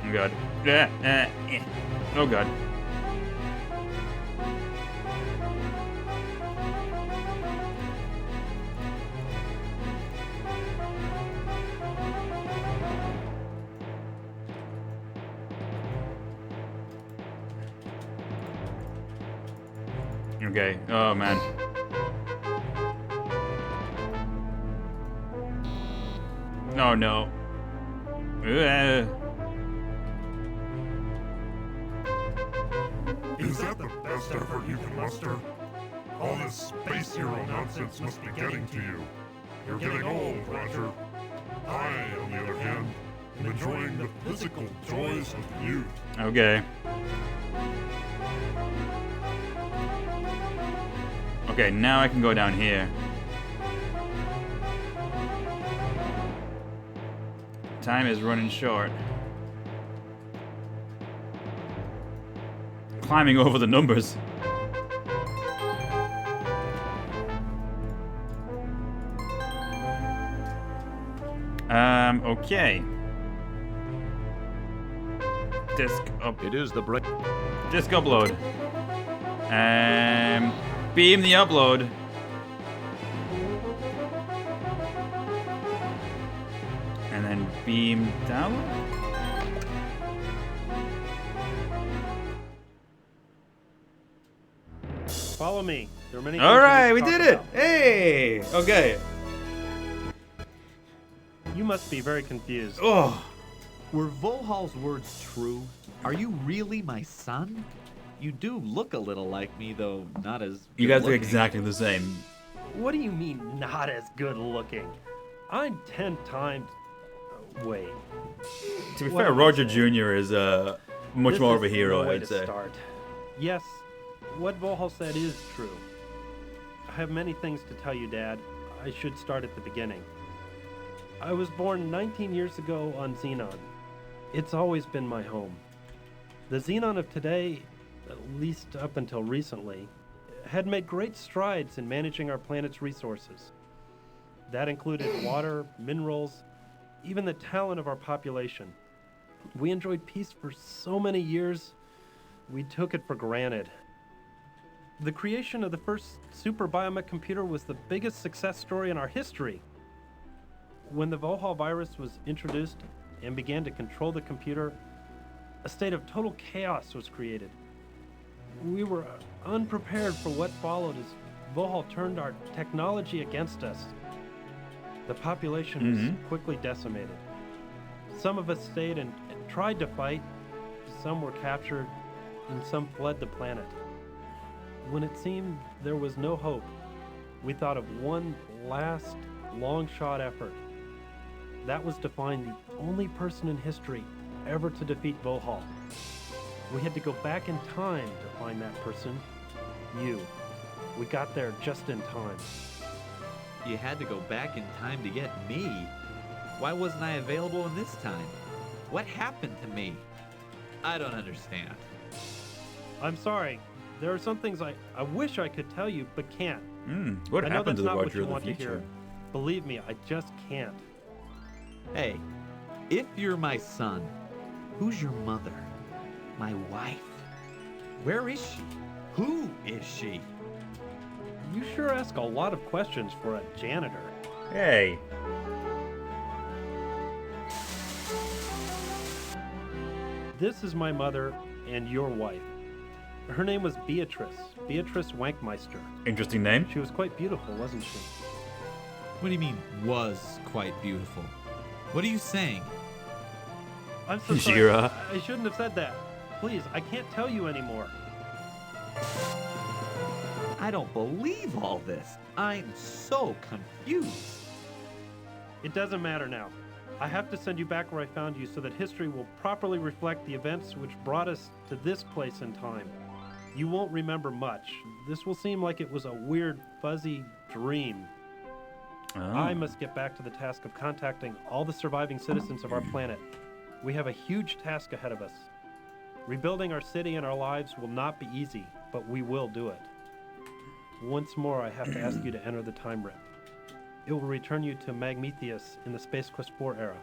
Oh god. Oh god. Okay. Oh man. Oh no. Is that the best effort you can muster? All this space hero nonsense must be getting to you. You're getting old, Roger. I, on the other hand, am enjoying the physical joys of youth. Okay. Okay, now I can go down here. Time is running short. Climbing over the numbers. Okay. Disk up. It is the break. Disk upload. Beam the upload. And then beam download. Follow me. There are many. All right, we things to did talk it. Hey. Okay. about. You must be very confused. Oh. Were Volhal's words true? Are you really my son? You do look a little like me, though not as You guys look good-looking. exactly the same. What do you mean, not as good looking? I'm 10 times. Wait. To be What fair, am I Roger saying? Jr. is much This more of a is hero, no way I'd to say. Start. Yes, what Volhal said is true. I have many things to tell you, Dad. I should start at the beginning. I was born 19 years ago on Xenon. It's always been my home. The Xenon of today, at least up until recently, had made great strides in managing our planet's resources. That included water, minerals, even the talent of our population. We enjoyed peace for so many years, we took it for granted. The creation of the first super biomech computer was the biggest success story in our history. When the Volhal virus was introduced and began to control the computer, a state of total chaos was created. We were unprepared for what followed as Volhal turned our technology against us. The population was quickly decimated. Some of us stayed and tried to fight, some were captured, and some fled the planet. When it seemed there was no hope, we thought of one last long-shot effort. That was to find the only person in history ever to defeat Volhal. We had to go back in time to find that person, you. We got there just in time. You had to go back in time to get me. Why wasn't I available in this time? What happened to me? I don't understand. I'm sorry. There are some things I wish I could tell you, but can't. What I know happened that's to the not what Roger you of the want to future? hear. Believe me, I just can't. Hey, if you're my son, who's your mother? My wife? Where is she? Who is she? You sure ask a lot of questions for a janitor. Hey. This is my mother and your wife. Her name was Beatrice Wankmeister. Interesting name. She was quite beautiful, wasn't she? What do you mean, was quite beautiful? What are you saying? I'm so sorry. Shira. I shouldn't have said that. Please, I can't tell you anymore. I don't believe all this. I'm so confused. It doesn't matter now. I have to send you back where I found you so that history will properly reflect the events which brought us to this place in time. You won't remember much. This will seem like it was a weird, fuzzy dream. I must get back to the task of contacting all the surviving citizens of our planet. We have a huge task ahead of us. Rebuilding our city and our lives will not be easy, but we will do it. Once more, I have to ask you to enter the time rip. It will return you to Magmetheus in the Space Quest 4 era.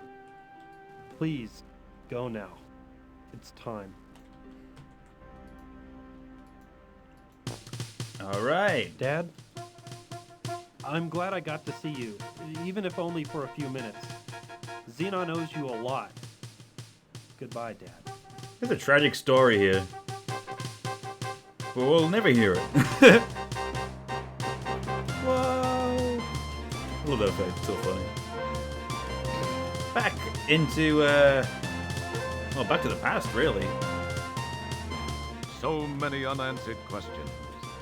Please, go now. It's time. All right. Dad, I'm glad I got to see you, even if only for a few minutes. Xenon owes you a lot. Goodbye, Dad. There's a tragic story here. But we'll never hear it. Whoa. I love that effect. It's so funny. Back into, well, back to the past, really. So many unanswered questions.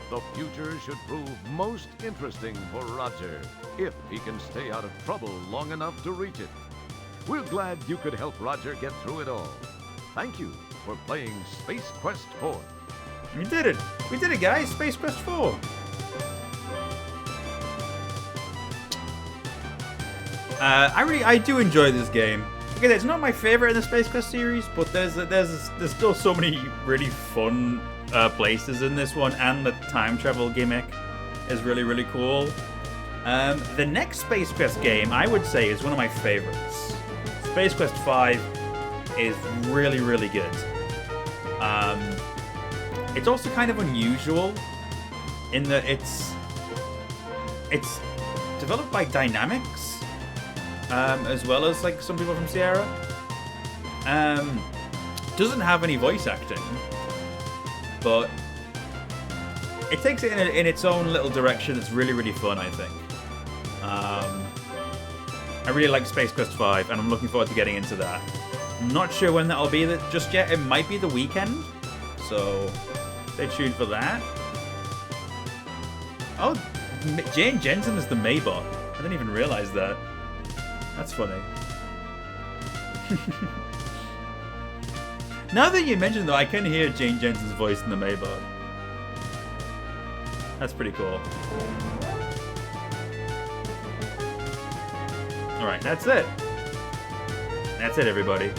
The future should prove most interesting for Roger, if he can stay out of trouble long enough to reach it. We're glad you could help Roger get through it all. Thank you for playing Space Quest 4. We did it! We did it, guys! Space Quest 4! I do enjoy this game. Okay, it's not my favorite in the Space Quest series, but there's still so many really fun places in this one, and the time travel gimmick is really, really cool. The next Space Quest game, I would say, is one of my favorites. Space Quest 5 is really, really good. It's also kind of unusual in that it's developed by Dynamics, as well as like some people from Sierra. Doesn't have any voice acting, but it takes it in its own little direction that's really, really fun, I think. I really like Space Quest 5, and I'm looking forward to getting into that. I'm not sure when that'll be just yet. It might be the weekend, so stay tuned for that. Oh, Jane Jensen is the Maybot. I didn't even realize that. That's funny. Now that you mention it, though, I can hear Jane Jensen's voice in the Maybot. That's pretty cool. Alright, that's it. That's it, everybody.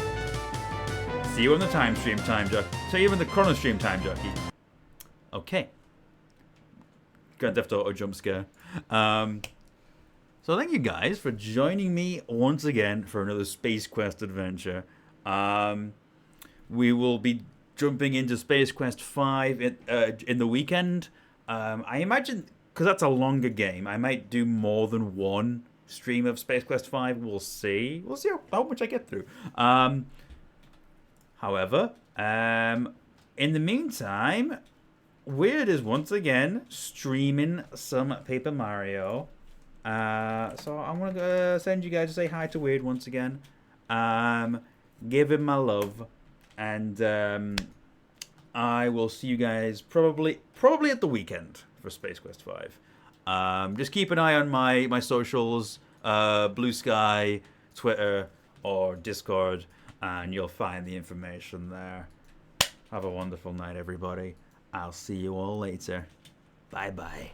See you on the time stream, Time Jockey. See you on the Chrono Stream, Time Jockey. Okay. Grand Theft Auto jump scare. So thank you guys for joining me once again for another Space Quest adventure. We will be jumping into Space Quest 5 in the weekend. I imagine, because that's a longer game, I might do more than one stream of Space Quest 5. We'll see. We'll see how much I get through. However, in the meantime, Weird is once again streaming some Paper Mario. So I'm going to send you guys to say hi to Weird once again. Give him my love. And I will see you guys probably at the weekend for Space Quest 5. Just keep an eye on my socials, Blue Sky, Twitter, or Discord, and you'll find the information there. Have a wonderful night, everybody. I'll see you all later. Bye-bye.